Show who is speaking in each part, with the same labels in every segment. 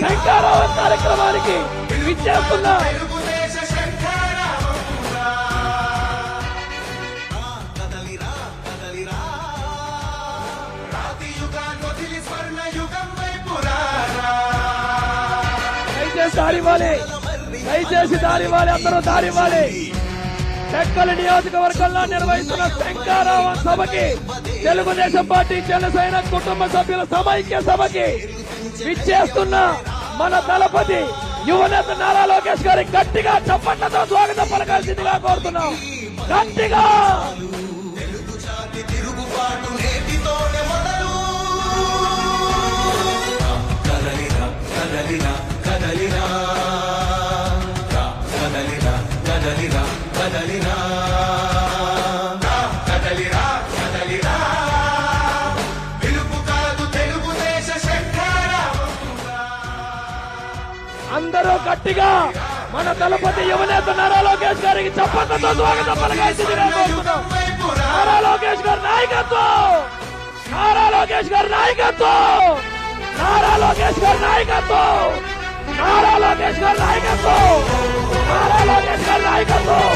Speaker 1: శంఖారావం కార్యక్రమానికి విచ్చేస్తున్న దయచేసి దారివ్వాలి, అందరూ దారివ్వాలి. టెక్కలి నియోజకవర్గంలో నిర్వహిస్తున్న శంఖారావం సభకి, తెలుగుదేశం పార్టీ జనసేన కుటుంబ సభ్యుల సమైక్య సభకి విచ్చేస్తున్న మన దళపతి యువనేత నారా లోకేష్ గారి గట్టిగా చప్పట్లతో స్వాగతం పలకాల్సిందిగా కోరుతున్నాం. గట్టిగా అందరూ గట్టిగా మన దళపతి యువనేత నారా లోకేష్ గారికి చప్పట్లతో స్వాగతం పలకాల్సిందిగా కోరుతున్నాం. నారా లోకేష్ గారి నాయకత్వం, నారా లోకేష్ గారి నాయకత్వం, నారా లోకేష్ గారి నాయకత్వం, నారా లోకేష్ గారి నాయకత్వం, నారా లోకేష్ గారి నాయకత్వం,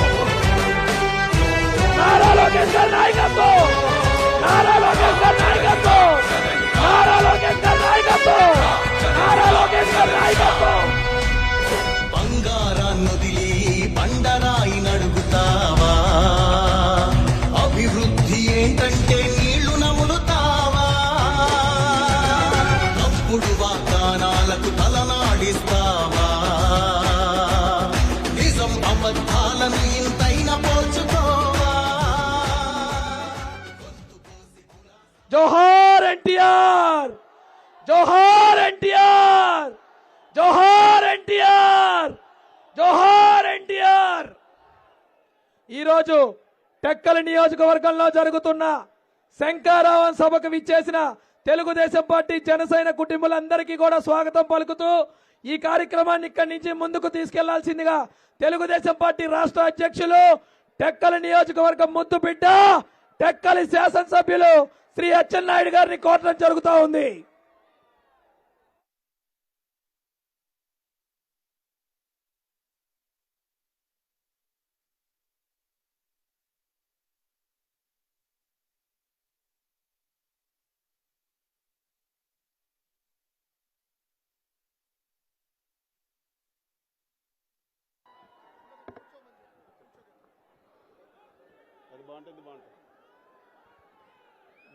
Speaker 1: నారా లోకేష్ గారి నాయకత్వం, నారా లోకేష్ గారి నాయకత్వం, నారా లోకేష్ గారి నాయకత్వం, నారా లోకేష్ గారి నాయకత్వం.
Speaker 2: బంగారాన్నొదిలి బండరాయి నడుగుతావా? అభివృద్ధి ఏంటంటే నీళ్లు నములుతావా? తప్పుడు వాగ్దానాలకు తలనాడిస్తావా? నిజం అబద్ధాలను ఇంతైనా పోల్చుకోవా?
Speaker 1: జోహార్ ఎన్టీఆర్, జోహార్ ఎన్టీఆర్, జోహార్ ఎన్టీఆర్, జోహార్ ఎన్టీఆర్. ఈరోజు టెక్కలి నియోజకవర్గంలో జరుగుతున్న శంఖారావం సభకు విచ్చేసిన తెలుగుదేశం పార్టీ జనసేన కుటుంబాలందరికీ కూడా స్వాగతం పలుకుతూ ఈ కార్యక్రమాన్ని ఇక్కడి నుంచి ముందుకు తీసుకెళ్లాల్సిందిగా తెలుగుదేశం పార్టీ రాష్ట్ర అధ్యక్షులు, టెక్కలి నియోజకవర్గం ముద్దు బిడ్డ, టెక్కలి శాసనసభ్యులు శ్రీ అచ్చెన్నాయుడు గారిని కోరడం జరుగుతూ ఉంది.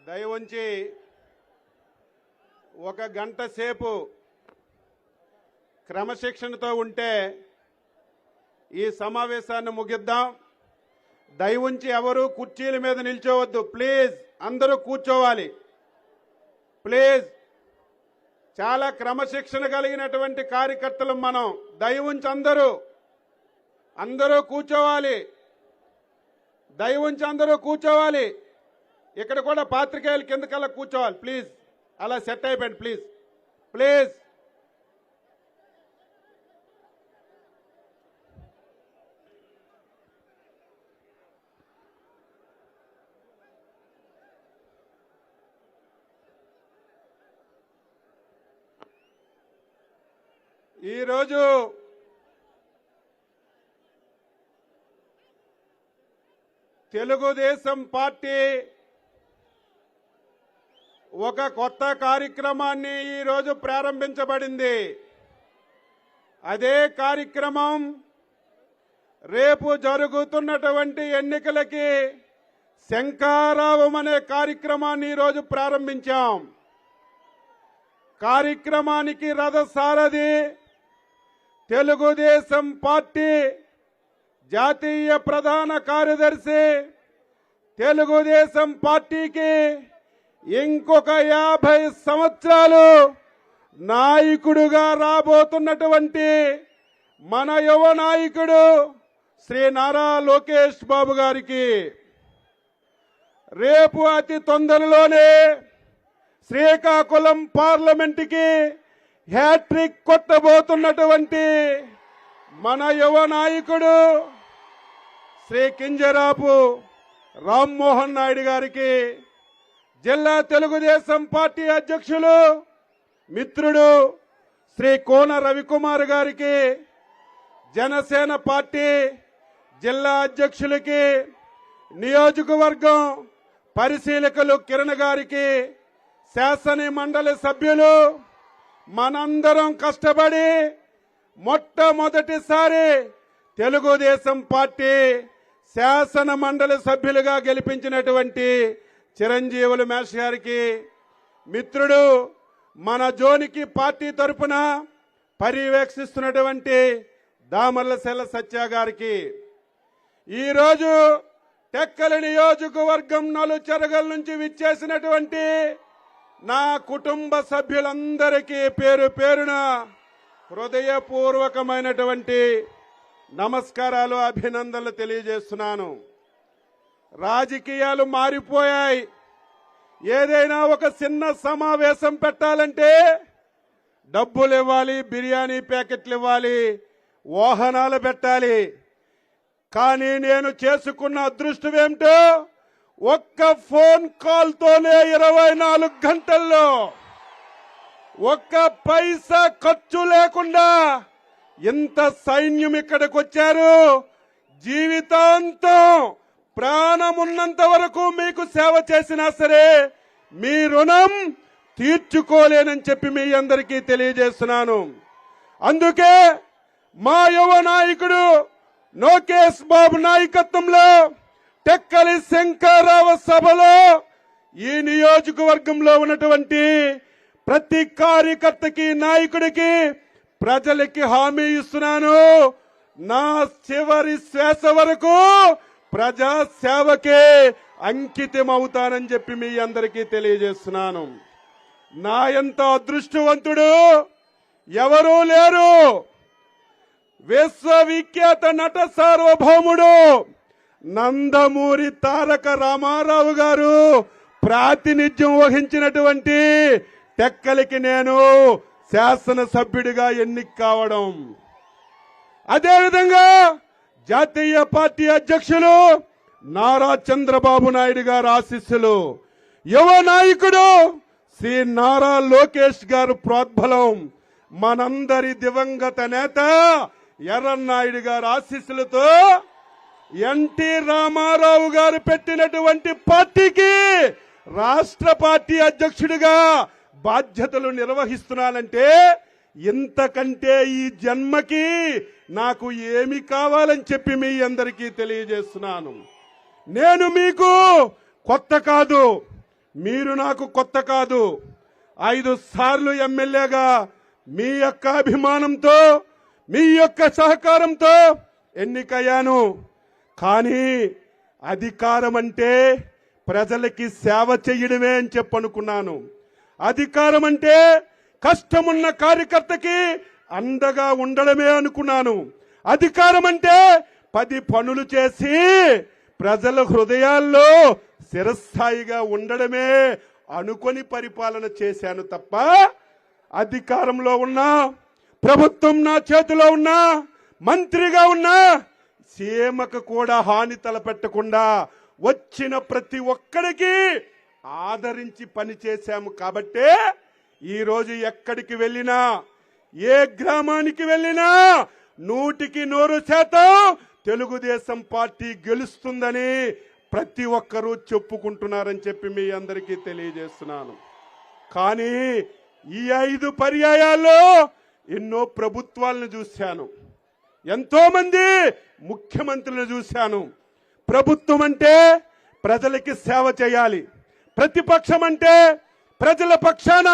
Speaker 3: దయవుంచి ఒక గంట సేపు క్రమశిక్షణతో ఉంటే ఈ సమావేశాన్ని ముగిద్దాం. దయవుంచి ఎవరు కుర్చీల మీద నిల్చోవద్దు ప్లీజ్, అందరూ కూర్చోవాలి ప్లీజ్. చాలా క్రమశిక్షణ కలిగినటువంటి కార్యకర్తలు మనం. దయవుంచి అందరూ కూర్చోవాలి, దయవుంచి అందరూ కూర్చోవాలి. ఇక్కడ కూడా పాత్రికేయులు కిందకల్లా కూర్చోవాలి ప్లీజ్. అలా సెట్ అయిపోయింది ప్లీజ్ ప్లీజ్. ఈరోజు తెలుగుదేశం పార్టీ ఒక కొత్త కార్యక్రమాన్ని ఈరోజు ప్రారంభించబడింది. అదే కార్యక్రమం రేపు జరుగుతున్నటువంటి ఎన్నికలకి శంఖారావం అనే కార్యక్రమాన్ని ఈరోజు ప్రారంభించాం. కార్యక్రమానికి రథసారథి తెలుగుదేశం పార్టీ జాతీయ ప్రధాన కార్యదర్శి, తెలుగుదేశం పార్టీకి ఇంకొక 50 సంవత్సరాలు నాయకుడుగా రాబోతున్నటువంటి మన యువ నాయకుడు శ్రీ నారా లోకేష్ బాబు గారికి రేపు అతి తొందరలోనే శ్రీకాకుళం పార్లమెంటుకి హ్యాట్రిక్ కొట్టబోతున్నటువంటి మన యువ నాయకుడు శ్రీ కింజరాపు రామ్మోహన్ నాయుడు గారికి, జిల్లా తెలుగుదేశం పార్టీ అధ్యక్షులు మిత్రుడు శ్రీ కోన రవికుమార్ గారికి, జనసేన పార్టీ జిల్లా అధ్యక్షులకి, నియోజకవర్గం పరిశీలకులు కిరణ్ గారికి, శాసన మండలి సభ్యులు మనందరం కష్టపడి మొట్టమొదటిసారి తెలుగుదేశం పార్టీ శాసన మండలి సభ్యులుగా గెలిపించినటువంటి చిరంజీవులు మేష్ గారికి, మిత్రుడు మన జోనికి పార్టీ తరపున పర్యవేక్షిస్తున్నటువంటి దామర్లశెల్ల సత్య గారికి, ఈరోజు టెక్కలి నియోజకవర్గం నలుచెరగల నుంచి విచ్చేసినటువంటి నా కుటుంబ సభ్యులందరికీ పేరు పేరున హృదయపూర్వకమైనటువంటి నమస్కారాలు, అభినందనలు తెలియజేస్తున్నాను. రాజకీయాలు మారిపోయాయి. ఏదైనా ఒక చిన్న సమావేశం పెట్టాలంటే డబ్బులు ఇవ్వాలి, బిర్యానీ ప్యాకెట్లు ఇవ్వాలి, వాహనాలు పెట్టాలి. కానీ నేను చేసుకున్న అదృష్టం ఏమిటో, ఒక్క ఫోన్ కాల్తోనే 24 గంటల్లో ఒక్క పైసా ఖర్చు లేకుండా ఇంత సైన్యం ఇక్కడికి వచ్చారు. జీవితాంతం ప్రాణమున్నంత వరకు మీకు సేవ చేసినా సరే మీ రుణం తీర్చుకోలేనని చెప్పి మీ అందరికీ తెలియజేస్తున్నాను. అందుకే మా యువ నాయకుడు లోకేష్ బాబు నాయకత్వంలో టెక్కలి శంకరరావు సభలో ఈ నియోజకవర్గంలో ఉన్నటువంటి ప్రతి కార్యకర్తకి, నాయకుడికి, ప్రజలకి హామీ ఇస్తున్నాను. నా చివరి శ్వాస వరకు ప్రజా సేవకే అంకితం అవుతానని చెప్పి మీ అందరికీ తెలియజేస్తున్నాను. నా ఎంత అదృష్టవంతుడు ఎవరూ లేరు. విశ్వవిఖ్యాత నట సార్వభౌముడు నందమూరి తారక రామారావు గారు ప్రాతినిధ్యం వహించినటువంటి టెక్కలికి నేను శాసనసభ్యుడిగా ఎన్నిక కావడం, అదేవిధంగా జాతీయ పార్టీ అధ్యక్షులు నారా చంద్రబాబు నాయుడు గారు ఆశీస్సులు, యువ నాయకుడు శ్రీ నారా లోకేష్ గారు ప్రోద్బలం, మనందరి దివంగత నేత ఎర్రన్నాయుడు గారు ఆశీస్సులతో ఎన్టీ రామారావు గారు పెట్టినటువంటి పార్టీకి రాష్ట్ర పార్టీ అధ్యక్షుడిగా బాధ్యతలు నిర్వహిస్తున్నానంటే ఇంతకంటే ఈ జన్మకి నాకు ఏమి కావాలని చెప్పి మీ అందరికీ తెలియజేస్తున్నాను. నేను మీకు కొత్త కాదు, మీరు నాకు కొత్త కాదు. 5 సార్లు ఎమ్మెల్యేగా మీ యొక్క అభిమానంతో, మీ యొక్క సహకారంతో ఎన్నికయ్యాను. కానీ అధికారం అంటే ప్రజలకి సేవ చేయడమే అని చెప్పనుకున్నాను. అధికారం అంటే కష్టమున్న కార్యకర్తకి అండగా ఉండడమే అనుకున్నాను. అధికారం అంటే 10 పనులు చేసి ప్రజల హృదయాల్లో చిరస్థాయిగా ఉండడమే అనుకొని పరిపాలన చేశాను తప్ప, అధికారంలో ఉన్నా, ప్రభుత్వం నా చేతిలో ఉన్నా, మంత్రిగా ఉన్నా సీమకు కూడా హాని తలపెట్టకుండా వచ్చిన ప్రతి ఒక్కరికి ఆదరించి పనిచేశాము. కాబట్టే ఈరోజు ఎక్కడికి వెళ్ళినా, ఏ గ్రామానికి వెళ్ళినా 100% తెలుగుదేశం పార్టీ గెలుస్తుందని ప్రతి ఒక్కరూ చెప్పుకుంటున్నారని చెప్పి మీ అందరికీ తెలియజేస్తున్నాను. కానీ ఈ 5 పర్యాయాల్లో ఎన్నో ప్రభుత్వాలను చూశాను, ఎంతో మంది ముఖ్యమంత్రులను చూశాను. ప్రభుత్వం అంటే ప్రజలకి సేవ చేయాలి, ప్రతిపక్షం అంటే ప్రజల పక్షాన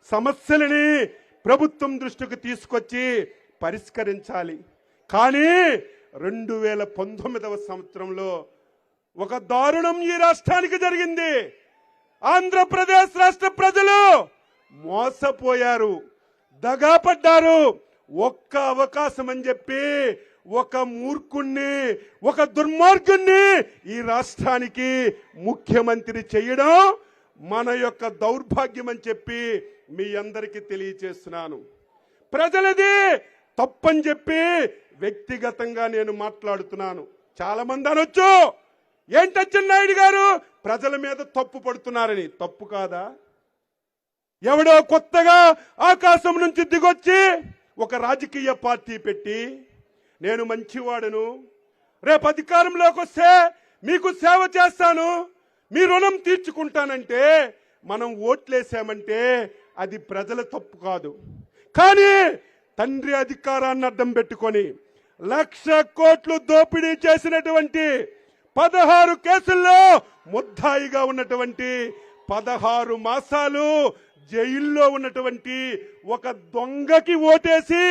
Speaker 3: సమస్యలని ప్రభుత్వం దృష్టికి తీసుకొచ్చి పరిష్కరించాలి. కానీ 2019వ సంవత్సరంలో ఒక దారుణం ఈ రాష్ట్రానికి జరిగింది. ఆంధ్రప్రదేశ్ రాష్ట్ర ప్రజలు మోసపోయారు, దగాపడ్డారు. ఒక్క అవకాశం అని చెప్పి ఒక మూర్ఖుణ్ణి, ఒక దుర్మార్గుణ్ణి ఈ రాష్ట్రానికి ముఖ్యమంత్రి చేయడం మన యొక్క దౌర్భాగ్యం అని చెప్పి మీ అందరికీ తెలియజేస్తున్నాను. ప్రజలది తప్పని చెప్పి వ్యక్తిగతంగా నేను మాట్లాడుతున్నాను. చాలా మంది అనొచ్చు, ఏంటచ్చెన్నాయుడు గారు ప్రజల మీద తప్పు పడుతున్నారని. తప్పు కాదా? ఎవడో కొత్తగా ఆకాశం నుంచి దిగొచ్చి ఒక రాజకీయ పార్టీ పెట్టి నేను మంచివాడను, రేపు అధికారంలోకి వస్తే మీకు సేవ చేస్తాను, మీ రుణం తీర్చుకుంటానంటే మనం ఓట్లేసామంటే అది ప్రజల తప్పు కాదు. కానీ తండ్రి అధికారాన్ని అడ్డం పెట్టుకొని 1,00,000 కోట్లు దోపిడీ చేసినటువంటి 16 కేసుల్లో ముద్దాయిగా ఉన్నటువంటి 16 మాసాలు జైల్లో ఉన్నటువంటి ఒక దొంగకి ఓటేసి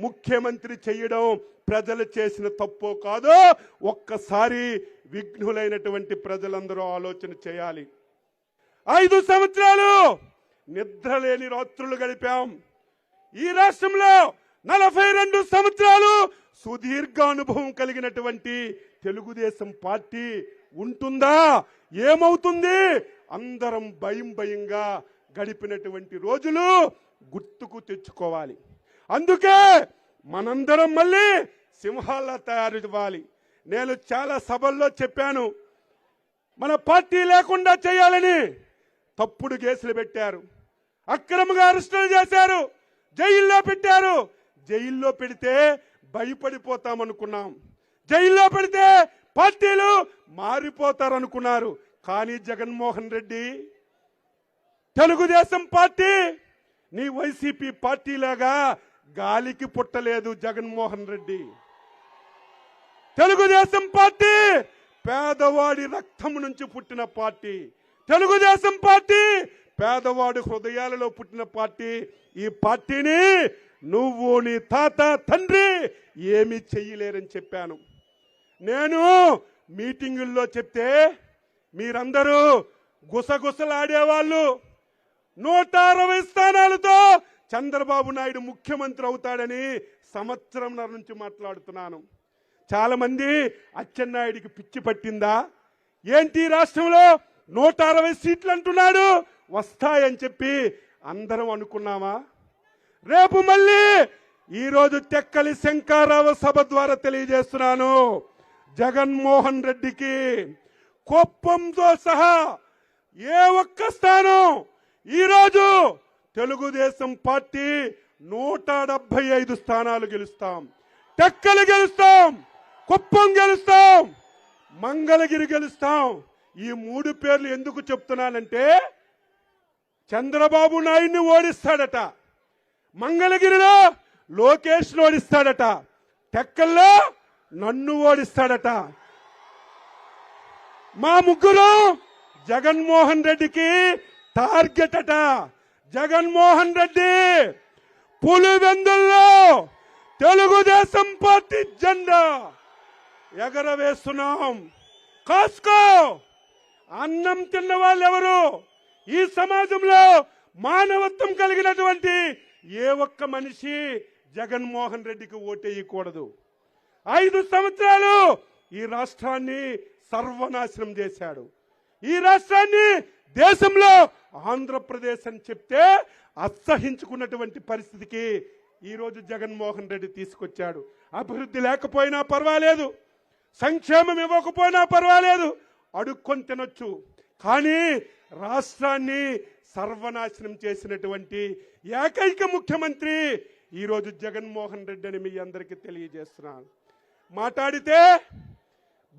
Speaker 3: ముఖ్యమంత్రి చేయడం ప్రజలు చేసిన తప్పో కాదో ఒక్కసారి విఘ్నులైనటువంటి ప్రజలందరూ ఆలోచన చేయాలి. 5 సంవత్సరాలు నిద్రలేని రాత్రులు గడిపాం. ఈ రాష్ట్రంలో 42 సంవత్సరాలు సుదీర్ఘ అనుభవం కలిగినటువంటి తెలుగుదేశం పార్టీ ఉంటుందా, ఏమవుతుంది, అందరం భయంగా గడిపినటువంటి రోజులు గుర్తుకు తెచ్చుకోవాలి. అందుకే మనందరం మళ్ళీ సింహాల్లా తయారు ఇవ్వాలి. నేను చాలా సభల్లో చెప్పాను, మన పార్టీ లేకుండా చేయాలని. తప్పుడు కేసులు పెట్టారు, అక్రమంగా అరెస్టులు చేశారు, జైల్లో పెట్టారు. జైల్లో పెడితే భయపడిపోతామనుకున్నాం, జైల్లో పెడితే పార్టీలు మారిపోతారనుకున్నారు. కానీ జగన్మోహన్ రెడ్డి, తెలుగుదేశం పార్టీ నీ వైసీపీ పార్టీ లాగా గాలికి పుట్టలేదు. జగన్మోహన్ రెడ్డి, తెలుగుదేశం పార్టీ పేదవాడి రక్తం నుంచి పుట్టిన పార్టీ. తెలుగుదేశం పార్టీ పేదవాడి హృదయాలలో పుట్టిన పార్టీ. ఈ పార్టీని నువ్వు, నీ తాత, తండ్రి ఏమీ చెయ్యలేరని చెప్పాను. నేను మీటింగుల్లో చెప్తే మీరందరూ గుసగుసలాడేవాళ్ళు. 160 స్థానాలతో చంద్రబాబు నాయుడు ముఖ్యమంత్రి అవుతాడని సంవత్సరంన్నర నుంచి మాట్లాడుతున్నాను. చాలా మంది అచ్చెన్నాయుడికి పిచ్చి పట్టిందా ఏంటి, రాష్ట్రంలో 160 సీట్లు అంటున్నాడు, వస్తాయని చెప్పి అందరం అనుకున్నామా? రేపు మళ్ళీ ఈరోజు తెక్కలి శంకారావు సభ ద్వారా తెలియజేస్తున్నాను, జగన్మోహన్ రెడ్డికి కుప్పంతో సహా ఏ ఒక్క స్థానం ఈరోజు తెలుగుదేశం పార్టీ 175 స్థానాలు గెలుస్తాం. టెక్కలు గెలుస్తాం, కుప్పం గెలుస్తాం, మంగళగిరి గెలుస్తాం. ఈ 3 పేర్లు ఎందుకు చెప్తున్నానంటే చంద్రబాబు నాయుడిని ఓడిస్తాడట, మంగళగిరిలో లోకేష్ ఓడిస్తాడట, టెక్కల్లో నన్ను ఓడిస్తాడట. మా ముగ్గురు జగన్మోహన్ రెడ్డికి టార్గెట్ అట. జగన్మోహన్ రెడ్డి పులివెందుల్లో తెలుగుదేశం పార్టీ జెండా ఎగరవేస్తున్నాం. కాసుకో. అన్నం తిన్న వాళ్ళు ఎవరు ఈ సమాజంలో మానవత్వం కలిగినటువంటి ఏ ఒక్క మనిషి జగన్మోహన్ రెడ్డికి ఓటేయకూడదు. 5 సంవత్సరాలు ఈ రాష్ట్రాన్ని సర్వనాశనం చేశాడు. ఈ రాష్ట్రాన్ని దేశంలో ఆంధ్రప్రదేశ్ అని చెప్తే అసహించుకున్నటువంటి పరిస్థితికి ఈరోజు జగన్మోహన్ రెడ్డి తీసుకొచ్చాడు. అభివృద్ధి లేకపోయినా పర్వాలేదు, సంక్షేమం ఇవ్వకపోయినా పర్వాలేదు, అడుక్కొని తినొచ్చు. కానీ రాష్ట్రాన్ని సర్వనాశనం చేసినటువంటి ఏకైక ముఖ్యమంత్రి ఈరోజు జగన్మోహన్ రెడ్డి అని మీ అందరికీ తెలియజేస్తున్నాను. మాట్లాడితే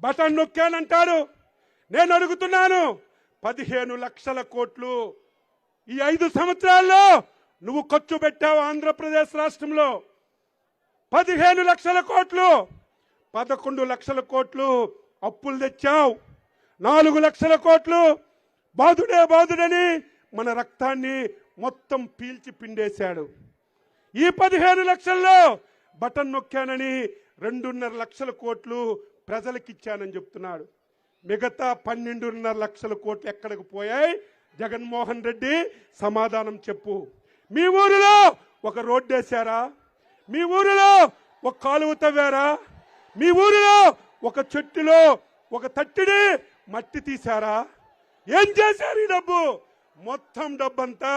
Speaker 3: బటన్ నొక్కానంటాడు. నేను అడుగుతున్నాను, 15 లక్షల కోట్లు ఈ 5 సంవత్సరాల్లో నువ్వు ఖర్చు పెట్టావు ఆంధ్రప్రదేశ్ రాష్ట్రంలో. 15 లక్షల కోట్లు, 11 లక్షల కోట్లు అప్పులు తెచ్చావు. 4 లక్షల కోట్లు బాధుడని మన రక్తాన్ని మొత్తం పీల్చి పిండేశాడు. ఈ 15 లక్షల్లో బటన్ నొక్కానని 2.5 లక్షల కోట్లు ప్రజలకిచ్చానని చెప్తున్నాడు. మిగతా 12.5 లక్షల కోట్లు ఎక్కడికి పోయాయి? జగన్మోహన్ రెడ్డి సమాధానం చెప్పు. మీ ఊరిలో ఒక రోడ్డు వేశారా? మీ ఊరిలో ఒక కాలువ తవ్వారా? మీ ఊరిలో ఒక చెట్టులో ఒక తట్టిడి మట్టి తీశారా? ఏం చేశారు ఈ డబ్బు? మొత్తం డబ్బంతా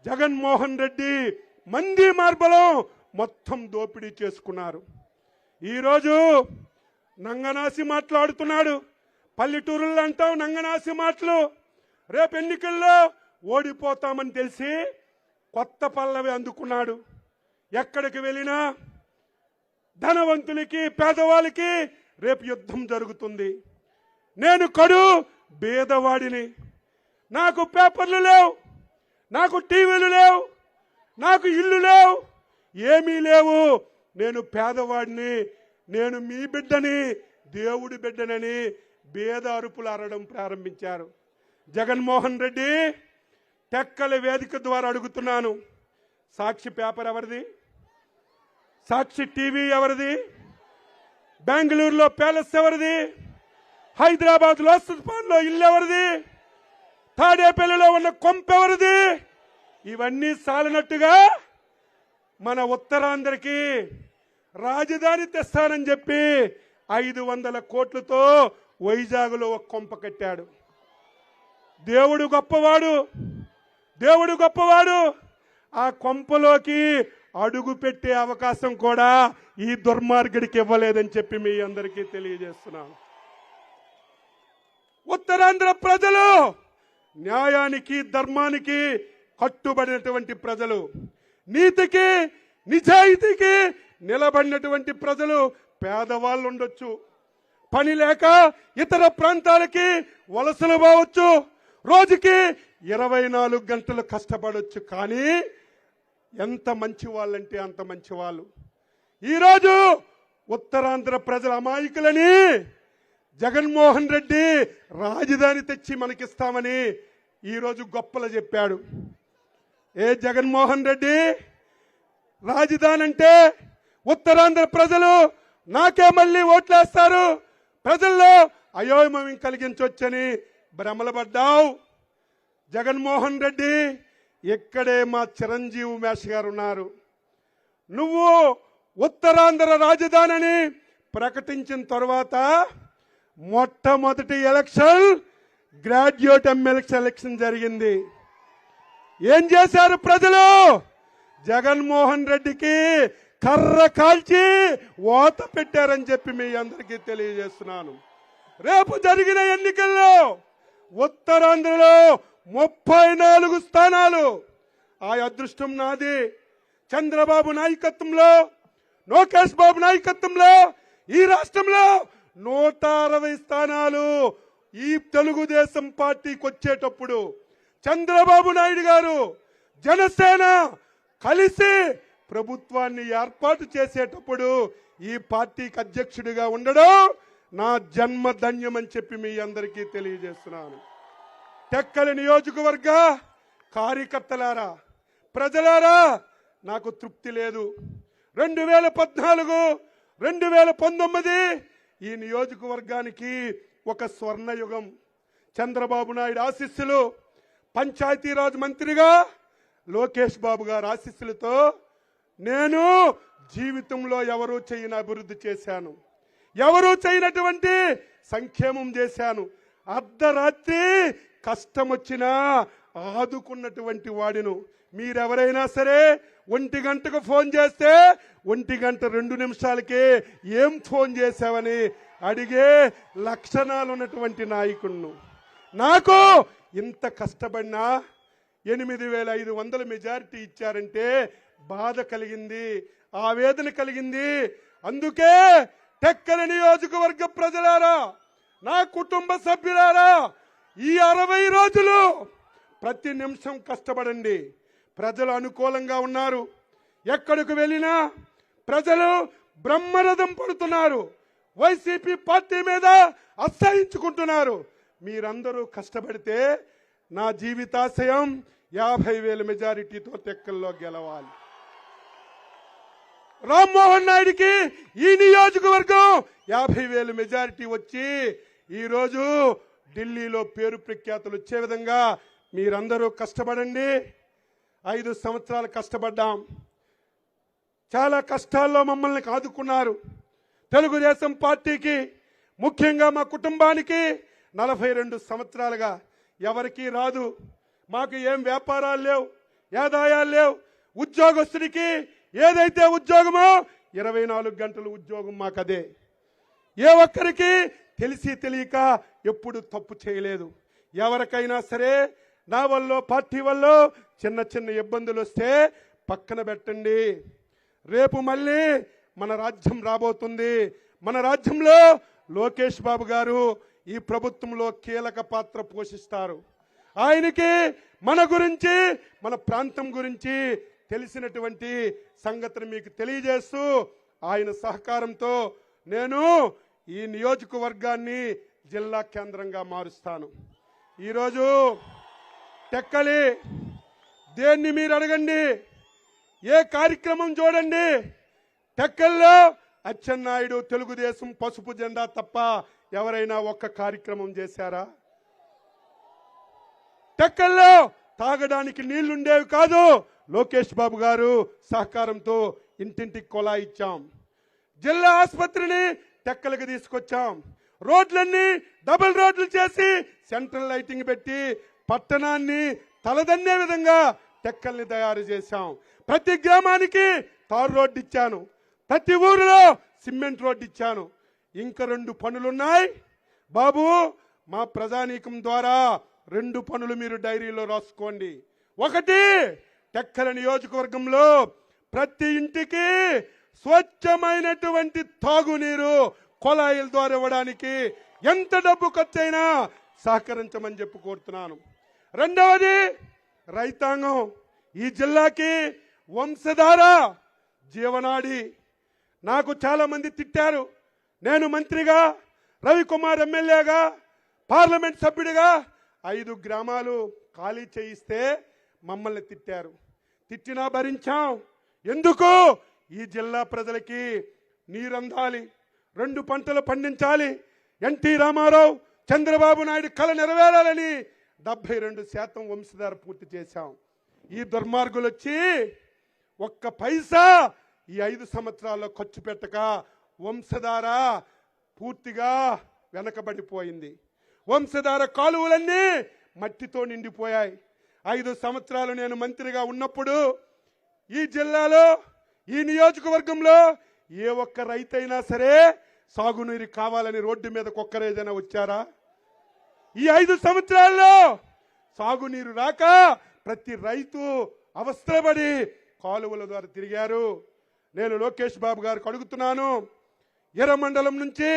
Speaker 3: జగన్మోహన్ రెడ్డి మంది మార్బలం మొత్తం దోపిడీ చేసుకున్నారు. ఈరోజు నంగనాసి మాట్లాడుతున్నాడు. పల్లెటూరుల్లో అంటావు నంగనాసి మాటలు. రేపు ఎన్నికల్లో
Speaker 4: ఓడిపోతామని తెలిసి కొత్త పల్లవి అందుకున్నాడు. ఎక్కడికి వెళ్ళినా ధనవంతులకి పేదవాళ్ళకి రేపు యుద్ధం జరుగుతుంది. నేను కడు పేదవాడిని, నాకు పేపర్లు లేవు, నాకు టీవీలు లేవు, నాకు ఇల్లు లేవు, ఏమీ లేవు. నేను పేదవాడిని, నేను మీ బిడ్డని, దేవుడి బిడ్డనని పేద అరుపులు అరవడం ప్రారంభించారు. జగన్మోహన్ రెడ్డి టెక్కల వేదిక ద్వారా అడుగుతున్నాను, సాక్షి పేపర్ ఎవరిది? సాక్షి టీవీ ఎవరిది? బెంగళూరులో ప్యాలెస్ ఎవరిది? హైదరాబాద్ లో సుల్తాన్లో ఇల్లు ఎవరిది? తాడేపల్లిలో ఉన్న కొంప ఎవరిది? ఇవన్నీ సాలినట్టుగా మన ఉత్తరాంధ్రకి రాజధాని తెస్తానని చెప్పి 500 కోట్లతో వైజాగ్లో ఒక కొంప కట్టాడు. దేవుడు గొప్పవాడు, దేవుడు గొప్పవాడు. ఆ కొంపలోకి అడుగు పెట్టే అవకాశం కూడా ఈ దుర్మార్గుడికి ఇవ్వలేదని చెప్పి మీ అందరికీ తెలియజేస్తున్నాను. ఉత్తరాంధ్ర ప్రజలు న్యాయానికి ధర్మానికి కట్టుబడినటువంటి ప్రజలు, నీతికి నిజాయితీకి నిలబడినటువంటి ప్రజలు. పేదవాళ్ళు ఉండొచ్చు, పని లేక ఇతర ప్రాంతాలకి వలసలు పోవచ్చు, రోజుకి 24 గంటలు కష్టపడవచ్చు. కానీ ఎంత మంచి వాళ్ళంటే అంత మంచి వాళ్ళు. ఈరోజు ఉత్తరాంధ్ర ప్రజల అమాయకులని జగన్మోహన్ రెడ్డి రాజధాని తెచ్చి మనకిస్తామని ఈరోజు గొప్పలు చెప్పాడు. ఏ జగన్మోహన్ రెడ్డి, రాజధాని అంటే ఉత్తరాంధ్ర ప్రజలు నాకే మళ్ళీ ఓట్లేస్తారు, ప్రజల్లో అయోమయం కలిగించవచ్చని భ్రమలపడ్డావు. జగన్మోహన్ రెడ్డి, ఇక్కడే మా చిరంజీవి మేష్ గారు ఉన్నారు. నువ్వు ఉత్తరాంధ్ర రాజధానిని ప్రకటించిన తర్వాత మొట్టమొదటి ఎలక్షన్ గ్రాడ్యుయేట్ ఎమ్మెల్యే ఎలక్షన్ జరిగింది. ఏం చేశారు ప్రజలు? జగన్మోహన్ రెడ్డికి కర్ర కాల్చి ఓత పెట్టారని చెప్పి మీ అందరికీ తెలియజేస్తున్నాను. రేపు జరిగిన ఎన్నికల్లో ఉత్తరాంధ్రలో 34 స్థానాలు. ఆ అదృష్టం నాది. చంద్రబాబు నాయకత్వంలో, లోకేష్ బాబు నాయకత్వంలో ఈ రాష్ట్రంలో 160 స్థానాలు ఈ తెలుగుదేశం పార్టీకి వచ్చేటప్పుడు చంద్రబాబు నాయుడు గారు, జనసేన కలిసి ప్రభుత్వాన్ని ఏర్పాటు చేసేటప్పుడు ఈ పార్టీకి అధ్యక్షుడిగా ఉండడం నా జన్మ ధన్యమని చెప్పి మీ అందరికీ తెలియజేస్తున్నాను. టెక్కల నియోజకవర్గ కార్యకర్తలారా, ప్రజలారా, నాకు తృప్తి లేదు. 2014, 2019 ఈ నియోజకవర్గానికి ఒక స్వర్ణయుగం. చంద్రబాబు నాయుడు ఆశీస్సులు, పంచాయతీరాజ్ మంత్రిగా లోకేష్ బాబు గారు ఆశీస్సులతో నేను జీవితంలో ఎవరూ చేయని అభివృద్ధి చేశాను, ఎవరూ చేయనటువంటి సంక్షేమం చేశాను. అర్ధరాత్రి కష్టం వచ్చినా ఆదుకున్నటువంటి వాడిను. మీరెవరైనా సరే 1 గంటకు ఫోన్ చేస్తే 1 గంట 2 నిమిషాలకే ఏం ఫోన్ చేశావని అడిగే లక్షణాలు ఉన్నటువంటి నాయకుడును. నాకు ఇంత కష్టపడినా 8,500 మెజారిటీ ఇచ్చారంటే బాధ కలిగింది, ఆవేదన కలిగింది. అందుకే టెక్కల నియోజకవర్గ ప్రజలారా, నా కుటుంబ సభ్యులారా, ఈ 60 రోజులు ప్రతి నిమిషం కష్టపడండి. ప్రజలు అనుకూలంగా ఉన్నారు. ఎక్కడికి వెళ్ళినా ప్రజలు బ్రహ్మరథం పడుతున్నారు. వైసీపీ పార్టీ మీద అసహించుకుంటున్నారు. మీరందరూ కష్టపడితే నా జీవితాశయం 50,000 మెజారిటీతో టెక్కల్లో గెలవాలి. రామ్మోహన్ నాయుడికి ఈ నియోజకవర్గం 50,000 మెజారిటీ వచ్చి ఈరోజు ఢిల్లీలో పేరు ప్రఖ్యాతులు వచ్చే విధంగా మీరందరూ కష్టపడండి. 5 సంవత్సరాలు కష్టపడ్డాం. చాలా కష్టాల్లో మమ్మల్ని ఆదుకున్నారు. తెలుగుదేశం పార్టీకి, ముఖ్యంగా మా కుటుంబానికి 42 సంవత్సరాలుగా ఎవరికీ రాదు. మాకు ఏం వ్యాపారాలు లేవు, ఆదాయాలు లేవు. ఉద్యోగస్తుడికి ఏదైతే ఉద్యోగమో 24 గంటలు ఉద్యోగం మాకదే. ఏ ఒక్కరికి తెలిసి తెలియక ఎప్పుడు తప్పు చేయలేదు. ఎవరికైనా సరే నా వల్ల పార్టీ వల్ల చిన్న చిన్న ఇబ్బందులు వస్తే పక్కన పెట్టండి. రేపు మళ్ళీ మన రాజ్యం రాబోతుంది. మన రాజ్యంలో లోకేష్ బాబు గారు ఈ ప్రభుత్వంలో కీలక పాత్ర పోషిస్తారు. ఆయనకి మన గురించి, మన ప్రాంతం గురించి తెలిసినటువంటి సంగతిని మీకు తెలియజేస్తూ ఆయన సహకారంతో నేను ఈ నియోజకవర్గాన్ని జిల్లా కేంద్రంగా మారుస్తాను. ఈరోజు టెక్కలి దేన్ని మీరు అడగండి, ఏ కార్యక్రమం చూడండి, టెక్కల్లో అచ్చెన్నాయుడు తెలుగుదేశం పసుపు జెండా తప్ప ఎవరైనా ఒక్క కార్యక్రమం చేశారా? టెక్కల్లో తాగడానికి నీళ్లుండేవి కాదు. లోకేష్ బాబు గారు సహకారంతో ఇంటింటికి కొలా ఇచ్చాం. జిల్లా ఆసుపత్రిని టెక్కలకు తీసుకొచ్చాం. రోడ్లన్నీ డబుల్ రోడ్లు చేసి సెంట్రల్ లైటింగ్ పెట్టి పట్టణాన్ని తలదన్నే విధంగా టెక్కల్ని తయారు చేశాం. ప్రతి గ్రామానికి తారు రోడ్డు ఇచ్చాను. ప్రతి ఊరిలో సిమెంట్ రోడ్డు ఇచ్చాను. ఇంకా 2 పనులున్నాయి బాబు. మా ప్రజానీకం ద్వారా 2 పనులు మీరు డైరీలో రాసుకోండి. ఒకటి, టెక్కల నియోజకవర్గంలో ప్రతి ఇంటికి స్వచ్ఛమైనటువంటి తాగునీరు కొలాయిల ద్వారా ఇవ్వడానికి ఎంత డబ్బు ఖర్చైనా సహకరించమని చెప్పి కోరుతున్నాను. రెండవది, రైతాంగం ఈ జిల్లాకి వంశధార జీవనాడి. నాకు చాలా మంది తిట్టారు. నేను మంత్రిగా, రవికుమార్ ఎమ్మెల్యేగా, పార్లమెంట్ సభ్యుడిగా 5 గ్రామాలు ఖాళీ చేయిస్తే మమ్మల్ని తిట్టారు. తిట్టినా భరించాం. ఎందుకు? ఈ జిల్లా ప్రజలకి నీరందాలి, 2 పంటలు పండించాలి, ఎన్టీ రామారావు, చంద్రబాబు నాయుడు కళ నెరవేరాలని 72% వంశధార పూర్తి చేశాం. ఈ దుర్మార్గులు వచ్చి ఒక్క పైసా ఈ 5 సంవత్సరాల్లో ఖర్చు పెట్టక వంశధార పూర్తిగా వెనకబడిపోయింది. వంశధార కాలువలన్నీ మట్టితో నిండిపోయాయి. 5 సంవత్సరాలు నేను మంత్రిగా ఉన్నప్పుడు ఈ జిల్లాలో, ఈ నియోజకవర్గంలో ఏ ఒక్క రైతైనా సరే సాగునీరు కావాలని రోడ్డు మీద ఒక్కరేదైనా వచ్చారా? ఈ 5 సంవత్సరాల్లో సాగునీరు రాక ప్రతి రైతు అవస్థపడి కాలువల ద్వారా తిరిగారు. నేను లోకేష్ బాబు గారికి అడుగుతున్నాను, ఎర్రమండలం నుంచి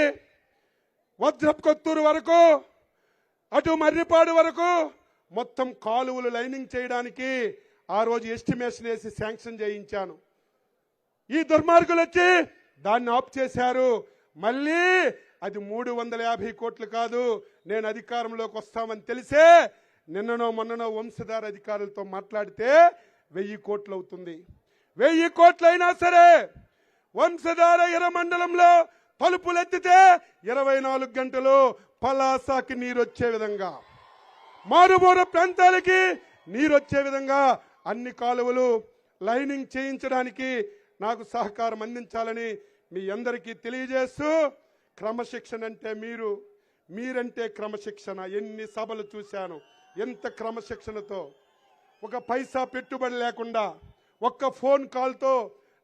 Speaker 4: వజ్రప్ కొత్తూరు వరకు, అటు మర్రిపాడు వరకు మొత్తం కాలువలు లైనింగ్ చేయడానికి ఆ రోజు ఎస్టిమేషన్ వేసి శాంక్షన్ చేయించాను. ఈ దుర్మార్గులు వచ్చి దాన్ని ఆఫ్ చేశారు. మళ్ళీ అది 350 కోట్లు కాదు, నేను అధికారంలోకి వస్తామని తెలిసే నిన్ననో మొన్ననో వంశధార అధికారులతో మాట్లాడితే 1000 కోట్లు అవుతుంది. 1000 కోట్లు అయినా సరే వంశధార ఎర్రమండలంలో తలుపులు ఎత్తితే 24 గంటలు పలాసాకి నీరు వచ్చే విధంగా, మారుమూల ప్రాంతాలకి నీరు వచ్చే విధంగా అన్ని కాలువలు లైనింగ్ చేయించడానికి నాకు సహకారం అందించాలని మీ అందరికీ తెలియజేస్తూ, క్రమశిక్షణ అంటే మీరంటే క్రమశిక్షణ. ఎన్ని సభలు చూశాను, ఎంత క్రమశిక్షణతో, ఒక పైసా పెట్టుబడి లేకుండా ఒక్క ఫోన్ కాల్తో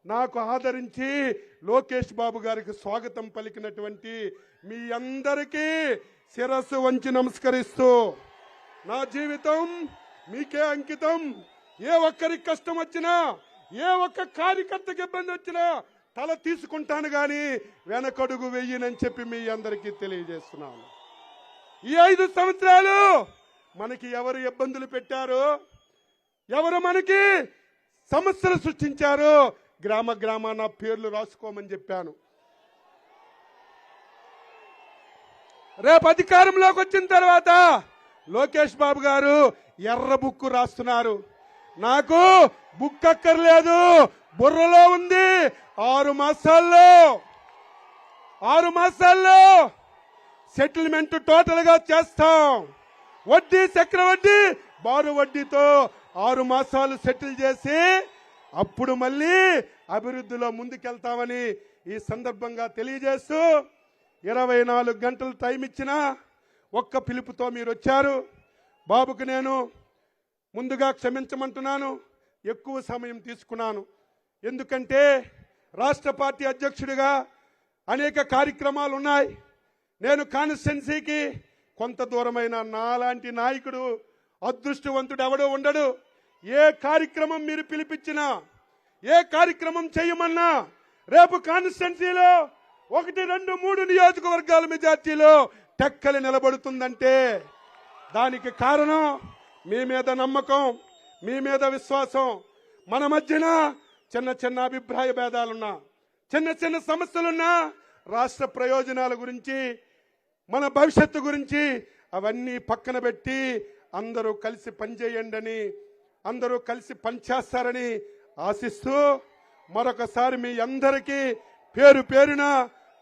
Speaker 4: నాకు ఆదరించి లోకేష్ బాబు గారికి స్వాగతం పలికినటువంటి మీ అందరికీ శిరస్సు వంచి నమస్కరిస్తూ, నా జీవితం మీకే అంకితం. ఏ ఒక్కరికి కష్టం వచ్చినా, ఏ ఒక్క కార్యకర్తకి ఇబ్బంది వచ్చినా తల తీసుకుంటాను గాని వెనకడుగు వెయ్యనని చెప్పి మీ అందరికీ తెలియజేస్తున్నాను. ఈ 5 సంవత్సరాలు మనకి ఎవరు ఇబ్బందులు పెట్టారు, ఎవరు మనకి సమస్యలు సృష్టించారు, గ్రామ గ్రామాన పేర్లు రాసుకోమని చెప్పాను. రేపు అధికారంలోకి వచ్చిన తర్వాత లోకేష్ బాబు గారు ఎర్ర బుక్కు రాస్తున్నారు. నాకు బుక్ అక్కర్లేదు, బుర్రలో ఉంది. 6 మాసాల్లో సెటిల్మెంట్ టోటల్ గా చేస్తాం. వడ్డీ, చక్రవడ్డీ, బారు వడ్డీతో 6 మాసాలు సెటిల్ చేసి అప్పుడు మళ్ళీ అభివృద్ధిలో ముందుకెళ్తామని ఈ సందర్భంగా తెలియజేస్తూ, 24 గంటలు టైం ఇచ్చినా ఒక్క పిలుపుతో మీరు వచ్చారు. బాబుకు నేను ముందుగా క్షమించమంటున్నాను, ఎక్కువ సమయం తీసుకున్నాను. ఎందుకంటే రాష్ట్ర పార్టీ అధ్యక్షుడిగా అనేక కార్యక్రమాలు ఉన్నాయి. నేను కాన్స్టిట్యున్సీకి కొంత దూరమైన నాలాంటి నాయకుడు అదృష్టవంతుడు ఎవడో ఉండడు. ఏ కార్యక్రమం మీరు పిలిపించినా, ఏ కార్యక్రమం చేయమన్నా రేపు కాన్స్టిట్యున్సీలో 1, 2, 3 నియోజకవర్గాల మెజార్టీలో టెక్కలి నిలబడుతుందంటే దానికి కారణం మీ మీద నమ్మకం, మీ మీద విశ్వాసం. మన మధ్యన చిన్న చిన్న అభిప్రాయ భేదాలున్నా, చిన్న చిన్న సమస్యలున్నా, రాష్ట్ర ప్రయోజనాల గురించి, మన భవిష్యత్తు గురించి అవన్నీ పక్కన పెట్టి అందరూ కలిసి పనిచేయండి అని, అందరూ కలిసి పనిచేస్తారని ఆశిస్తూ మరొకసారి మీ అందరికీ పేరు పేరున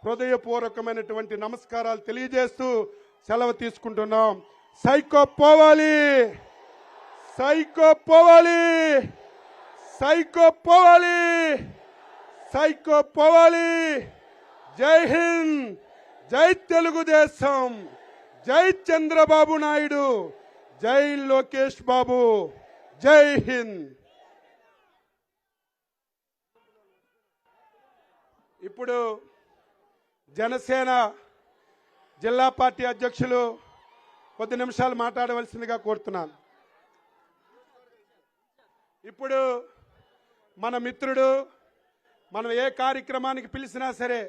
Speaker 4: హృదయపూర్వకమైనటువంటి నమస్కారాలు తెలియజేస్తూ సెలవు తీసుకుంటున్నాం. సైకో పోవాలి, సైకో పోవాలి, సైకో పోవాలి, సైకో పోవాలి. జై హింద్, జై తెలుగుదేశం, జై చంద్రబాబు నాయుడు, జై లోకేష్ బాబు, జై హింద్. ఇప్పుడు జనసేన జిల్లా పార్టీ అధ్యక్షులు కొద్ది నిమిషాలు మాట్లాడవలసిందిగా కోరుతున్నాను. ఇప్పుడు మన మిత్రుడు, మనం ఏ కార్యక్రమానికి పిలిచినా సరే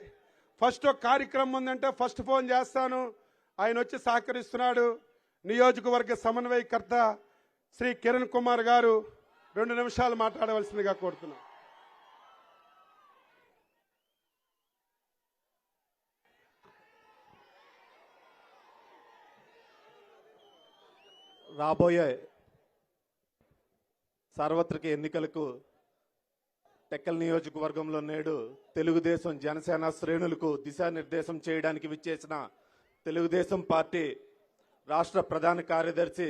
Speaker 4: ఫస్ట్ ఒక కార్యక్రమం ఉందంటే ఫస్ట్ ఫోన్ చేస్తాను, ఆయన వచ్చి సహకరిస్తున్నాడు. నియోజకవర్గ సమన్వయకర్త శ్రీ కిరణ్ కుమార్ గారు 2 నిమిషాలు మాట్లాడవలసిందిగా కోరుతున్నాను.
Speaker 5: రాబోయే సార్వత్రిక ఎన్నికలకు టెక్కల్ నియోజకవర్గంలో నేడు తెలుగుదేశం జనసేన శ్రేణులకు దిశానిర్దేశం చేయడానికి విచ్చేసిన తెలుగుదేశం పార్టీ రాష్ట్ర ప్రధాన కార్యదర్శి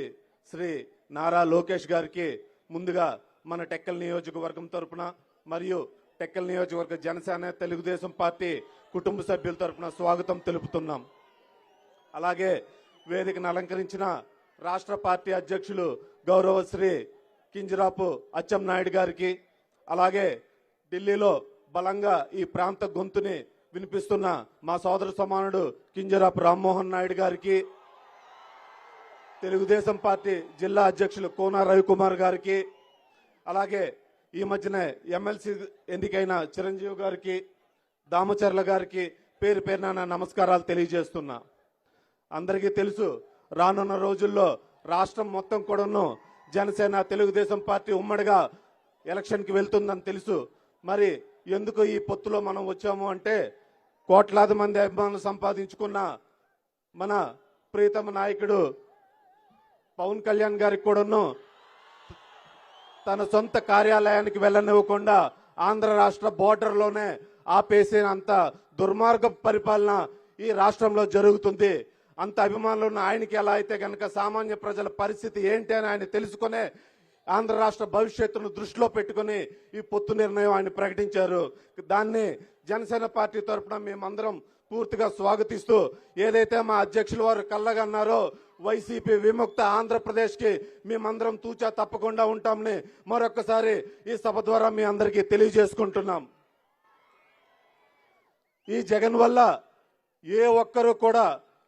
Speaker 5: శ్రీ నారా లోకేష్ గారికి ముందుగా మన టెక్కల్ నియోజకవర్గం తరపున మరియు టెక్కల్ నియోజకవర్గ జనసేన తెలుగుదేశం పార్టీ కుటుంబ సభ్యుల తరపున స్వాగతం తెలుపుతున్నాం. అలాగే వేదికను అలంకరించిన రాష్ట్ర పార్టీ అధ్యక్షులు గౌరవ శ్రీ కింజరాపు అచ్చెన్నాయుడు గారికి, అలాగే ఢిల్లీలో బలంగా ఈ ప్రాంత గొంతుని వినిపిస్తున్న మా సోదర సమానుడు కింజరాపు రామ్మోహన్ నాయుడు గారికి, తెలుగుదేశం పార్టీ జిల్లా అధ్యక్షులు కోన రవికుమార్ గారికి, అలాగే ఈ మధ్యన ఎమ్మెల్సీ ఎన్నికైన చిరంజీవి గారికి, దామచర్ల గారికి పేరు పేరున నమస్కారాలు తెలియజేస్తున్నా. అందరికీ తెలుసు, రానున్న రోజుల్లో రాష్ట్రం మొత్తం కూడాను జనసేన తెలుగుదేశం పార్టీ ఉమ్మడిగా ఎలక్షన్కి వెళ్తుందని తెలుసు. మరి ఎందుకు ఈ పొత్తులో మనం వచ్చాము అంటే, కోట్లాది మంది అభిమానులు సంపాదించుకున్న మన ప్రీతమ నాయకుడు పవన్ కళ్యాణ్ గారికి కూడాను తన సొంత కార్యాలయానికి వెళ్ళనివ్వకుండా ఆంధ్ర రాష్ట్ర బోర్డర్లోనే ఆపేసినంత దుర్మార్గ పరిపాలన ఈ రాష్ట్రంలో జరుగుతుంది. అంత అభిమానులు ఉన్న ఆయనకి ఎలా అయితే కనుక సామాన్య ప్రజల పరిస్థితి ఏంటి అని ఆయన తెలుసుకునే ఆంధ్ర రాష్ట్ర భవిష్యత్తును దృష్టిలో పెట్టుకుని ఈ పొత్తు నిర్ణయం ఆయన ప్రకటించారు. దాన్ని జనసేన పార్టీ తరఫున మేమందరం పూర్తిగా స్వాగతిస్తూ, ఏదైతే మా అధ్యక్షుల వారు కళ్ళగన్నారో వైసీపీ విముక్త ఆంధ్రప్రదేశ్ కి మేమందరం తూచా తప్పకుండా ఉంటామని మరొకసారి ఈ సభ ద్వారా మీ అందరికీ తెలియజేసుకుంటున్నాం. ఈ జగన్ వల్ల ఏ ఒక్కరు కూడా,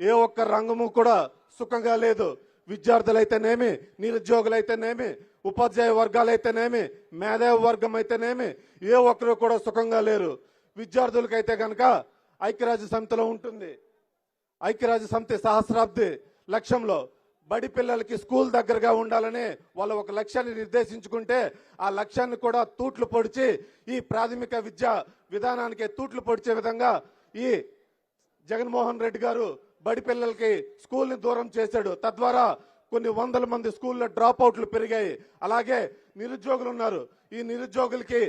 Speaker 5: ఏ ఒక్క రంగము కూడా సుఖంగా లేదు. విద్యార్థులైతేనేమి, నిరుద్యోగులైతేనేమి, ఉపాధ్యాయ వర్గాలైతేనేమి, మేధావి వర్గం అయితేనేమి ఏ ఒక్కరు కూడా సుఖంగా లేరు. విద్యార్థులకైతే కనుక ఐక్యరాజ్య సమితిలో ఉంటుంది. ఐక్యరాజ్య సమితి సహస్రాబ్ది లక్ష్యంలో బడి పిల్లలకి స్కూల్ దగ్గరగా ఉండాలని వాళ్ళు ఒక లక్ష్యాన్ని నిర్దేశించుకుంటే, ఆ లక్ష్యాన్ని కూడా తూట్లు పొడిచి ఈ ప్రాథమిక విద్యా విధానానికి తూట్లు పొడిచే విధంగా ఈ జగన్మోహన్ రెడ్డి గారు బడి పిల్లలకి స్కూల్ని దూరం చేశాడు. తద్వారా కొన్ని వందల మంది స్కూల్లో డ్రాప్ అవుట్లు పెరిగాయి. అలాగే నిరుద్యోగులు ఉన్నారు. ఈ నిరుద్యోగులకి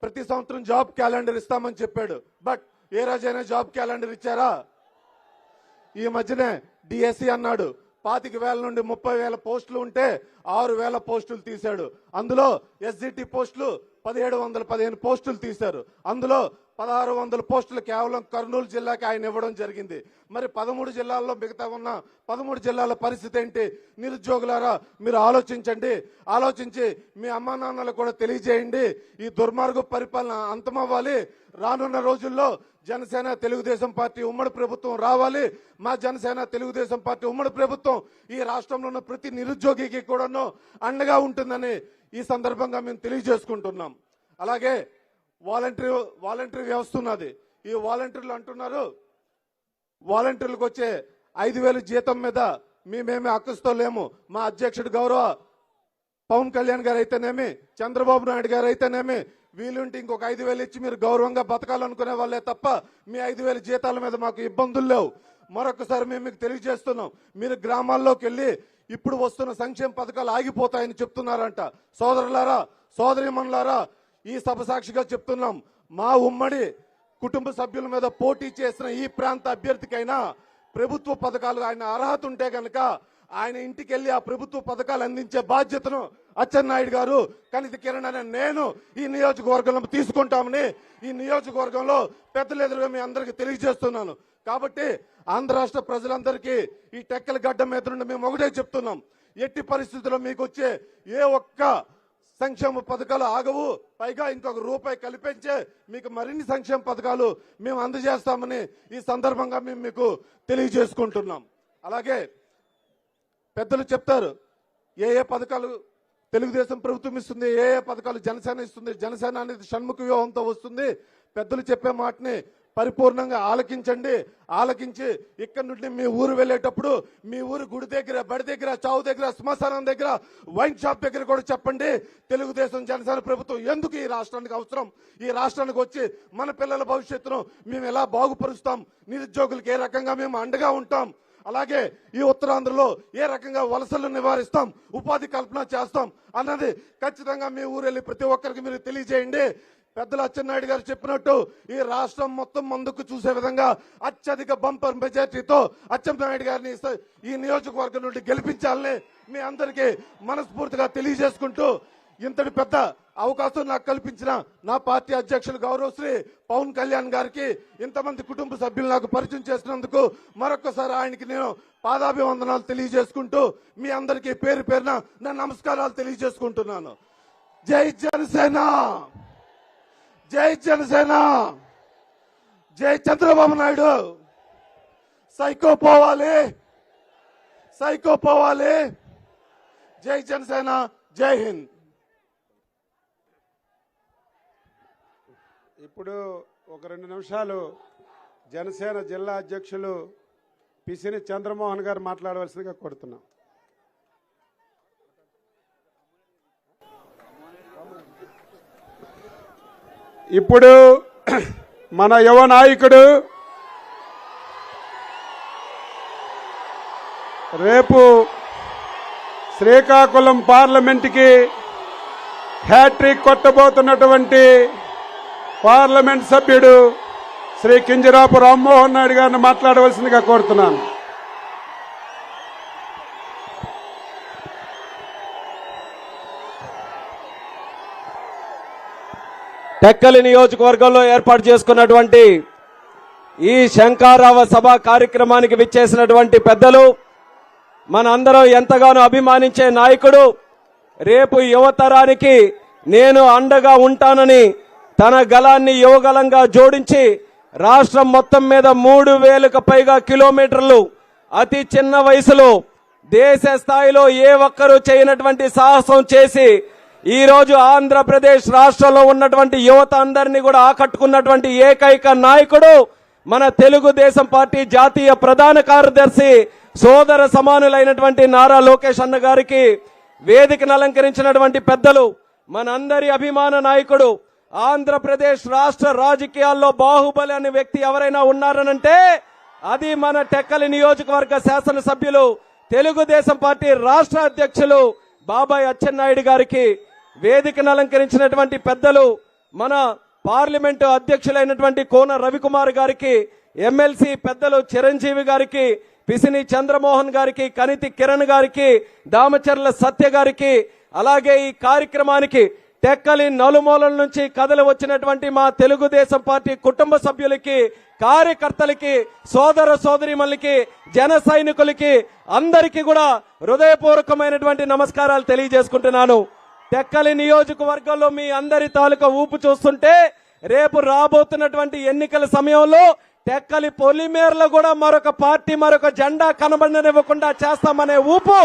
Speaker 5: ప్రతి సంవత్సరం జాబ్ క్యాలెండర్ ఇస్తామని చెప్పాడు. బట్ ఏ రోజైనా జాబ్ క్యాలెండర్ ఇచ్చారా? ఈ మధ్యనే డిఎస్సి అన్నాడు. 25,000 నుండి 30,000 పోస్టులు ఉంటే 6,000 పోస్టులు తీశాడు. అందులో ఎస్జిటి పోస్టులు 1715 పోస్టులు తీశారు. అందులో 1600 పోస్టులు కేవలం కర్నూలు జిల్లాకి ఆయన ఇవ్వడం జరిగింది. మరి 13 జిల్లాల్లో మిగతా ఉన్న 13 జిల్లాల పరిస్థితి ఏంటి? నిరుద్యోగులారా మీరు ఆలోచించండి. ఆలోచించి మీ అమ్మా నాన్నలకు కూడా తెలియజేయండి. ఈ దుర్మార్గ పరిపాలన అంతమవ్వాలి. రానున్న రోజుల్లో జనసేన తెలుగుదేశం పార్టీ ఉమ్మడి ప్రభుత్వం రావాలి. మా జనసేన తెలుగుదేశం పార్టీ ఉమ్మడి ప్రభుత్వం ఈ రాష్ట్రంలో ఉన్న ప్రతి నిరుద్యోగికి కూడాను అండగా ఉంటుందని ఈ సందర్భంగా మేము తెలియజేసుకుంటున్నాం. అలాగే వాలంటరీ వ్యవస్థ ఉన్నది. ఈ వాలంటీర్లు అంటున్నారు వాలంటీర్లకు వచ్చే 5,000 జీతం మీద మేమేమి అక్కస్తో లేము. మా అధ్యక్షుడు గౌరవ పవన్ కళ్యాణ్ గారు అయితేనేమి, చంద్రబాబు నాయుడు గారు అయితేనేమి, వీలుంటే ఇంకొక 5,000 ఇచ్చి మీరు గౌరవంగా బతకాలనుకునే వాళ్ళే తప్ప మీ 5,000 జీతాల మీద మాకు ఇబ్బందులు లేవు. మరొకసారి మేము మీకు తెలియజేస్తున్నాం, మీరు గ్రామాల్లోకి వెళ్ళి ఇప్పుడు వస్తున్న సంక్షేమ పథకాలు ఆగిపోతాయని చెప్తున్నారంట. సోదరులారా, సోదరీమణులారా, ఈ సభ సాక్షిగా చెప్తున్నాం, మా ఉమ్మడి కుటుంబ సభ్యుల మీద పోటీ చేసిన ఈ ప్రాంత అభ్యర్థికైనా ప్రభుత్వ పథకాలు ఆయన అర్హత ఉంటే గనక ఆయన ఇంటికి వెళ్లి ఆ ప్రభుత్వ పథకాలు అందించే బాధ్యతను అచ్చెన్నాయుడు గారు, కనితి కిరణ్ అనే నేను ఈ నియోజకవర్గంలో తీసుకుంటామని ఈ నియోజకవర్గంలో పెద్దలు ఎదురుగా మీ అందరికీ తెలియజేస్తున్నాను. కాబట్టి ఆంధ్ర రాష్ట్ర ప్రజలందరికీ ఈ టెక్కల గడ్డ మీద నుండి మేము ఒకటే చెప్తున్నాం, ఎట్టి పరిస్థితుల్లో మీకు వచ్చే ఏ ఒక్క సంక్షేమ పథకాలు ఆగవు. పైగా ఇంకొక రూపాయి కల్పించే మీకు మరిన్ని సంక్షేమ పథకాలు మేము అందజేస్తామని ఈ సందర్భంగా మేము మీకు తెలియజేసుకుంటున్నాం. అలాగే పెద్దలు చెప్తారు ఏ పథకాలు తెలుగుదేశం ప్రభుత్వం ఇస్తుంది, ఏ పథకాలు జనసేన ఇస్తుంది. జనసేన అనేది షణ్ముఖ వ్యూహంతో వస్తుంది. పెద్దలు చెప్పే మాటని పరిపూర్ణంగా ఆలకించండి. ఆలకించి ఇక్కడ నుండి మీ ఊరు వెళ్ళేటప్పుడు మీ ఊరు గుడి దగ్గర, బడి దగ్గర, చావు దగ్గర, శ్మశానం దగ్గర, వైన్ షాప్ దగ్గర కూడా చెప్పండి, తెలుగుదేశం జనసేన ప్రభుత్వం ఎందుకు ఈ రాష్ట్రానికి అవసరం, ఈ రాష్ట్రానికి వచ్చి మన పిల్లల భవిష్యత్తును మేము ఎలా బాగుపరుస్తాం, నిరుద్యోగులకు ఏ రకంగా మేము అండగా ఉంటాం, అలాగే ఈ ఉత్తరాంధ్రలో ఏ రకంగా వలసలు నివారిస్తాం, ఉపాధి కల్పన చేస్తాం అన్నది ఖచ్చితంగా మీ ఊరు వెళ్ళి ప్రతి ఒక్కరికి మీరు తెలియజేయండి. పెద్దలు అచ్చెన్నాయుడు గారు చెప్పినట్టు ఈ రాష్ట్రం మొత్తం ముందుకు చూసే విధంగా అత్యధిక బంపర్ మెజార్టీతో అచ్చెన్నాయుడు గారిని ఈ నియోజకవర్గం నుండి గెలిపించాలని మీ అందరికీ మనస్ఫూర్తిగా తెలియజేసుకుంటూ, ఇంతటి పెద్ద అవకాశం నాకు కల్పించిన నా పార్టీ అధ్యక్షులు గౌరవశ్రీ పవన్ కళ్యాణ్ గారికి, ఇంతమంది కుటుంబ సభ్యులు నాకు పరిచయం చేసినందుకు మరొకసారి ఆయనకి నేను పాదాభివందనాలు తెలియజేసుకుంటూ మీ అందరికీ పేరు పేరున నా నమస్కారాలు తెలియజేసుకుంటున్నాను. జై జనసేన, జై జనసేన, జై చంద్రబాబు నాయుడు. సైకో పోవాలి, సైకో పోవాలి. జై జనసేన, జై హింద్.
Speaker 3: ఇప్పుడు ఒక 2 నిమిషాలు జనసేన జిల్లా అధ్యక్షులు పిసిని చంద్రమోహన్ గారు మాట్లాడవలసిందిగా కోరుతున్నాం. ఇప్పుడు మన యువ నాయకుడు రేపు శ్రీకాకుళం పార్లమెంటుకి హ్యాట్రిక్ కొట్టబోతున్నటువంటి పార్లమెంట్ సభ్యుడు శ్రీ కింజరాపు రామ్మోహన్ నాయుడు గారిని మాట్లాడవలసిందిగా కోరుతున్నాను.
Speaker 1: టెక్కలి నియోజకవర్గంలో ఏర్పాటు చేసుకున్నటువంటి ఈ శంఖారావ సభ కార్యక్రమానికి విచ్చేసినటువంటి పెద్దలు, మన అందరం ఎంతగానో అభిమానించే నాయకుడు, రేపు యువతరానికి నేను అండగా ఉంటానని తన గలాన్ని యువగలంగా జోడించి రాష్ట్రం మొత్తం మీద 3,000కు పైగా కిలోమీటర్లు అతి చిన్న వయసులో దేశ స్థాయిలో ఏ ఒక్కరూ చేయనటువంటి సాహసం చేసి ఈ రోజు ఆంధ్రప్రదేశ్ రాష్ట్రంలో ఉన్నటువంటి యువత అందరినీ కూడా ఆకట్టుకున్నటువంటి ఏకైక నాయకుడు మన తెలుగుదేశం పార్టీ జాతీయ ప్రధాన కార్యదర్శి సోదర సమానులైనటువంటి నారా లోకేష్ అన్న గారికి, వేదికను అలంకరించినటువంటి పెద్దలు, మనందరి అభిమాన నాయకుడు, ఆంధ్రప్రదేశ్ రాష్ట్ర రాజకీయాల్లో బాహుబలి అనే వ్యక్తి ఎవరైనా ఉన్నారనంటే అది మన టెక్కలి నియోజకవర్గ శాసనసభ్యులు, తెలుగుదేశం పార్టీ రాష్ట్ర అధ్యక్షులు బాబాయ్ అచ్చెన్నాయుడు గారికి, వేదికను అలంకరించినటువంటి పెద్దలు, మన పార్లమెంటు అధ్యక్షులైనటువంటి కోన రవికుమార్ గారికి, ఎమ్మెల్సీ పెద్దలు చిరంజీవి గారికి, పిసిని చంద్రమోహన్ గారికి, కనితి కిరణ్ గారికి, దామచర్ల సత్య గారికి, అలాగే ఈ కార్యక్రమానికి టెక్కలి నలుమూలల నుంచి కథలు వచ్చినటువంటి మా తెలుగుదేశం పార్టీ కుటుంబ సభ్యులకి, కార్యకర్తలకి, సోదర సోదరీమణులకి, జన సైనికులకి అందరికీ కూడా హృదయపూర్వకమైనటువంటి నమస్కారాలు తెలియజేసుకుంటున్నాను. టెక్కలి నియోజకవర్గంలో మీ అందరి తాలూకా ఊపు చూస్తుంటే రేపు రాబోతున్నటువంటి ఎన్నికల సమయంలో టెక్కలి పొలిమేరలో కూడా మరొక పార్టీ మరొక జెండా కనబడనివ్వకుండా చేస్తామనే ఊపు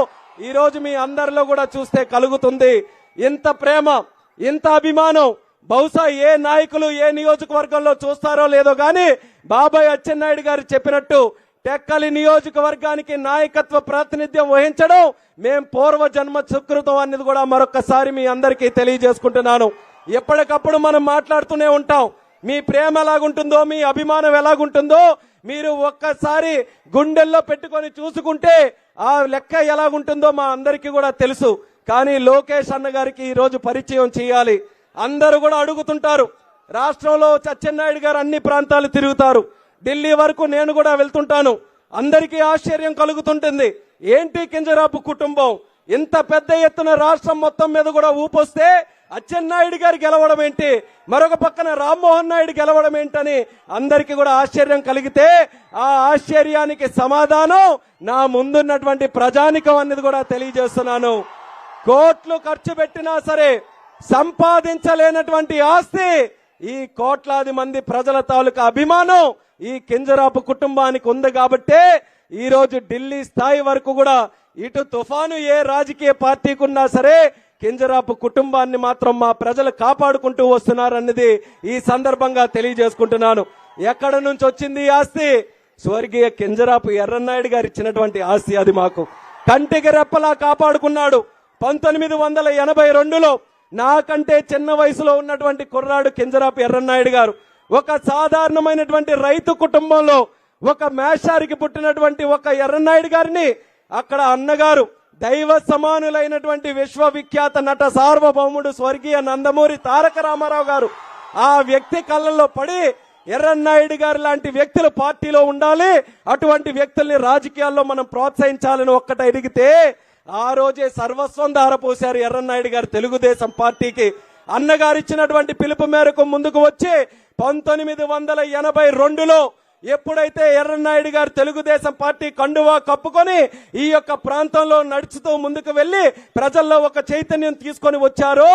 Speaker 1: ఈ రోజు మీ అందరిలో కూడా చూస్తే కలుగుతుంది. ఇంత ప్రేమ, ఇంత అభిమానం బహుశా ఏ నాయకులు ఏ నియోజకవర్గంలో చూస్తారో లేదో గాని బాబాయ్ అచ్చెన్నాయుడు గారు చెప్పినట్టు టెక్కలి నియోజకవర్గానికి నాయకత్వ ప్రాతినిధ్యం వహించడం మేం పూర్వ జన్మ సుకృతం అనేది కూడా మరొకసారి మీ అందరికీ తెలియజేసుకుంటున్నాను. ఎప్పటికప్పుడు మనం మాట్లాడుతూనే ఉంటాం. మీ ప్రేమ ఎలాగుంటుందో, మీ అభిమానం ఎలాగుంటుందో మీరు ఒక్కసారి గుండెల్లో పెట్టుకొని చూసుకుంటే ఆ లెక్క ఎలాగుంటుందో మా అందరికీ కూడా తెలుసు. కానీ లోకేష్ అన్న గారికి ఈ రోజు పరిచయం చేయాలి. అందరూ కూడా అడుగుతుంటారు. రాష్ట్రంలో అచ్చెన్నాయుడు గారు అన్ని ప్రాంతాలు తిరుగుతారు. ఢిల్లీ వరకు నేను కూడా వెళ్తుంటాను. అందరికీ ఆశ్చర్యం కలుగుతుంటుంది. ఏంటి కింజరాపు కుటుంబం ఇంత పెద్ద ఎత్తున రాష్ట్రం మొత్తం మీద కూడా ఊపొస్తే అచ్చెన్నాయుడు గారు గెలవడం ఏంటి, మరొక పక్కన రామ్మోహన్ నాయుడు గెలవడం ఏంటని అందరికీ కూడా ఆశ్చర్యం కలిగితే ఆ ఆశ్చర్యానికి సమాధానం నా ముందున్నటువంటి ప్రజానికం అనేది కూడా తెలియజేస్తున్నాను. కోట్లు ఖర్చు పెట్టినా సరే సంపాదించలేనటువంటి ఆస్తి ఈ కోట్లాది మంది ప్రజల తాలూకా అభిమానం ఈ కింజరాపు కుటుంబానికి ఉంది. కాబట్టే ఈ రోజు ఢిల్లీ స్థాయి వరకు కూడా ఇటు తుఫాను ఏ రాజకీయ పార్టీకి ఉన్నా సరే కింజరాపు కుటుంబాన్ని మాత్రం మా ప్రజలు కాపాడుకుంటూ వస్తున్నారన్నది ఈ సందర్భంగా తెలియజేసుకుంటున్నాను. ఎక్కడ నుంచి వచ్చింది ఈ ఆస్తి? స్వర్గీయ కింజరాపు ఎర్రన్నాయుడు గారు ఇచ్చినటువంటి ఆస్తి. అది మాకు కంటికి రెప్పలా కాపాడుకున్నాడు. 1982లో నాకంటే చిన్న వయసులో ఉన్నటువంటి కుర్రాడు కింజరాపు ఎర్రన్నాయుడు గారు ఒక సాధారణమైనటువంటి రైతు కుటుంబంలో ఒక మేషారికి పుట్టినటువంటి ఒక ఎర్రన్నాయుడు గారిని అక్కడ అన్నగారు దైవ సమానులైనటువంటి విశ్వవిఖ్యాత నట సార్వభౌముడు స్వర్గీయ నందమూరి తారక రామారావు గారు ఆ వ్యక్తి కళ్ళల్లో పడి ఎర్రన్నాయుడు గారు లాంటి వ్యక్తులు పార్టీలో ఉండాలి, అటువంటి వ్యక్తుల్ని రాజకీయాల్లో మనం ప్రోత్సహించాలని ఒక్కట అడిగితే ఆ రోజే సర్వస్వం ధారపోశారు ఎర్రన్నాయుడు గారు తెలుగుదేశం పార్టీకి. అన్నగారు ఇచ్చినటువంటి పిలుపు మేరకు ముందుకు వచ్చి 1982లో ఎప్పుడైతే ఎర్రన్నాయుడు గారు తెలుగుదేశం పార్టీ కండువా కప్పుకొని ఈ యొక్క ప్రాంతంలో నడుచుతూ ముందుకు వెళ్లి ప్రజల్లో ఒక చైతన్యం తీసుకొని వచ్చారో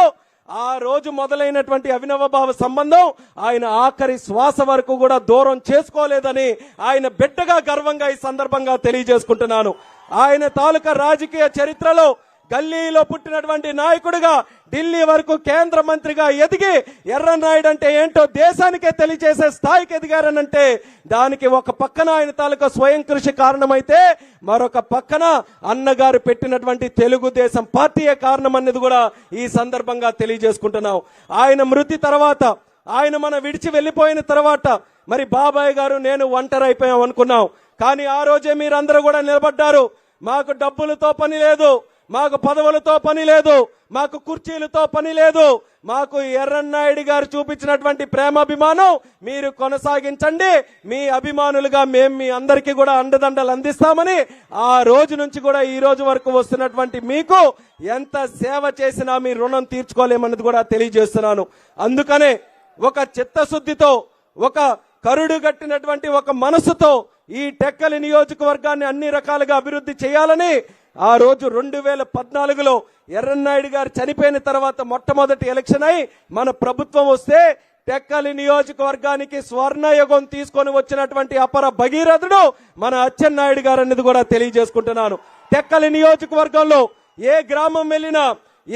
Speaker 1: ఆ రోజు మొదలైనటువంటి అవినవభావ సంబంధం ఆయన ఆఖరి శ్వాస వరకు కూడా దూరం చేసుకోలేదని ఆయన బిడ్డగా గర్వంగా ఈ సందర్భంగా తెలియజేసుకుంటున్నాను. ఆయన తాలూకా రాజకీయ చరిత్రలో గల్లీలో పుట్టినటువంటి నాయకుడిగా ఢిల్లీ వరకు కేంద్ర మంత్రిగా ఎదిగి ఎర్రన్నాయుడు అంటే ఏంటో దేశానికే తెలియజేసే స్థాయికి ఎదిగారనంటే దానికి ఒక పక్కన ఆయన తాలూకా స్వయం కృషి కారణమైతే మరొక పక్కన అన్నగారు పెట్టినటువంటి తెలుగుదేశం పార్టీయే కారణం అనేది కూడా ఈ సందర్భంగా తెలియజేసుకుంటున్నాం. ఆయన మృతి తర్వాత, ఆయన మన విడిచి వెళ్లిపోయిన తర్వాత మరి బాబాయ్ గారు నేను ఒంటరి అయిపోయాం అనుకున్నాం. కానీ ఆ రోజే మీరందరూ కూడా నిలబడ్డారు. మాకు డబ్బులతో పని లేదు, మాకు పదవులతో పని లేదు, మాకు కుర్చీలతో పని లేదు, మాకు ఎర్రన్నాయుడు గారు చూపించినటువంటి ప్రేమాభిమానం మీరు కొనసాగించండి, మీ అభిమానులుగా మేము మీ అందరికీ కూడా అండదండలు అందిస్తామని ఆ రోజు నుంచి కూడా ఈ రోజు వరకు వస్తున్నటువంటి మీకు ఎంత సేవ చేసినా మీ రుణం తీర్చుకోలేమన్నది కూడా తెలియజేస్తున్నాను. అందుకనే ఒక చిత్తశుద్ధితో, ఒక కరుడు గట్టినటువంటి ఒక మనసుతో ఈ టెక్కలి నియోజకవర్గాన్ని అన్ని రకాలుగా అభివృద్ధి చేయాలని ఆ రోజు 2014లో ఎర్రన్నాయుడు గారు చనిపోయిన తర్వాత మొట్టమొదటి ఎలక్షన్ అయి మన ప్రభుత్వం వస్తే టెక్కలి నియోజకవర్గానికి స్వర్ణయుగం తీసుకొని వచ్చినటువంటి అపర భగీరథుడు మన అచ్చెన్నాయుడు గారు అనేది కూడా తెలియజేసుకుంటున్నాను. టెక్కలి నియోజకవర్గంలో ఏ గ్రామం వెళ్ళినా,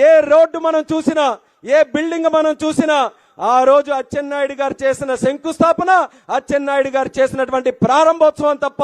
Speaker 1: ఏ రోడ్డు మనం చూసినా, ఏ బిల్డింగ్ మనం చూసినా ఆ రోజు అచ్చెన్నాయుడు గారు చేసిన శంకుస్థాపన, అచ్చెన్నాయుడు గారు చేసినటువంటి ప్రారంభోత్సవం తప్ప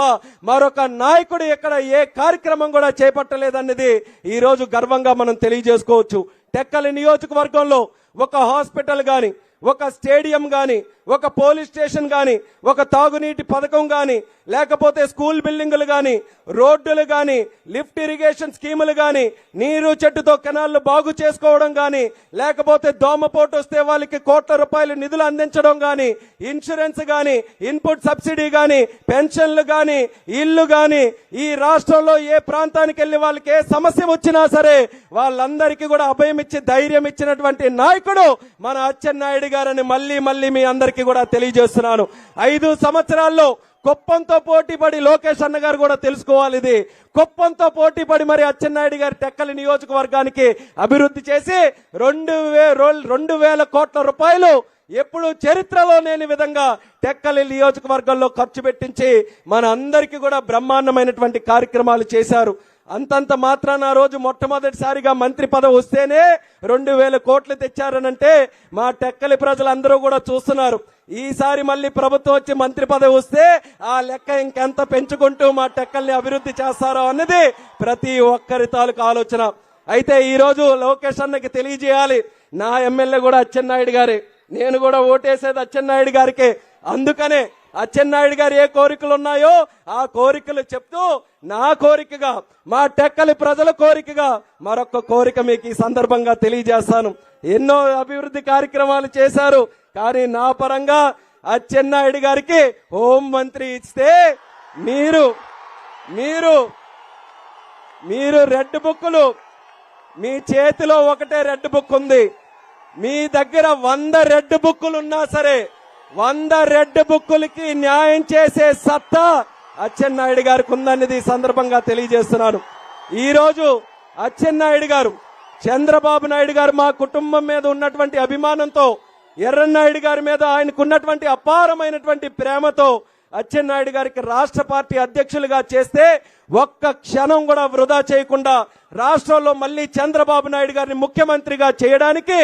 Speaker 1: మరొక నాయకుడు ఎక్కడ ఏ కార్యక్రమం కూడా చేపట్టలేదన్నది ఈ రోజు గర్వంగా మనం తెలియజేసుకోవచ్చు. టెక్కలి నియోజకవర్గంలో ఒక హాస్పిటల్ గాని,
Speaker 6: ఒక స్టేడియం గాని, ఒక పోలీస్ స్టేషన్ గాని, ఒక తాగునీటి పథకం గాని, లేకపోతే స్కూల్ బిల్డింగులు గాని, రోడ్డులు గాని, లిఫ్ట్ ఇరిగేషన్ స్కీములు గాని, నీరు చెట్టుతో కెనాల్లు బాగు చేసుకోవడం గాని, లేకపోతే దోమపోటు వస్తే వాళ్ళకి కోట్ల రూపాయలు నిధులు అందించడం గాని, ఇన్సూరెన్స్ గాని, ఇన్పుట్ సబ్సిడీ గాని, పెన్షన్లు గాని, ఇల్లు గాని, ఈ రాష్ట్రంలో ఏ ప్రాంతానికి వెళ్లి వాళ్ళకి ఏ సమస్య వచ్చినా సరే వాళ్ళందరికీ కూడా అభయం ఇచ్చి ధైర్యం ఇచ్చినటువంటి నాయకుడు మన అచ్చెన్నాయుడు గారని మళ్ళీ మళ్ళీ మీ అందరికీ కూడా తెలియజేస్తున్నాను. 5 సంవత్సరాల్లో కుప్పంతో పోటీపడి లోకేష్ అన్న గారు కూడా తెలుసుకోవాలి. ఇది కుప్పంతో పోటీపడి మరి అచ్చెన్నాయుడు గారి టెక్కలి నియోజకవర్గానికి అభివృద్ధి చేసి 2,000 కోట్ల రూపాయలు ఎప్పుడు చరిత్రలో లేని విధంగా టెక్కలి నియోజకవర్గంలో ఖర్చు పెట్టించి మన అందరికీ కూడా బ్రహ్మాండమైనటువంటి కార్యక్రమాలు చేశారు. అంతంత మాత్రాన ఆ రోజు మొట్టమొదటిసారిగా మంత్రి పదవి వస్తేనే 2,000 కోట్లు తెచ్చారనంటే మా టెక్కలి ప్రజలందరూ కూడా చూస్తున్నారు. ఈసారి మళ్ళీ ప్రభుత్వం వచ్చి మంత్రి పదవి వస్తే ఆ లెక్క ఇంకెంత పెంచుకుంటూ మా టెక్కల్ని అభివృద్ధి చేస్తారో అన్నది ప్రతి ఒక్కరి తాలూకు ఆలోచన. అయితే ఈ రోజు లోకేష్ అన్నకి తెలియజేయాలి, నా ఎమ్మెల్యే కూడా అచ్చెన్నాయుడు గారే, నేను కూడా ఓటేసేది అచ్చెన్నాయుడు గారికే. అందుకనే అచ్చెన్నాయుడు గారు ఏ కోరికలు ఉన్నాయో ఆ కోరికలు చెప్తూ నా కోరికగా, మా టెక్కలి ప్రజల కోరికగా మరొక కోరిక మీకు ఈ సందర్భంగా తెలియజేస్తాను. ఎన్నో అభివృద్ధి కార్యక్రమాలు చేశారు, కానీ నా పరంగా అచ్చెన్నాయుడు గారికి హోం మంత్రి ఇస్తే మీరు రెడ్ బుక్కులు, మీ చేతిలో ఒకటే రెడ్ బుక్ ఉంది, మీ దగ్గర 100 రెడ్ బుక్కులు ఉన్నా సరే 100 రెడ్ బుక్కులకి న్యాయం చేసే సత్తా అచ్చెన్నాయుడు గారికి ఉందనేది ఈ సందర్భంగా తెలియజేస్తున్నాను. ఈ రోజు అచ్చెన్నాయుడు గారు, చంద్రబాబు నాయుడు గారు మా కుటుంబం మీద ఉన్నటువంటి అభిమానంతో, ఎర్రన్నాయుడు గారి మీద ఆయనకున్నటువంటి అపారమైనటువంటి ప్రేమతో అచ్చెన్నాయుడు గారికి రాష్ట్ర పార్టీ అధ్యక్షులుగా చేస్తే ఒక్క క్షణం కూడా వృధా చేయకుండా రాష్ట్రంలో మళ్ళీ చంద్రబాబు నాయుడు గారిని ముఖ్యమంత్రిగా చేయడానికి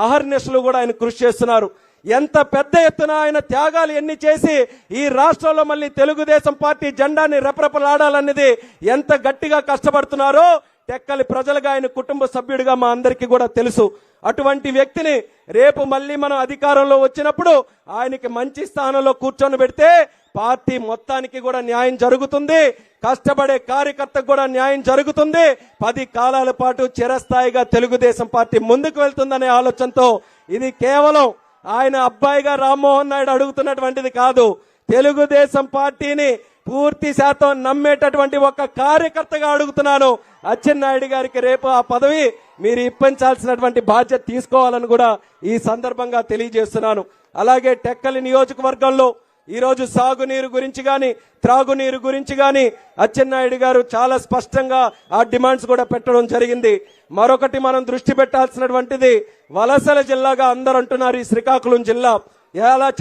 Speaker 6: అహర్నిశలు కూడా ఆయన కృషి చేస్తున్నారు. ఎంత పెద్ద ఎత్తున ఆయన త్యాగాలు ఎన్ని చేసి ఈ రాష్ట్రంలో మళ్ళీ తెలుగుదేశం పార్టీ జెండాని రెపరెపలాడాలన్నది ఎంత గట్టిగా కష్టపడుతున్నారో టెక్కలి ప్రజలుగా ఆయన కుటుంబ సభ్యుడిగా మా అందరికీ కూడా తెలుసు. అటువంటి వ్యక్తిని రేపు మళ్ళీ మనం అధికారంలో వచ్చినప్పుడు ఆయనకి మంచి స్థానంలో కూర్చొని పెడితే పార్టీ మొత్తానికి కూడా న్యాయం జరుగుతుంది, కష్టపడే కార్యకర్తకు కూడా న్యాయం జరుగుతుంది, 10 కాలాల పాటు చిరస్థాయిగా తెలుగుదేశం పార్టీ ముందుకు వెళ్తుందనే ఆలోచనతో ఇది కేవలం ఆయన అబ్బాయిగా రామ్మోహన్ నాయుడు అడుగుతున్నటువంటిది కాదు, తెలుగుదేశం పార్టీని పూర్తి శాతం నమ్మేటటువంటి ఒక కార్యకర్తగా అడుగుతున్నాను. అచ్చెన్నాయుడు గారికి రేపు ఆ పదవి మీరు ఇప్పించాల్సినటువంటి బాధ్యత తీసుకోవాలని కూడా ఈ సందర్భంగా తెలియజేస్తున్నాను. అలాగే టెక్కలి నియోజకవర్గంలో ఈరోజు సాగునీరు గురించి గాని, త్రాగునీరు గురించి గాని అచ్చెన్నాయుడు గారు చాలా స్పష్టంగా ఆ డిమాండ్స్ కూడా పెట్టడం జరిగింది. మరొకటి మనం దృష్టి పెట్టాల్సినటువంటిది, వలసల జిల్లాగా అందరూ అంటున్నారు ఈ శ్రీకాకుళం జిల్లా.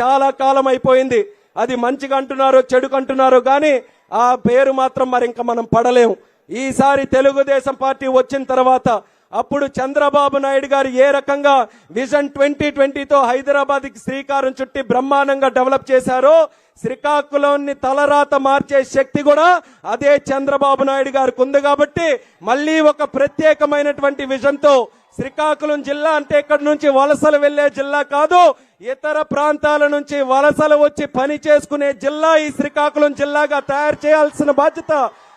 Speaker 6: చాలా కాలం అయిపోయింది, అది మంచిగా అంటున్నారో చెడుకు అంటున్నారో కానీ ఆ పేరు మాత్రం మరి ఇంకా మనం పడలేం. ఈసారి తెలుగుదేశం పార్టీ వచ్చిన తర్వాత అప్పుడు చంద్రబాబు నాయుడు గారు ఏ రకంగా విజన్ 2020తో హైదరాబాద్ కి శ్రీకారం చుట్టి బ్రహ్మాండంగా డెవలప్ చేశారో శ్రీకాకుళాన్ని తలరాత మార్చే శక్తి కూడా అదే చంద్రబాబు నాయుడు గారికి ఉంది. కాబట్టి మళ్ళీ ఒక ప్రత్యేకమైనటువంటి విజన్ తో శ్రీకాకుళం జిల్లా అంటే ఇక్కడ నుంచి వలసలు వెళ్లే జిల్లా కాదు, ఇతర ప్రాంతాల నుంచి వలసలు వచ్చి పని చేసుకునే జిల్లా ఈ శ్రీకాకుళం జిల్లాగా తయారు చేయాల్సిన బాధ్యత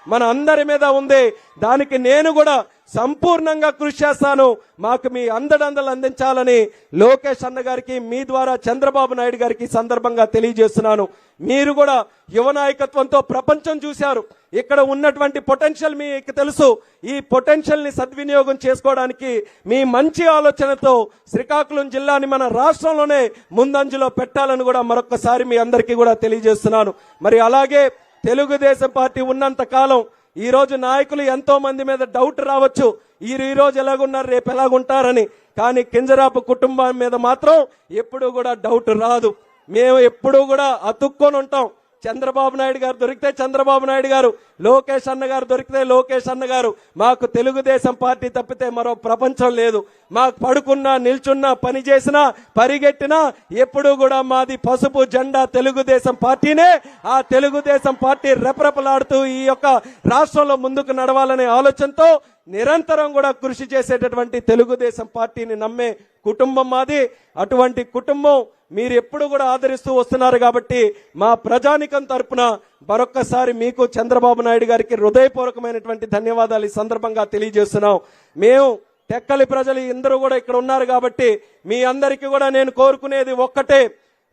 Speaker 6: మన అందరి మీద ఉంది. దానికి నేను కూడా సంపూర్ణంగా కృషి చేస్తాను. మాకు మీ అండదండలు అందించాలని లోకేష్ అన్న గారికి మీ ద్వారా చంద్రబాబు నాయుడు గారికి సందర్భంగా తెలియజేస్తున్నాను. మీరు కూడా యువ నాయకత్వంతో ప్రపంచం చూశారు, ఇక్కడ ఉన్నటువంటి పొటెన్షియల్ మీకు తెలుసు. ఈ పొటెన్షియల్ ని సద్వినియోగం చేసుకోవడానికి మీ మంచి ఆలోచనతో శ్రీకాకుళం జిల్లాని మన రాష్ట్రంలోనే ముందంజలో పెట్టాలని కూడా మరొకసారి మీ అందరికీ కూడా తెలియజేస్తున్నాను. మరి అలాగే తెలుగుదేశం పార్టీ ఉన్నంత కాలం ఈ రోజు నాయకులు ఎంతో మంది మీద డౌట్ రావచ్చు, ఈ రోజు ఎలాగున్నారు రేపు ఎలాగుంటారని, కానీ కింజరాపు కుటుంబం మీద మాత్రం ఎప్పుడు కూడా డౌట్ రాదు. మేము ఎప్పుడూ కూడా అతుక్కొని ఉంటాం. చంద్రబాబు నాయుడు గారు దొరికితే చంద్రబాబు నాయుడు గారు, లోకేష్ అన్న గారు దొరికితే లోకేష్ అన్న గారు. మాకు తెలుగుదేశం పార్టీ తప్పితే మరో ప్రపంచం లేదు. మాకు పడుకున్నా, నిల్చున్నా, పని చేసినా, పరిగెట్టినా ఎప్పుడూ కూడా మాది పసుపు జెండా తెలుగుదేశం పార్టీనే. ఆ తెలుగుదేశం పార్టీ రెపరెపలాడుతూ ఈ యొక్క రాష్ట్రంలో ముందుకు నడవాలనే ఆలోచనతో నిరంతరం కూడా కృషి చేసేటటువంటి తెలుగుదేశం పార్టీని నమ్మే కుటుంబం మాది. అటువంటి కుటుంబం మీరు ఎప్పుడు కూడా ఆదరిస్తూ వస్తున్నారు కాబట్టి మా ప్రజానికం తరపున మరొక్కసారి మీకు చంద్రబాబు నాయుడు గారికి హృదయపూర్వకమైనటువంటి ధన్యవాదాలు ఈ సందర్భంగా తెలియజేస్తున్నాం. మేము టెక్కలి ప్రజలు అందరూ కూడా ఇక్కడ ఉన్నారు కాబట్టి మీ అందరికీ కూడా నేను కోరుకునేది ఒక్కటే,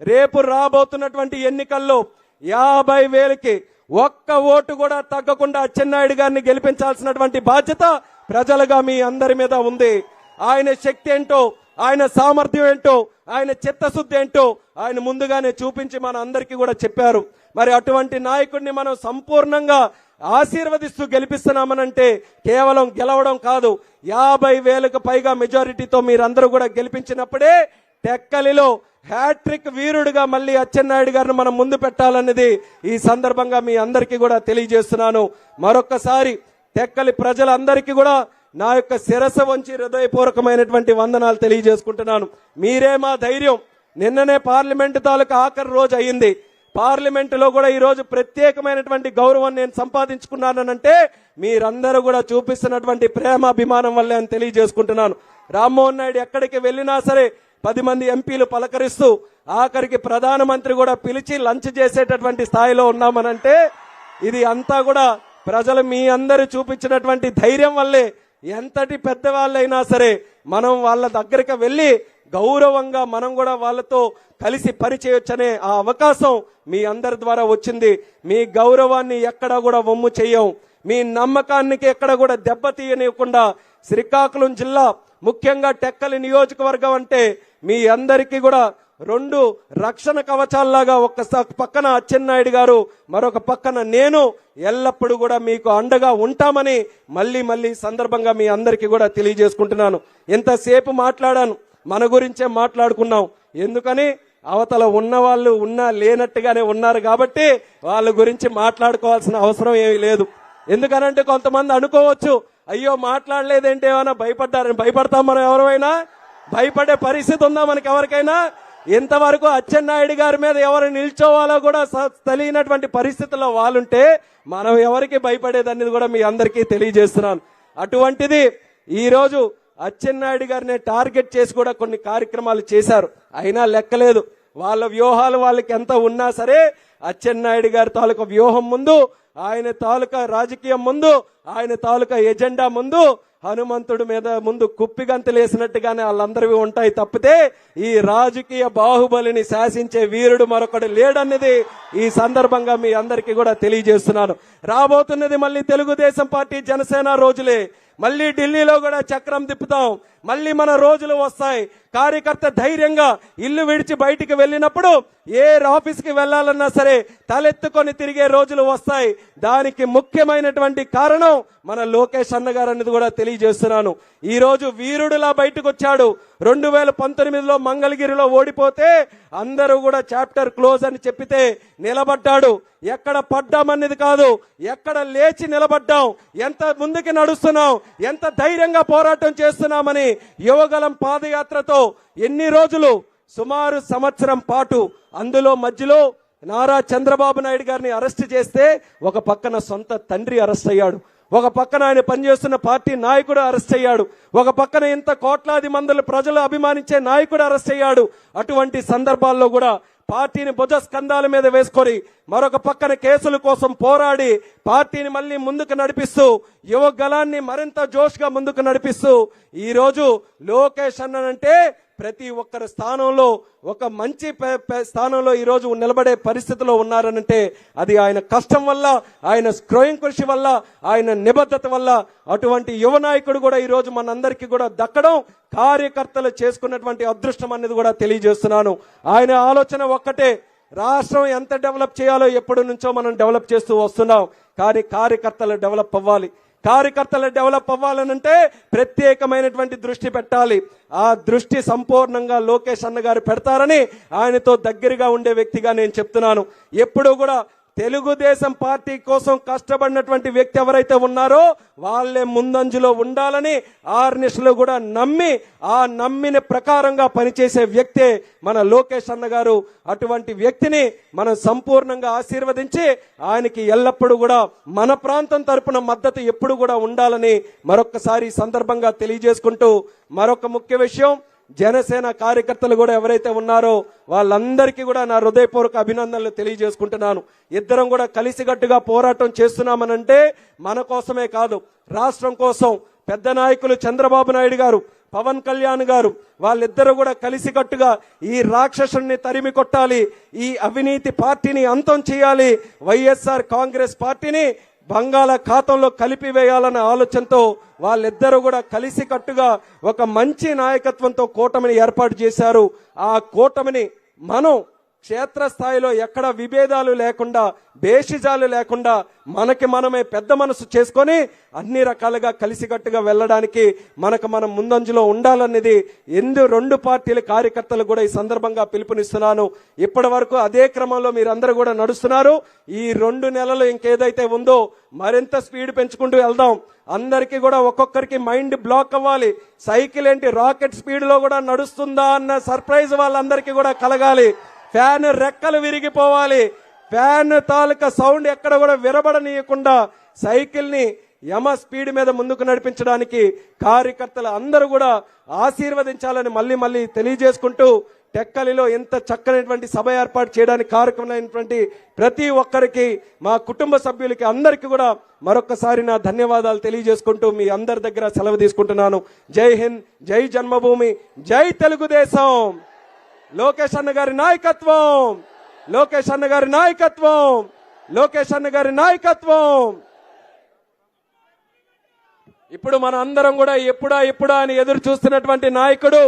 Speaker 6: రేపు రాబోతున్నటువంటి ఎన్నికల్లో 50,000కి ఒక్క ఓటు కూడా తగ్గకుండా అచ్చెన్నాయుడు గారిని గెలిపించాల్సినటువంటి బాధ్యత ప్రజలుగా మీ అందరి మీద ఉంది. ఆయన శక్తి ఏంటో, ఆయన సామర్థ్యం ఏంటో, ఆయన చిత్తశుద్ధి ఏంటో ఆయన ముందుగానే చూపించి మన అందరికీ కూడా చెప్పారు. మరి అటువంటి నాయకుడిని మనం సంపూర్ణంగా ఆశీర్వదిస్తూ గెలిపిస్తున్నామనంటే కేవలం గెలవడం కాదు, 50,000కు పైగా మెజారిటీతో మీరందరూ కూడా గెలిపించినప్పుడే టెక్కలిలో హ్యాట్రిక్ వీరుడుగా మళ్ళీ అచ్చెన్నాయుడు గారిని మనం ముందు పెట్టాలన్నది ఈ సందర్భంగా మీ అందరికీ కూడా తెలియజేస్తున్నాను. మరొక్కసారి టెక్కలి ప్రజలందరికీ కూడా నా యొక్క శిరస వంచి హృదయపూర్వకమైనటువంటి వందనాలు తెలియజేసుకుంటున్నాను. మీరే మా ధైర్యం. నిన్ననే పార్లమెంటు తాలూకా ఆఖరి రోజు అయింది. పార్లమెంటులో కూడా ఈ రోజు ప్రత్యేకమైనటువంటి గౌరవం నేను సంపాదించుకున్నానంటే మీరందరూ కూడా చూపిస్తున్నటువంటి ప్రేమాభిమానం వల్లే అని తెలియజేసుకుంటున్నాను. రామ్మోహన్ నాయుడు ఎక్కడికి వెళ్ళినా సరే 10 మంది ఎంపీలు పలకరిస్తూ ఆఖరికి ప్రధానమంత్రి కూడా పిలిచి లంచ్ చేసేటటువంటి స్థాయిలో ఉన్నామనంటే ఇది అంతా కూడా ప్రజలు మీ అందరూ చూపించినటువంటి ధైర్యం వల్లే. ఎంతటి పెద్దవాళ్ళైనా సరే మనం వాళ్ళ దగ్గరికి వెళ్ళి గౌరవంగా మనం కూడా వాళ్ళతో కలిసి పనిచేయొచ్చనే ఆ అవకాశం మీ అందరి ద్వారా వచ్చింది. మీ గౌరవాన్ని ఎక్కడా కూడా వమ్ము చెయ్యం, మీ నమ్మకానికి ఎక్కడ కూడా దెబ్బతీయనివ్వకుండా శ్రీకాకుళం జిల్లా ముఖ్యంగా టెక్కలి నియోజకవర్గం అంటే మీ అందరికీ కూడా 2 రక్షణ కవచాల్లాగా ఒక పక్కన అచ్చెన్నాయుడు గారు, మరొక పక్కన నేను ఎల్లప్పుడూ కూడా మీకు అండగా ఉంటామని మళ్ళీ సందర్భంగా మీ అందరికీ కూడా తెలియజేసుకుంటున్నాను. ఎంతసేపు మాట్లాడాను, మన గురించే మాట్లాడుకున్నాం. ఎందుకని అవతల ఉన్న వాళ్ళు లేనట్టుగానే ఉన్నారు కాబట్టి వాళ్ళ గురించి మాట్లాడుకోవాల్సిన అవసరం ఏమీ లేదు. ఎందుకనంటే కొంతమంది అనుకోవచ్చు, అయ్యో మాట్లాడలేదేంటే ఏమైనా భయపడ్డారని. భయపడతాం మనం? ఎవరైనా భయపడే పరిస్థితి ఉందా మనకి ఎవరికైనా? ఇంతవరకు అచ్చెన్నాయుడు గారి మీద ఎవరు నిల్చోవాలో కూడా తెలియనటువంటి పరిస్థితుల్లో వాళ్ళుంటే మనం ఎవరికి భయపడేదనేది కూడా మీ అందరికీ తెలియజేస్తున్నాను. అటువంటిది ఈరోజు అచ్చెన్నాయుడు గారిని టార్గెట్ చేసి కూడా కొన్ని కార్యక్రమాలు చేశారు. అయినా లెక్కలేదు. వాళ్ళ వ్యూహాలు వాళ్ళకి ఎంత ఉన్నా సరే అచ్చెన్నాయుడు గారి తాలూకా వ్యూహం ముందు, ఆయన తాలూకా రాజకీయం ముందు, ఆయన తాలూకా ఎజెండా ముందు హనుమంతుడి మీద ముందు కుప్పిగంతులేసినట్టుగానే వాళ్ళందరివి ఉంటాయి తప్పితే ఈ రాజకీయ బాహుబలిని శాసించే వీరుడు మరొకడు లేడన్నది ఈ సందర్భంగా మీ అందరికీ కూడా తెలియజేస్తున్నాను. రాబోతున్నది మళ్ళీ తెలుగుదేశం పార్టీ జనసేన రోజులే. మళ్ళీ ఢిల్లీలో కూడా చక్రం తిప్పుతాం. మళ్ళీ మన రోజులు వస్తాయి. కార్యకర్త ధైర్యంగా ఇల్లు విడిచి బయటికి వెళ్ళినప్పుడు ఏ ఆఫీస్కి వెళ్లాలన్నా సరే తలెత్తుకొని తిరిగే రోజులు వస్తాయి. దానికి ముఖ్యమైనటువంటి కారణం మన లోకేష్ అన్న గారు అనేది కూడా తెలియజేస్తున్నాను. ఈ రోజు వీరుడులా బయటకు వచ్చాడు. 2019లో మంగళగిరిలో ఓడిపోతే అందరూ కూడా చాప్టర్ క్లోజ్ అని చెప్పితే నిలబడ్డాడు. ఎక్కడ పడ్డామన్నది కాదు, ఎక్కడ లేచి నిలబడ్డాం, ఎంత ముందుకి నడుస్తున్నాం, ఎంత ధైర్యంగా పోరాటం చేస్తున్నామని యువగలం పాదయాత్రతో ఎన్ని రోజులు, సుమారు సంవత్సరం పాటు, అందులో మధ్యలో నారా చంద్రబాబు నాయుడు గారిని అరెస్ట్ చేస్తే ఒక పక్కన సొంత తండ్రి అరెస్ట్ అయ్యాడు, ఒక పక్కన ఆయన పనిచేస్తున్న పార్టీ నాయకుడు అరెస్ట్ అయ్యాడు, ఒక పక్కన ఇంత కోట్లాది మంది ప్రజలు అభిమానించే నాయకుడు అరెస్ట్ అయ్యాడు. అటువంటి సందర్భాల్లో కూడా పార్టీని భుజస్కంధాల మీద వేసుకొని మరొక పక్కన కేసుల కోసం పోరాడి పార్టీని మళ్ళీ ముందుకు నడిపిస్తూ యువగలాన్ని మరింత జోష్గా ముందుకు నడిపిస్తూ ఈ రోజు లోకేష్ అన్ననంటే ప్రతి ఒక్కరి స్థానంలో ఒక మంచి స్థానంలో ఈ రోజు నిలబడే పరిస్థితిలో ఉన్నారనంటే అది ఆయన కష్టం వల్ల, ఆయన స్వయం కృషి వల్ల, ఆయన నిబద్ధత వల్ల. అటువంటి యువ నాయకుడు కూడా ఈ రోజు మనందరికీ కూడా దక్కడం కార్యకర్తలు చేసుకున్నటువంటి అదృష్టం అనేది కూడా తెలియజేస్తున్నాను. ఆయన ఆలోచన ఒక్కటే, రాష్ట్రం ఎంత డెవలప్ చేయాలో ఎప్పటి నుంచో మనం డెవలప్ చేస్తూ వస్తున్నాం. కానీ కార్యకర్తలు డెవలప్ అవ్వాలి. కార్యకర్తలు డెవలప్ అవ్వాలనంటే ప్రత్యేకమైనటువంటి దృష్టి పెట్టాలి. ఆ దృష్టి సంపూర్ణంగా లోకేష్ అన్న గారు పెడతారని ఆయనతో దగ్గరగా ఉండే వ్యక్తిగా నేను చెప్తున్నాను. ఎప్పుడూ కూడా తెలుగుదేశం పార్టీ కోసం కష్టపడినటువంటి వ్యక్తి ఎవరైతే ఉన్నారో వాళ్ళే ముందంజలో ఉండాలని ఆర్నిస్లో కూడా నమ్మి ఆ నమ్మిన ప్రకారంగా పనిచేసే వ్యక్తే మన లోకేష్ అన్న గారు. అటువంటి వ్యక్తిని మనం సంపూర్ణంగా ఆశీర్వదించి ఆయనకి ఎల్లప్పుడూ కూడా మన ప్రాంతం తరపున మద్దతు ఎప్పుడు కూడా ఉండాలని మరొకసారి సందర్భంగా తెలియజేసుకుంటూ, మరొక ముఖ్య విషయం, జనసేన కార్యకర్తలు కూడా ఎవరైతే ఉన్నారో వాళ్ళందరికీ కూడా నా హృదయపూర్వక అభినందనలు తెలియజేసుకుంటున్నాను. ఇద్దరం కూడా కలిసికట్టుగా పోరాటం చేస్తున్నామనంటే మన కోసమే కాదు, రాష్ట్రం కోసం. పెద్ద నాయకులు చంద్రబాబు నాయుడు గారు, పవన్ కళ్యాణ్ గారు వాళ్ళిద్దరూ కూడా కలిసికట్టుగా ఈ రాక్షసుని తరిమి కొట్టాలి, ఈ అవినీతి పార్టీని అంతం చేయాలి, వైఎస్ఆర్ కాంగ్రెస్ పార్టీని బంగాళాఖాతంలో కలిపివేయాలనే ఆలోచనతో వాళ్ళిద్దరూ కూడా కలిసికట్టుగా ఒక మంచి నాయకత్వంతో కూటమిని ఏర్పాటు చేశారు. ఆ కూటమిని మనం క్షేత్రస్థాయిలో ఎక్కడ విభేదాలు లేకుండా, భేషజాలు లేకుండా మనకి మనమే పెద్ద మనసు చేసుకొని అన్ని రకాలుగా కలిసికట్టుగా వెళ్ళడానికి మనం ముందంజలో ఉండాలనేది రెండు పార్టీల కార్యకర్తలు కూడా ఈ సందర్భంగా పిలుపునిస్తున్నాను. ఇప్పటి వరకు అదే క్రమంలో మీరందరూ కూడా నడుస్తున్నారు. ఈ 2 నెలలు ఇంకేదైతే ఉందో మరింత స్పీడ్ పెంచుకుంటూ వెళ్దాం. అందరికీ కూడా ఒక్కొక్కరికి మైండ్ బ్లాక్ అవ్వాలి. సైకిల్ ఏంటి రాకెట్ స్పీడ్ లో కూడా నడుస్తుందా అన్న సర్ప్రైజ్ వాళ్ళందరికీ కూడా కలగాలి. ఫ్యాన్ రెక్కలు విరిగిపోవాలి. ఫ్యాన్ తాలూకా సౌండ్ ఎక్కడ కూడా విరబడనీయకుండా సైకిల్ ని యమ స్పీడ్ మీద ముందుకు నడిపించడానికి కార్యకర్తలు అందరూ కూడా ఆశీర్వదించాలని మళ్ళీ తెలియజేసుకుంటూ, టెక్కలిలో ఎంత చక్కనటువంటి సభ ఏర్పాటు చేయడానికి కార్యక్రమమైనటువంటి ప్రతి ఒక్కరికి, మా కుటుంబ సభ్యులకి అందరికీ కూడా మరొకసారి నా ధన్యవాదాలు తెలియజేసుకుంటూ మీ అందరి దగ్గర సెలవు తీసుకుంటున్నాను. జై హింద్, జై జన్మభూమి, జై తెలుగుదేశం. లోకేష్ అన్న గారి నాయకత్వం, లోకేష్ అన్న గారి నాయకత్వం, లోకేష్ అన్న గారి నాయకత్వం. ఇప్పుడు మన అందరం కూడా ఎప్పుడా అని ఎదురు చూస్తున్నటువంటి నాయకుడు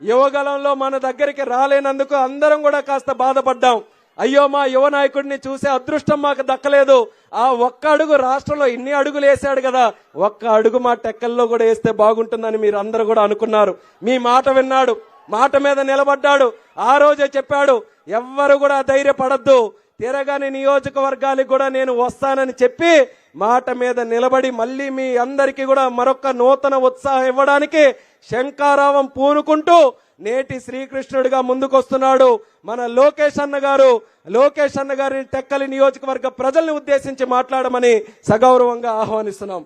Speaker 6: యువగలంలో మన దగ్గరికి రాలేనందుకు అందరం కూడా కాస్త బాధపడ్డాం. అయ్యో, మా యువ నాయకుడిని చూసే అదృష్టం మాకు దక్కలేదు. ఆ ఒక్క అడుగు రాష్ట్రంలో ఇన్ని అడుగులు వేశాడు కదా, ఒక్క అడుగు మా టెక్కల్లో కూడా వేస్తే బాగుంటుందని మీరు అందరూ కూడా అనుకున్నారు. మీ మాట విన్నాడు, మాట మీద నిలబడ్డాడు. ఆ రోజే చెప్పాడు, ఎవ్వరు కూడా ధైర్యపడద్దు, తిరగని నియోజకవర్గాలకు కూడా నేను వస్తానని చెప్పి మాట మీద నిలబడి మళ్ళీ మీ అందరికీ కూడా మరొక నూతన ఉత్సాహం ఇవ్వడానికి శంకారావం పూనుకుంటూ నేటి శ్రీకృష్ణుడిగా ముందుకొస్తున్నాడు మన లోకేష్ అన్న గారు. లోకేష్ అన్న గారిని టెక్కలి నియోజకవర్గ ప్రజల్ని ఉద్దేశించి మాట్లాడమని సగౌరవంగా ఆహ్వానిస్తున్నాం.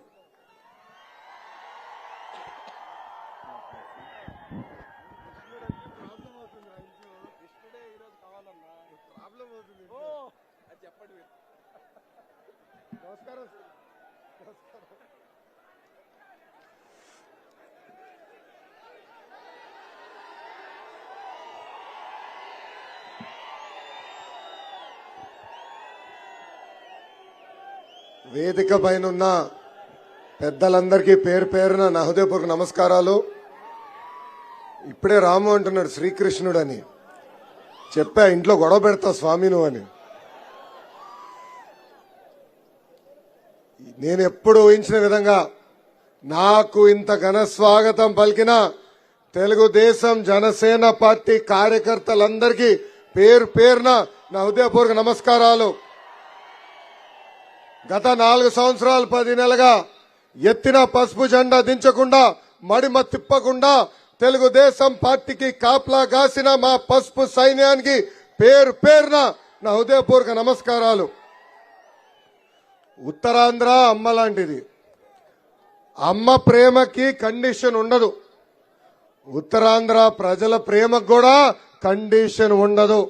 Speaker 7: వేదిక పైన ఉన్న పెద్దలందరికీ పేరు పేరున నా హృదయపూర్వక నమస్కారాలు. ఇప్పుడే రాము అంటున్నాడు శ్రీకృష్ణుడు అని. చెప్పా ఇంట్లో గొడవ పెడతా స్వామి నువ్వు అని. నేను ఎప్పుడు ఊహించిన విధంగా నాకు ఇంత ఘన స్వాగతం పలికిన తెలుగుదేశం జనసేన పార్టీ కార్యకర్తలందరికీ పేరు పేరున నా హృదయపూర్వక నమస్కారాలు. గత 4 సంవత్సరాలు 10 నెలలుగా ఎత్తిన పసుపు జెండా దించకుండా, మడిమ తిప్పకుండా తెలుగుదేశం పార్టీకి కాపలా కాసిన మా పసుపు సైన్యానికి పేరు పేరున నా హృదయపూర్వక నమస్కారాలు. ఉత్తరాంధ్ర అమ్మ లాంటిది. అమ్మ ప్రేమకి కండిషన్ ఉండదు. ఉత్తరాంధ్ర ప్రజల ప్రేమకు కూడా కండిషన్ ఉండదు.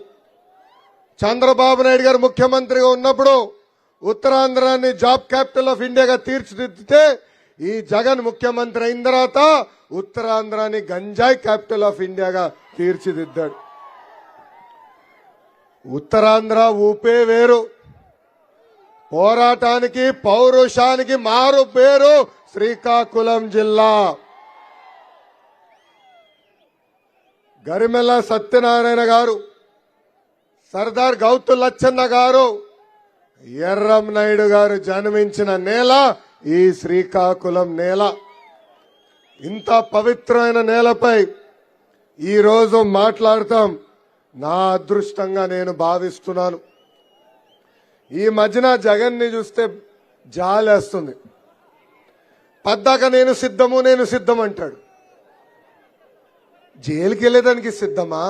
Speaker 7: చంద్రబాబు నాయుడు గారు ముఖ్యమంత్రిగా ఉన్నప్పుడు ఉత్తరాంధ్రాన్ని జాబ్ క్యాపిటల్ ఆఫ్ ఇండియాగా తీర్చిదిద్దితే, ఈ జగన్ ముఖ్యమంత్రి అయిన తర్వాత ఉత్తరాంధ్రాన్ని గంజాయి క్యాపిటల్ ఆఫ్ ఇండియాగా తీర్చిదిద్దాడు. ఉత్తరాంధ్ర ఊపే వేరు. పోరాటానికి పౌరుషానికి మారు పేరు శ్రీకాకుళం జిల్లా. గరిమెల్ల సత్యనారాయణ గారు, సర్దార్ గౌతు లచ్చన్న గారు, ఎర్రం నాయుడు గారు జన్మించిన నేల ఈ శ్రీకాకుళం నేల. ఇంత పవిత్రమైన నేలపై ఈరోజు మాట్లాడతాం నా అదృష్టంగా నేను భావిస్తున్నాను. ఈ మధ్యన జగన్ ని చూస్తే జాలేస్తుంది. పద్దాక నేను సిద్ధం అంటాడు. జైలుకి వెళ్ళేదానికి సిద్ధమా?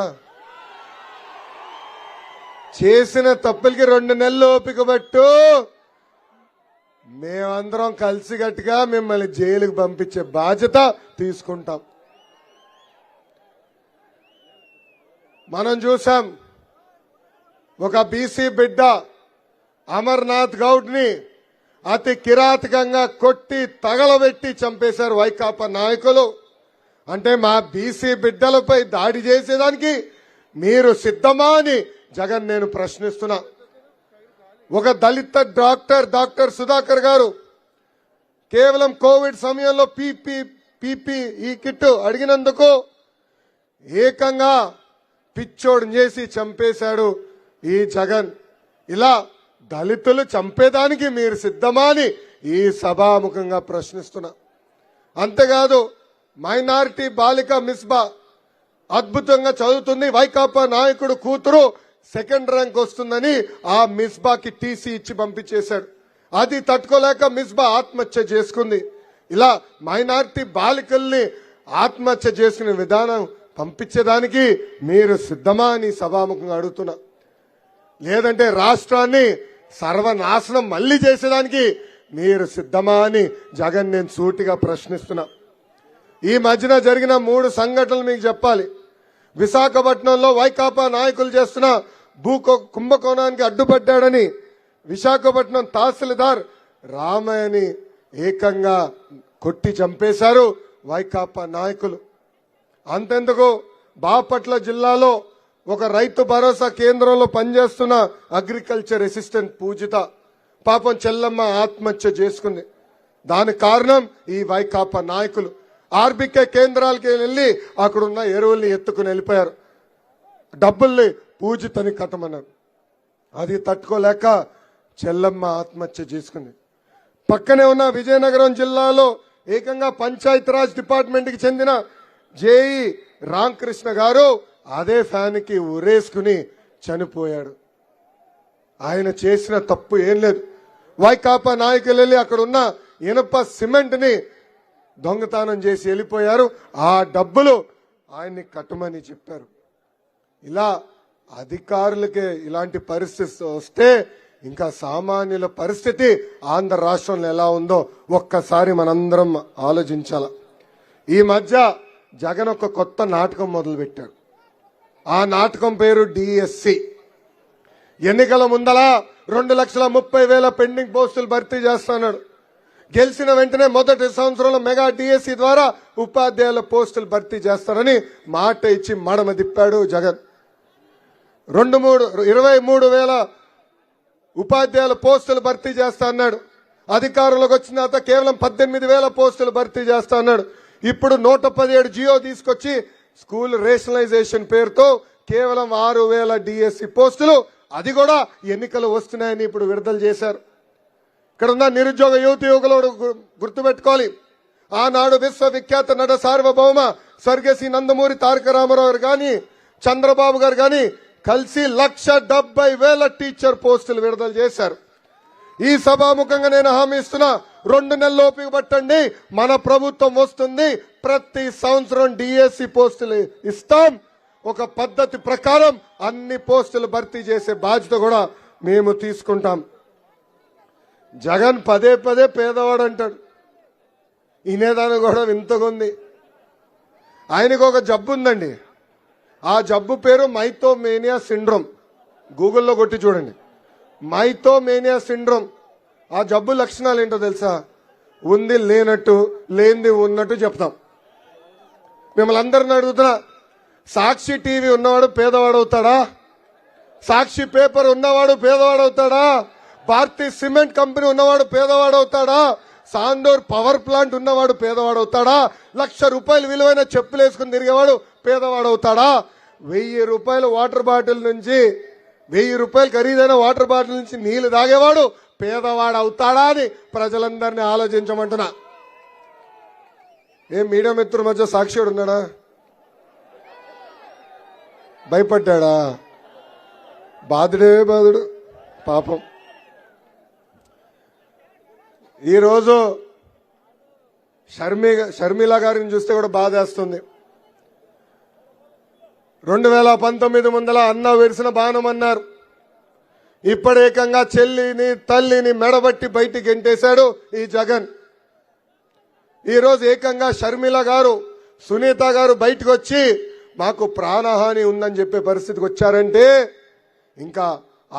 Speaker 7: చేసిన తప్పులకి 2 నెలలు ఓపిక పట్టు, మేమందరం కలిసికట్టుగా మిమ్మల్ని జైలుకు పంపించే బాధ్యత తీసుకుంటాం. మనం చూసాం ఒక బీసీ బిడ్డ అమర్నాథ్ గౌడ్ని అతి కిరాతకంగా కొట్టి తగలబెట్టి చంపేశారు వైకాపా నాయకులు. అంటే మా బీసీ బిడ్డలపై దాడి చేసేదానికి మీరు సిద్ధమా అని జగన్ నేను ప్రశ్నిస్తున్నా. ఒక దళిత డాక్టర్ సుధాకర్ గారు కేవలం కోవిడ్ సమయంలో పీపీ కిట్ అడిగినందుకు ఏకంగా పిచ్చోడు చేసి చంపేశాడు ఈ జగన్. ఇలా దళితులు చంపేదానికి మీరు సిద్ధమా అని ఈ సభాముఖంగా ప్రశ్నిస్తున్నా. అంతేకాదు మైనారిటీ బాలిక మిస్బా అద్భుతంగా చదువుతుంది, వైకాపా నాయకుడు కూతురు సెకండ్ ర్యాంక్ వస్తుందని ఆ మిస్బాకి టీసీ ఇచ్చి పంపించేశాడు. అది తట్టుకోలేక మిస్బా ఆత్మహత్య చేసుకుంది. ఇలా మైనారిటీ బాలికల్ని ఆత్మహత్య చేసుకునే విధానం పంపించేదానికి మీరు సిద్ధమా అని సభాముఖంగా అడుగుతున్నా. లేదంటే రాష్ట్రాన్ని సర్వనాశనం మళ్లీ చేసేదానికి మీరు సిద్ధమా అని జగన్ నేను సూటిగా ప్రశ్నిస్తున్నా. ఈ మధ్యన జరిగిన 3 సంఘటనలు మీకు చెప్పాలి. విశాఖపట్నంలో వైకాపా నాయకులు చేస్తున్న కుంభకోణానికి అడ్డుపడ్డాడని విశాఖపట్నం తహసీల్దార్ రామయ్యని ఏకంగా కొట్టి చంపేశారు వైకాపా నాయకులు. అంతెందుకు బాపట్ల జిల్లాలో ఒక రైతు భరోసా కేంద్రంలో పనిచేస్తున్న అగ్రికల్చర్ అసిస్టెంట్ పూజిత పాపం చెల్లమ్మ ఆత్మహత్య చేసుకుంది. దానికి కారణం ఈ వైకాపా నాయకులు. ఆర్బీకే కేంద్రాలకి వెళ్లి అక్కడున్న ఎరువుల్ని ఎత్తుకుని వెళ్ళిపోయారు. డబ్బుల్ని పూజితని కట్టమన్నారు. అది తట్టుకోలేక చెల్లమ్మ ఆత్మహత్య చేసుకుంది. పక్కనే ఉన్న విజయనగరం జిల్లాలో ఏకంగా పంచాయతీరాజ్ డిపార్ట్మెంట్ కి చెందిన జేఈ రామకృష్ణ గారు అదే ఫ్యాన్ కి ఉరేసుకుని చనిపోయాడు. ఆయన చేసిన తప్పు ఏం లేదు. వైకాపా నాయకులు వెళ్ళి అక్కడ ఉన్న ఇనుప సిమెంట్ ని దొంగతనం చేసి వెళ్ళిపోయారు. ఆ డబ్బులు ఆయన్ని కట్టమని చెప్పారు. ఇలా అధికారులకే ఇలాంటి పరిస్థితి వస్తే ఇంకా సామాన్యుల పరిస్థితి ఆంధ్ర రాష్ట్రంలో ఎలా ఉందో ఒక్కసారి మనందరం ఆలోచించాల. ఈ మధ్య జగన్ ఒక కొత్త నాటకం మొదలుపెట్టాడు. ఆ నాటకం పేరు డిఎస్సి. ఎన్నికల ముందల 2,30,000 పెండింగ్ పోస్టులు భర్తీ చేస్తున్నాడు. గెలిచిన వెంటనే మొదటి సంవత్సరంలో మెగా డిఎస్సి ద్వారా ఉపాధ్యాయుల పోస్టులు భర్తీ చేస్తారని మాట ఇచ్చి మడమ తిప్పాడు జగన్. 23,000 ఉపాధ్యాయుల పోస్టులు భర్తీ చేస్తా అన్నాడు. అధికారంలోకి వచ్చిన తర్వాత కేవలం 18,000 పోస్టులు భర్తీ చేస్తా అన్నాడు. ఇప్పుడు 117 జియో తీసుకొచ్చి స్కూల్ రేషనలైజేషన్ పేరుతో కేవలం 6,000 డిఎస్సి పోస్టులు, అది కూడా ఎన్నికలు వస్తున్నాయని ఇప్పుడు విడుదల చేశారు. ఇక్కడ ఉన్న నిరుద్యోగ యువకులు గుర్తుపెట్టుకోవాలి. ఆనాడు విశ్వవిఖ్యాత నట సార్వభౌమ స్వర్గశ్రీ నందమూరి తారక రామారావు గారు కానీ చంద్రబాబు గారు కానీ కలిసి 1,70,000 టీచర్ పోస్టులు విడుదల చేశారు. ఈ సభాముఖంగా నేను హామీ ఇస్తున్నా, 2 నెలల ఓపిక పట్టండి, మన ప్రభుత్వం వస్తుంది, ప్రతి సంవత్సరం డిఎస్సి పోస్టులు ఇస్తాం. ఒక పద్ధతి ప్రకారం అన్ని పోస్టులు భర్తీ చేసే బాధ్యత కూడా మేము తీసుకుంటాం. జగన్ పదే పేదవాడు అంటాడు. ఈనేదాన్ని కూడా వింతగుంది. ఆయనకు ఒక జబ్బు ఉందండి. ఆ జబ్బు పేరు మైథోమేనియా సిండ్రోమ్. గూగుల్లో కొట్టి చూడండి, మైథోమేనియా సిండ్రోమ్. ఆ జబ్బు లక్షణాలు ఏంటో తెలుసా? ఉంది లేనట్టు, లేనిది ఉన్నట్టు చెప్తాం. మిమ్మల్ని అందరిని అడుగుతున్నా, సాక్షి టీవీ ఉన్నవాడు పేదవాడు అవుతాడా? సాక్షి పేపర్ ఉన్నవాడు పేదవాడు అవుతాడా? భారతీయ సిమెంట్ కంపెనీ ఉన్నవాడు పేదవాడు అవుతాడా? సాండోర్ పవర్ ప్లాంట్ ఉన్నవాడు పేదవాడు అవుతాడా? ₹1,00,000 విలువైన చెప్పులు వేసుకుని తిరిగేవాడు పేదవాడు అవుతాడా? ₹1,000 వాటర్ బాటిల్ నుంచి ₹1,000 ఖరీదైన వాటర్ బాటిల్ నుంచి నీళ్లు తాగేవాడు పేదవాడు అవుతాడా అని ప్రజలందరినీ ఆలోచించమంటున్నా. ఏ మీడియా మిత్రుల మధ్య సాక్షివాడు ఉన్నాడా? భయపడ్డా? బాధుడే బాధుడు పాపం. ఈరోజు షర్మిల గారిని చూస్తే కూడా బాధేస్తుంది. 2019 ముందల అన్న విరిసిన బాణం అన్నారు. ఇప్పుడు ఏకంగా చెల్లిని తల్లిని మెడబట్టి బయటికి గెంటేశాడు ఈ జగన్. ఈరోజు ఏకంగా షర్మిల గారు, సునీత గారు బయటకు వచ్చి మాకు ప్రాణహాని ఉందని చెప్పే పరిస్థితికి వచ్చారంటే ఇంకా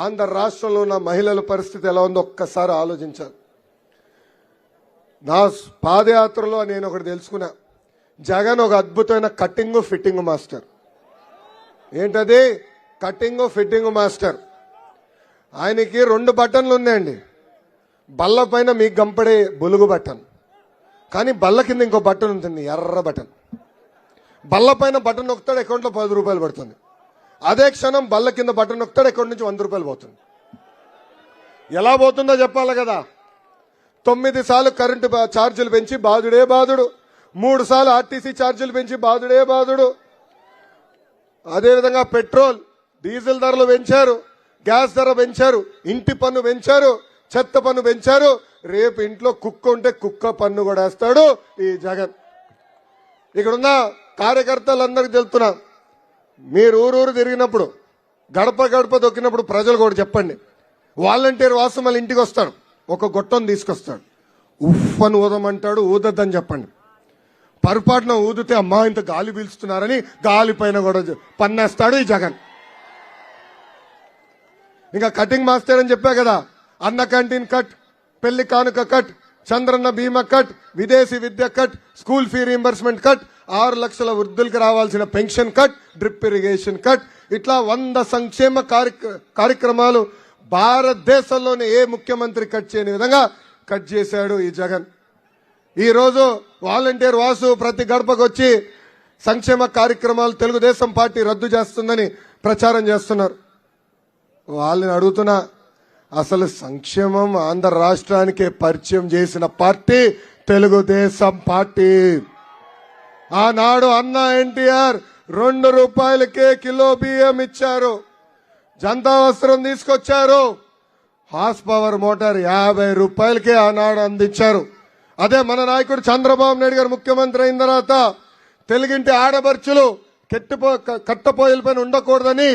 Speaker 7: ఆంధ్ర రాష్ట్రంలో ఉన్న మహిళల పరిస్థితి ఎలా ఉందో ఒక్కసారి ఆలోచించాలి. నా పాదయాత్రలో నేను ఒకటి తెలుసుకున్నా. జగన్ ఒక అద్భుతమైన కటింగ్ ఫిట్టింగ్ మాస్టర్. ఏంటది? Cutting fitting master. ఆయనకి 2 బటన్లు ఉన్నాయండి. బల్ల పైన మీకు గంపడే బొలుగు బటన్, కానీ బల్ల కింద ఇంకో బటన్ ఉంటుంది, ఎర్ర బటన్. బల్ల పైన బటన్ నొక్కుతాడు, అకౌంట్లో 10 రూపాయలు పడుతుంది. అదే క్షణం బల్ల కింద బటన్ నొక్కుతాడు, అకౌంట్ నుంచి 100 రూపాయలు పోతుంది. ఎలా పోతుందో చెప్పాలి కదా. 9 సార్లు కరెంటు ఛార్జీలు పెంచి బాధుడే బాధుడు, 3 సార్లు ఆర్టీసీ ఛార్జీలు పెంచి బాధుడే బాధుడు. అదేవిధంగా పెట్రోల్ డీజిల్ ధరలు పెంచారు, గ్యాస్ ధర పెంచారు, ఇంటి పన్ను పెంచారు, చెత్త పన్ను పెంచారు. రేపు ఇంట్లో కుక్క ఉంటే కుక్క పన్ను కూడా వేస్తాడు ఈ జగన్. ఇక్కడున్న కార్యకర్తలందరికీ తెలుస్తున్నా, మీరు ఊరూరు తిరిగినప్పుడు గడప గడప దొక్కినప్పుడు ప్రజలు కూడా చెప్పండి, వాలంటీర్ వాసు మళ్ళీ ఇంటికి వస్తాడు, ఒక గొట్టం తీసుకొస్తాడు, ఉఫ్ అని ఊదమంటాడు, ఊదద్దని చెప్పండి. పొరపాటున ఊదితే అమ్మా ఇంత గాలి పీల్చుతున్నారని గాలి పైన కూడా పన్నేస్తాడు ఈ జగన్. ఇంకా కటింగ్ మాస్టర్ అని చెప్పా కదా, అన్న క్యాంటీన్ కట్, పెళ్లి కానుక కట్, చంద్రన్న బీమా కట్, విదేశీ విద్య cut, school fee reimbursement cut, 6 లక్షల వృద్ధులకు రావాల్సిన pension cut, drip irrigation cut, ఇట్లా 100 సంక్షేమ కార్యక్రమాలు భారతదేశంలోనే ఏ ముఖ్యమంత్రి కట్ చేయని విధంగా కట్ చేశాడు ఈ జగన్. ఈ రోజు వాలంటీర్ వాసు ప్రతి గడపకు వచ్చి సంక్షేమ కార్యక్రమాలు తెలుగుదేశం పార్టీ రద్దు చేస్తుందని ప్రచారం చేస్తున్నారు. వాళ్ళని అడుగుతున్నా, అసలు సంక్షేమం ఆంధ్ర రాష్ట్రానికే పరిచయం చేసిన పార్టీ తెలుగుదేశం పార్టీ. ఆనాడు అన్న ఎన్టీఆర్ 2 రూపాయలకే కిలో బియ్యం ఇచ్చారు, జనతా వస్త్రం తీసుకొచ్చారు, హార్స్ పవర్ మోటార్ 50 రూపాయలకే ఆనాడు అందించారు. అదే మన నాయకుడు చంద్రబాబు నాయుడు గారు ముఖ్యమంత్రి అయిన తర్వాత తెలుగింటి ఆడపడుచులు కట్టపోయిల పైన ఉండకూడదని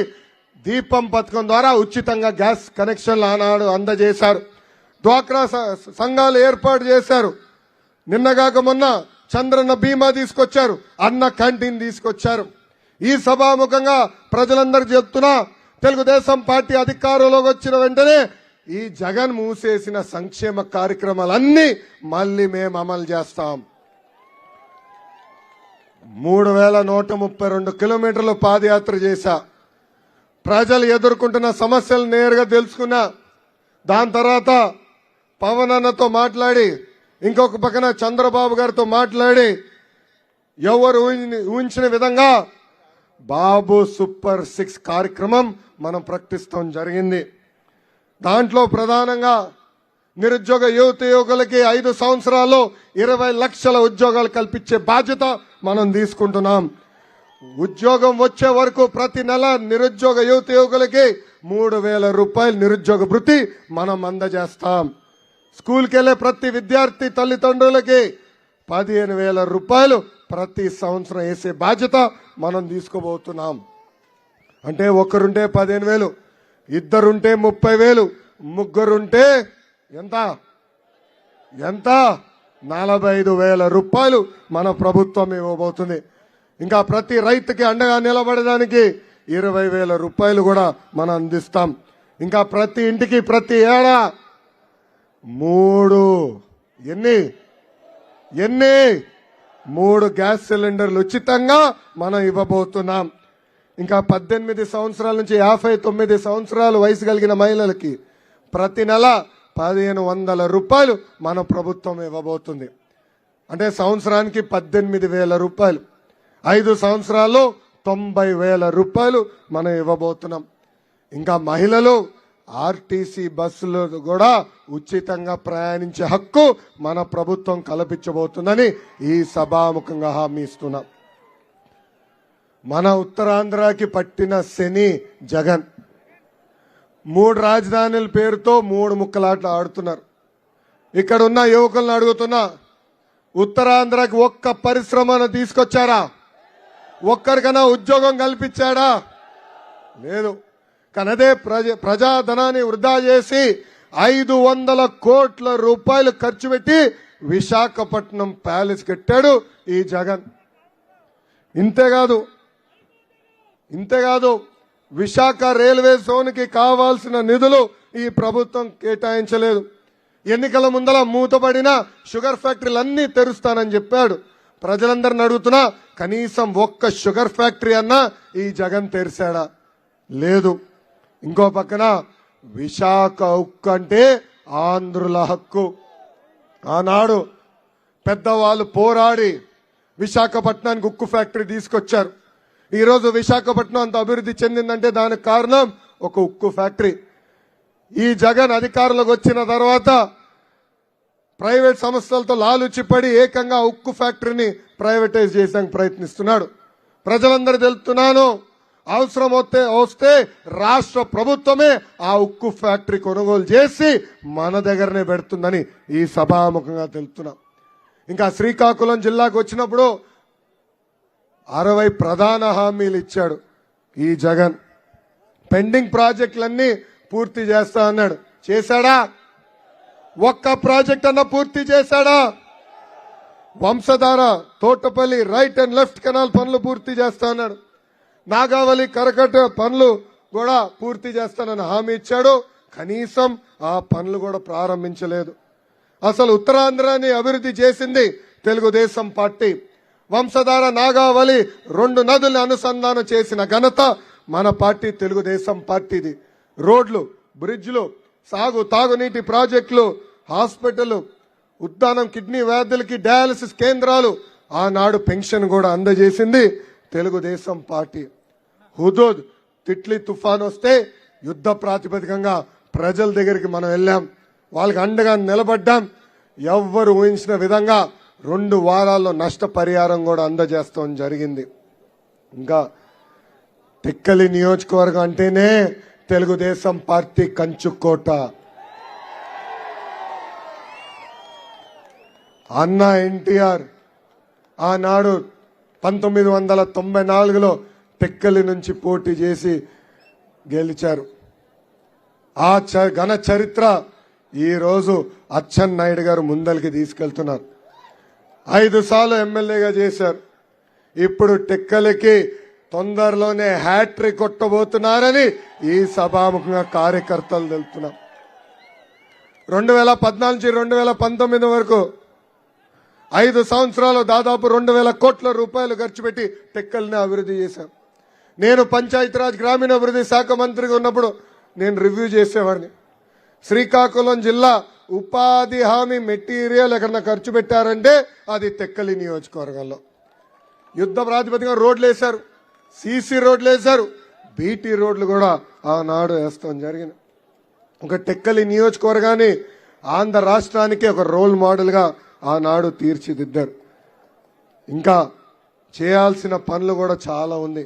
Speaker 7: దీపం పథకం ద్వారా ఉచితంగా గ్యాస్ కనెక్షన్లు ఆనాడు అందజేశారు. డ్వాక్రా సంఘాలు ఏర్పాటు చేశారు. నిన్నగాక మొన్న చంద్రన్న బీమా తీసుకొచ్చారు, అన్న క్యాంటీన్ తీసుకొచ్చారు. ఈ సభాముఖంగా ప్రజలందరికీ చెప్తున్నా, తెలుగుదేశం పార్టీ అధికారంలోకి వచ్చిన వెంటనే ఈ జగన్ మూసేసిన సంక్షేమ కార్యక్రమాలన్నీ మళ్ళీ మేము అమలు చేస్తాం. 3132 కిలోమీటర్లు పాదయాత్ర చేశా. ప్రజలు ఎదుర్కొంటున్న సమస్యలు నేరుగా తెలుసుకున్నా. దాని తర్వాత పవన్ అన్నతో మాట్లాడి, ఇంకొక పక్కన చంద్రబాబు గారితో మాట్లాడి, ఎవరు ఊహించిన విధంగా బాబు సూపర్ 6 కార్యక్రమం మనం ప్రకటిస్తాం జరిగింది. దాంట్లో ప్రధానంగా నిరుద్యోగ యువకులకి 5 సంవత్సరాల్లో 20 లక్షల ఉద్యోగాలు కల్పించే బాధ్యత మనం తీసుకుంటున్నాం. ఉద్యోగం వచ్చే వరకు ప్రతి నెల నిరుద్యోగ యువకులకి 3000 రూపాయలు నిరుద్యోగ భృతి మనం అందజేస్తాం. స్కూల్కి వెళ్లే ప్రతి విద్యార్థి తల్లిదండ్రులకి 15,000 రూపాయలు ప్రతి సంవత్సరం వేసే బాధ్యత మనం తీసుకోబోతున్నాం. అంటే ఒకరుంటే 15,000, ఇద్దరుంటే 30,000, ముగ్గురుంటే ఎంత 45,000 రూపాయలు మన ప్రభుత్వం ఇవ్వబోతుంది. ఇంకా ప్రతి రైతుకి అండగా నిలబడడానికి 20,000 రూపాయలు కూడా మనం అందిస్తాం. ఇంకా ప్రతి ఇంటికి ప్రతి ఏడా 3 గ్యాస్ సిలిండర్లు ఉచితంగా మనం ఇవ్వబోతున్నాం. ఇంకా 18 సంవత్సరాల నుంచి 59 సంవత్సరాలు వయసు కలిగిన మహిళలకి ప్రతి నెల 1,500 రూపాయలు మన ప్రభుత్వం ఇవ్వబోతుంది. అంటే సంవత్సరానికి 18,000 రూపాయలు, 5 సంవత్సరాల్లో 90,000 రూపాయలు మనం ఇవ్వబోతున్నాం. ఇంకా మహిళలు ఆర్టీసీ బస్సులు కూడా ఉచితంగా ప్రయాణించే హక్కు మన ప్రభుత్వం కల్పించబోతుందని ఈ సభాముఖంగా హామీ ఇస్తున్నాం. మన ఉత్తరాంధ్రకి పట్టిన శని జగన్ 3 రాజధానుల పేరుతో 3 ముక్కలాట్లు ఆడుతున్నారు. ఇక్కడ ఉన్న యువకులను అడుగుతున్నా, ఉత్తరాంధ్రకి ఒక్క పరిశ్రమను తీసుకొచ్చారా? ఒక్కరికైనా ఉద్యోగం కల్పించాడా? లేదు. కానీ అదే ప్రజాధనాన్ని వృధా చేసి 500 కోట్ల రూపాయలు ఖర్చు పెట్టి విశాఖపట్నం ప్యాలెస్ కట్టాడు ఈ జగన్. ఇంతేకాదు, ఇంతేకాదు విశాఖ రైల్వే జోన్కి కావాల్సిన నిధులు ఈ ప్రభుత్వం కేటాయించలేదు. ఎన్నికల ముందల మూతపడిన షుగర్ ఫ్యాక్టరీలన్నీ తెరుస్తానని చెప్పాడు. ప్రజలందరిని అడుగుతున్నా, కనీసం ఒక్క షుగర్ ఫ్యాక్టరీ అన్నా ఈ జగన్ తెరిచాడా? లేదు. ఇంకో పక్కన విశాఖ ఉక్కు అంటే ఆంధ్రుల హక్కు. ఆనాడు పెద్దవాళ్ళు పోరాడి విశాఖపట్నానికి ఉక్కు ఫ్యాక్టరీ తీసుకొచ్చారు. ఈరోజు విశాఖపట్నం అంత అభివృద్ధి చెందిందంటే దానికి కారణం ఒక ఉక్కు ఫ్యాక్టరీ. ఈ జగన్ అధికారంలోకి వచ్చిన తర్వాత ప్రైవేట్ సంస్థలతో లాలుచిపడి ఏకంగా ఉక్కు ఫ్యాక్టరీని ప్రైవేటైజ్ చేసేందుకు ప్రయత్నిస్తున్నాడు. ప్రజలందరూ తెలుపుతున్నాను, అవసరం వస్తే రాష్ట్ర ప్రభుత్వమే ఆ ఉక్కు ఫ్యాక్టరీ కొనుగోలు చేసి మన దగ్గరనే పెడుతుందని ఈ సభాముఖంగా తెలుపుతున్నాం. ఇంకా శ్రీకాకుళం జిల్లాకు వచ్చినప్పుడు 60 ప్రధాన హామీలు ఇచ్చాడు ఈ జగన్. పెండింగ్ ప్రాజెక్టులన్నీ పూర్తి చేస్తా అన్నాడు. చేశాడా? ఒక్క ప్రాజెక్ట్ అన్న పూర్తి చేశాడా? Vamsadhara, Thotapalli right and left canal పనులు పూర్తి చేస్తా అన్నాడు. నాగావళి కరకట్ట పనులు కూడా పూర్తి చేస్తానని హామీ ఇచ్చాడు. కనీసం ఆ పనులు కూడా ప్రారంభించలేదు. అసలు ఉత్తరాంధ్రాన్ని అభివృద్ధి చేసింది తెలుగుదేశం పార్టీ. వంశధార, నాగావళి 2 నదుల్ని అనుసంధానం చేసిన ఘనత మన పార్టీ తెలుగుదేశం పార్టీది. రోడ్లు, బ్రిడ్జ్లు, తాగునీటి ప్రాజెక్టులు, హాస్పిటల్, ఉద్దానం కిడ్నీ వ్యాధులకి డయాలసిస్ కేంద్రాలు, ఆనాడు పెన్షన్ కూడా అందజేసింది తెలుగుదేశం పార్టీ. హుదూద్, తిట్లీ తుఫాన్ వస్తే యుద్ధ ప్రాతిపదికంగా ప్రజల దగ్గరికి మనం వెళ్ళాం, వాళ్ళకి అండగా నిలబడ్డాం. ఎవ్వరు ఊహించిన విధంగా 2 వారాల్లో నష్టపరిహారం కూడా అందజేస్తాం జరిగింది. ఇంకా టెక్కలి నియోజకవర్గం అంటేనే తెలుగుదేశం పార్టీ కంచుకోట. అన్న ఎన్టీఆర్ ఆనాడు 1994లో టెక్కలి నుంచి పోటీ చేసి గెలిచారు. ఆ ఘన చరిత్ర ఈరోజు అచ్చెన్నాయుడు గారు ముందరికి తీసుకెళ్తున్నారు. 5 సార్లు ఎమ్మెల్యేగా చేశారు. ఇప్పుడు టెక్కలికి తొందరలోనే హ్యాట్రిక్ కొట్టబోతున్నారని ఈ సభాముఖంగా కార్యకర్తలు తెలుపుతున్నాం. 2014 నుంచి 2019 వరకు 5 సంవత్సరాలు దాదాపు 2,000 కోట్ల రూపాయలు ఖర్చు పెట్టి టెక్కల్ని అభివృద్ధి చేశాం. నేను పంచాయతీరాజ్ గ్రామీణాభివృద్ధి శాఖ మంత్రిగా ఉన్నప్పుడు నేను రివ్యూ చేసేవాడిని. శ్రీకాకుళం జిల్లా ఉపాధి హామీ మెటీరియల్ ఎక్కడన్నా ఖర్చు పెట్టారంటే అది టెక్కలి నియోజకవర్గంలో. యుద్ధ ప్రాతిపదికగా రోడ్లు వేశారు, సీసీ రోడ్లు వేశారు, బీటీ రోడ్లు కూడా ఆనాడు వేస్తాం జరిగింది. ఒక టెక్కలి నియోజకవర్గాన్ని ఆంధ్ర రాష్ట్రానికి ఒక రోల్ మోడల్గా ఆనాడు తీర్చిదిద్దారు. ఇంకా చేయాల్సిన పనులు కూడా చాలా ఉంది.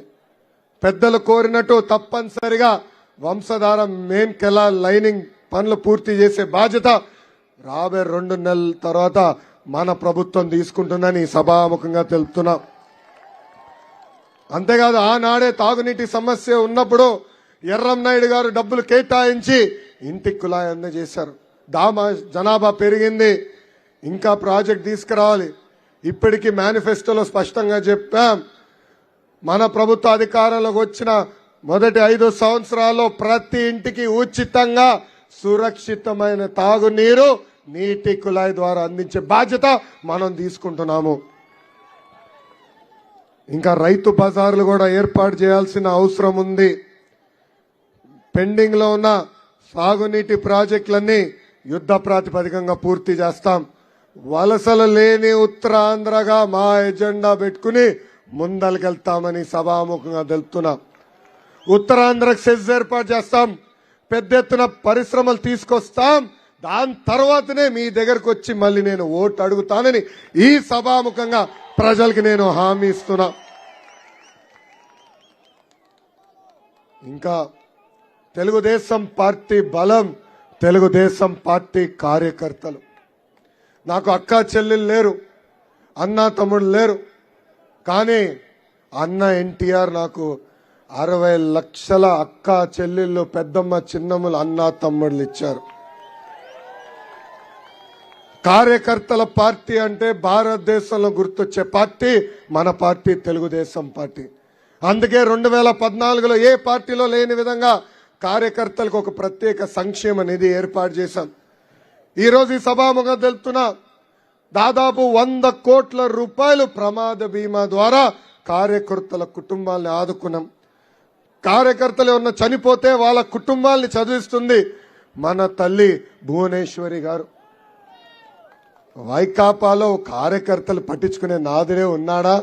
Speaker 7: పెద్దలు కోరినట్టు తప్పనిసరిగా వంశధార మెయిన్ కెనాల్ లైనింగ్ పనులు పూర్తి చేసే బాధ్యత రాబోయే 2 నెలల తర్వాత మన ప్రభుత్వం తీసుకుంటుందని సభాముఖంగా తెలుపుతున్నాం. అంతేకాదు ఆనాడే తాగునీటి సమస్య ఉన్నప్పుడు ఎర్రంనాయుడు గారు డబ్బులు కేటాయించి ఇంటికి కుళాయి అందజేశారు. జనాభా పెరిగింది, ఇంకా ప్రాజెక్ట్ తీసుకురావాలి. ఇప్పటికీ మేనిఫెస్టోలో స్పష్టంగా చెప్పాం, మన ప్రభుత్వ అధికారంలోకి వచ్చిన మొదటి 5 సంవత్సరాల్లో ప్రతి ఇంటికి ఉచితంగా సురక్షితమైన తాగునీరు నీటి కుళాయి ద్వారా అందించే బాధ్యత మనం తీసుకుంటున్నాము. ఇంకా రైతు బజార్లు కూడా ఏర్పాటు చేయాల్సిన అవసరం ఉంది. పెండింగ్ లో ఉన్న సాగునీటి ప్రాజెక్టులన్నీ యుద్ధ ప్రాతిపదికంగా పూర్తి చేస్తాం. వలసలు లేని ఉత్తరాంధ్రగా మా ఎజెండా పెట్టుకుని ముందలకెళ్తామని సభాముఖంగా తెలుపుతున్నాం. ఉత్తరాంధ్రకు సెజ్ ఏర్పాటు చేస్తాం, పెద్ద ఎత్తున పరిశ్రమలు తీసుకొస్తాం. దాని తర్వాతనే మీ దగ్గరకు వచ్చి మళ్ళీ నేను ఓటు అడుగుతానని ఈ సభాముఖంగా ప్రజలకి నేను హామీ ఇస్తున్నా. ఇంకా తెలుగుదేశం పార్టీ బలం, తెలుగుదేశం పార్టీ కార్యకర్తలు. నాకు అక్క చెల్లెలు లేరు, అన్న తమ్ముడు లేరు, కానీ అన్న ఎన్టీఆర్ నాకు 60 లక్షల అక్క చెల్లెళ్ళు, పెద్దమ్మ చిన్నమ్మలు, అన్న తమ్ముళ్ళు ఇచ్చారు. కార్యకర్తల పార్టీ అంటే భారతదేశంలో గుర్తొచ్చే పార్టీ మన పార్టీ తెలుగుదేశం పార్టీ. అందుకే 2014లో ఏ పార్టీలో లేని విధంగా కార్యకర్తలకు ఒక ప్రత్యేక సంక్షేమ నిధి ఏర్పాటు చేశాం. ఈరోజు ఈ సభాముఖంగా తెలుపుతున్నా, దాదాపు 100 కోట్ల రూపాయలు ప్రమాద బీమా ద్వారా కార్యకర్తల కుటుంబాలను ఆదుకున్నాం. కార్యకర్తలు ఎవరన్నా చనిపోతే వాళ్ళ కుటుంబాల్ని చదివిస్తుంది మన తల్లి భువనేశ్వరి గారు. వైకాపాలో కార్యకర్తలు పట్టించుకునే నాదుడే ఉన్నాడా?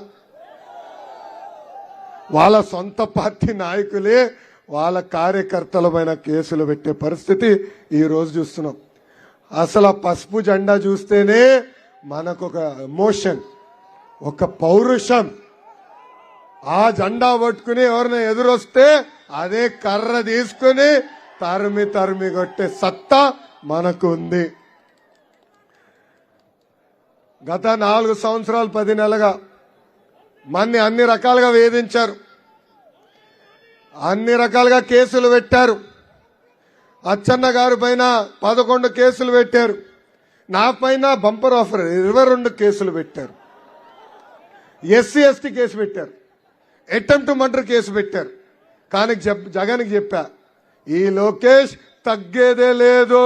Speaker 7: వాళ్ళ సొంత పార్టీ నాయకులే వాళ్ళ కార్యకర్తల పైన కేసులు పెట్టే పరిస్థితి ఈ రోజు చూస్తున్నాం. అసలు ఆ పసుపు జెండా చూస్తేనే మనకు ఒక ఎమోషన్, ఒక పౌరుషం. ఆ జెండా పట్టుకుని ఎవరిని ఎదురొస్తే అదే కర్ర తీసుకుని తరిమి తరిమి కొట్టే సత్తా మనకు ఉంది. గత 4 సంవత్సరాలు 10 నెలలుగా మన్ని అన్ని రకాలుగా వేధించారు, అన్ని రకాలుగా కేసులు పెట్టారు. అచ్చెన్న గారి పైన 11 కేసులు పెట్టారు, నా పైన బంపర్ ఆఫర్ 22 కేసులు పెట్టారు. ఎస్సీ ఎస్టీ కేసు పెట్టారు, అటెంప్ట్ మర్డర్ కేసు పెట్టారు. కానీ జగన్కి చెప్పా, ఈ లోకేష్ తగ్గేదే లేదు.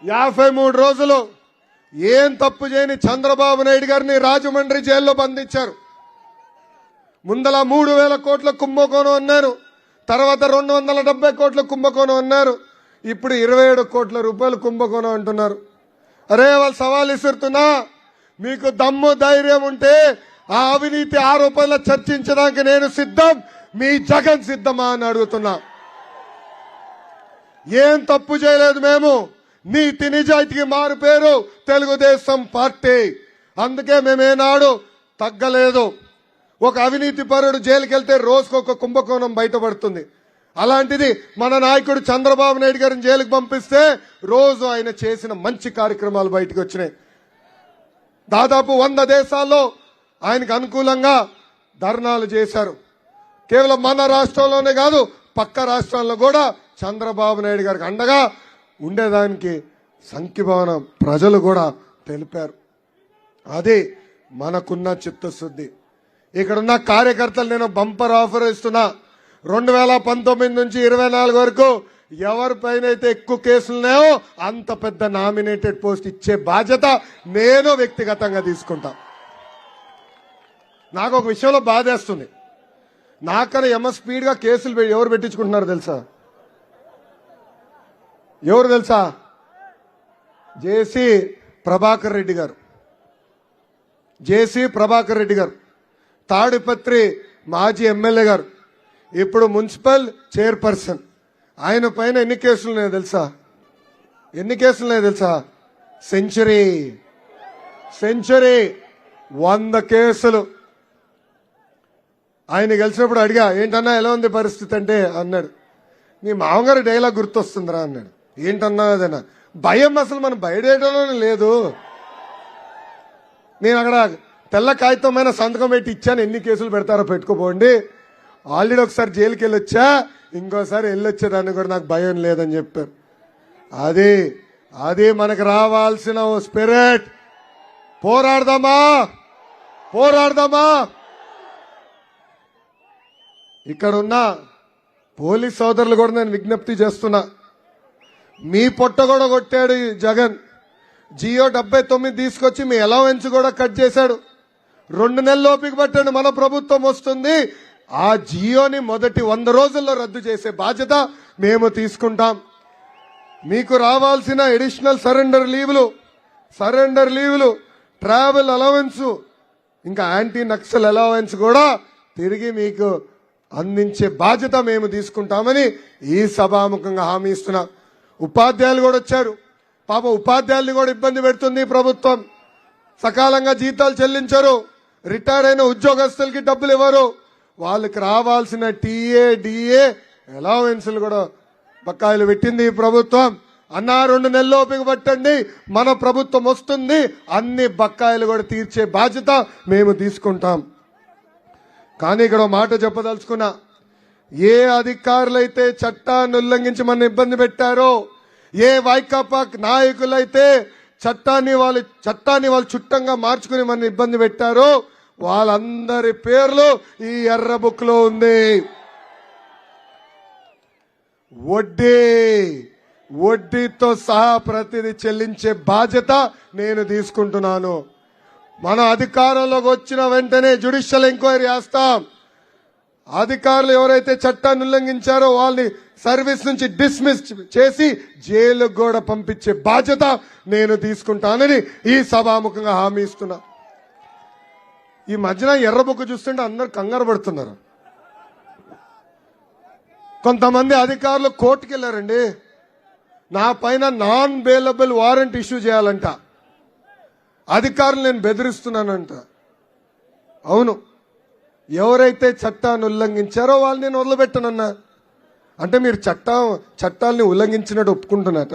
Speaker 7: 53 రోజులు ఏం తప్పు చేయని చంద్రబాబు నాయుడు గారిని రాజమండ్రి జైల్లో బంధించారు. ముందల 3,000 కోట్ల కుంభకోణం అన్నారు, తర్వాత 270 కోట్ల కుంభకోణం అన్నారు, ఇప్పుడు 27 కోట్ల రూపాయలు కుంభకోణం అంటున్నారు. అరే వాళ్ళు సవాల్ ఇస్తున్నా, మీకు దమ్ము ధైర్యం ఉంటే ఆ అవినీతి ఆరోపణలు చర్చించడానికి నేను సిద్ధం, మీ జగన్ సిద్ధమా అని అడుగుతున్నా. ఏం తప్పు చేయలేదు మేము, నీతి నిజాయితీకి మారు పేరు తెలుగుదేశం పార్టీ. అందుకే మేమేనాడు తగ్గలేదు. ఒక అవినీతి పరుడు జైలుకి వెళ్తే రోజుకొక కుంభకోణం బయటపడుతుంది. అలాంటిది మన నాయకుడు చంద్రబాబు నాయుడు గారిని జైలుకి పంపిస్తే రోజు ఆయన చేసిన మంచి కార్యక్రమాలు బయటకు వచ్చినాయి. దాదాపు 100 దేశాల్లో ఆయనకు అనుకూలంగా ధర్నాలు చేశారు. కేవలం మన రాష్ట్రంలోనే కాదు, పక్క రాష్ట్రాల్లో కూడా చంద్రబాబు నాయుడు గారికి అండగా ఉండేదానికి సంఘీభావన ప్రజలు కూడా తెలిపారు. అది మనకున్న చిత్తశుద్ధి. ఇక్కడున్న కార్యకర్తలు నేను బంపర్ ఆఫర్ ఇస్తున్నా, 2019 నుంచి 24 వరకు ఎవరిపైన అయితే ఎక్కువ కేసులున్నాయో అంత పెద్ద నామినేటెడ్ పోస్ట్ ఇచ్చే బాధ్యత నేను వ్యక్తిగతంగా తీసుకుంటా. నాకు ఒక విషయంలో బాధేస్తుంది, నాకన్నా స్పీడ్గా కేసులు ఎవరు పెట్టించుకుంటున్నారు తెలుసా? ఎవరు తెలుసా? జేసీ ప్రభాకర్ రెడ్డి గారు. జేసీ ప్రభాకర్ రెడ్డి గారు తాడిపత్రి మాజీ ఎమ్మెల్యే గారు, ఇప్పుడు మున్సిపల్ చైర్పర్సన్. ఆయన పైన ఎన్ని కేసులు ఉన్నాయో తెలుసా? ఎన్ని కేసులు ఉన్నాయో తెలుసా? సెంచరీ 100 కేసులు. ఆయన గెలిచినప్పుడు అడిగా, ఏంటన్నా ఎలా ఉంది పరిస్థితి అంటే అన్నాడు, మీ మామగారు డైలాగ్ గుర్తొస్తుందిరా అన్నాడు. ఏంటన్నా అదేనా? భయం అసలు మనం బయటలోనే లేదు. నేను అక్కడ తెల్ల కాగితమైన సంతకం పెట్టి ఇచ్చాను, ఎన్ని కేసులు పెడతారో పెట్టుకోపోండి. ఆల్రెడీ ఒకసారి జైలుకి వెళ్ళొచ్చా, ఇంకోసారి వెళ్ళొచ్చేదాన్ని కూడా నాకు భయం లేదని చెప్పారు. అది మనకు రావాల్సిన ఓ స్పిరిట్. పోరాడదామా. ఇక్కడున్న పోలీస్ సోదరులు కూడా నేను విజ్ఞప్తి చేస్తున్నా, మీ పొట్ట కూడా కొట్టాడు ఈ జగన్. జియో 79 తీసుకొచ్చి మీ అలవెన్స్ కూడా కట్ చేశాడు. 2 నెలలు ఓపిక పట్టండి, మన ప్రభుత్వం వస్తుంది. ఆ జియోని మొదటి 100 రోజుల్లో రద్దు చేసే బాధ్యత మేము తీసుకుంటాం. మీకు రావాల్సిన అడిషనల్ సరెండర్ లీవులు, ట్రావెల్ అలవెన్స్, ఇంకా యాంటీ నక్సల్ అలవెన్స్ కూడా తిరిగి మీకు అందించే బాధ్యత మేము తీసుకుంటామని ఈ సభాముఖంగా హామీ ఇస్తున్నా. ఉపాధ్యాయులు కూడా వచ్చారు. పాప ఉపాధ్యాయుల్ని కూడా ఇబ్బంది పెడుతుంది ప్రభుత్వం. సకాలంగా జీతాలు చెల్లించరు, రిటైర్ అయిన ఉద్యోగస్తులకి డబ్బులు ఇవ్వరు. వాళ్ళకి రావాల్సిన టీఏ డిఏ అలవెన్స్లు కూడా బకాయిలు పెట్టింది ఈ ప్రభుత్వం. అన్నా 2 నెలలు ఓపిక పట్టండి, మన ప్రభుత్వం వస్తుంది, అన్ని బకాయిలు కూడా తీర్చే బాధ్యత మేము తీసుకుంటాం. కానీ ఇక్కడ మాట చెప్పదలుచుకున్నా, ఏ అధికారులైతే చట్టాన్ని ఉల్లంఘించి మన ఇబ్బంది పెట్టారో, ఏ వైకాపా నాయకులైతే చట్టాన్ని వాళ్ళు చుట్టంగా మార్చుకుని మన ఇబ్బంది పెట్టారో, వాళ్ళందరి పేర్లు ఈ ఎర్ర బుక్ లో ఉంది. వడ్డీతో సహా ప్రతిదీ చెల్లించే బాధ్యత నేను తీసుకుంటున్నాను. మన అధికారంలోకి వచ్చిన వెంటనే జ్యుడిషియల్ ఎంక్వైరీ చేస్తాం. అధికారులు ఎవరైతే చట్టాన్ని ఉల్లంఘించారో వాళ్ళని సర్వీస్ నుంచి డిస్మిస్ చేసి జైలుకు కూడా పంపించే బాధ్యత నేను తీసుకుంటానని ఈ సభాముఖంగా హామీ ఇస్తున్నా. ఈ మధ్యన ఎర్ర బుక్ చూస్తుంటే అందరు కంగారు పడుతున్నారు. కొంతమంది అధికారులు కోర్టుకు వెళ్ళారండి. నా పైన నాన్ బెయిలబుల్ వారెంట్ ఇష్యూ చేయాలంట. అధికారులు నేను బెదిరిస్తున్నానంట. అవును, ఎవరైతే చట్టాన్ని ఉల్లంఘించారో వాళ్ళు నేను వదిలిపెట్టనన్నా. అంటే మీరు చట్టాలని ఉల్లంఘించినట్టు ఒప్పుకుంటున్నట.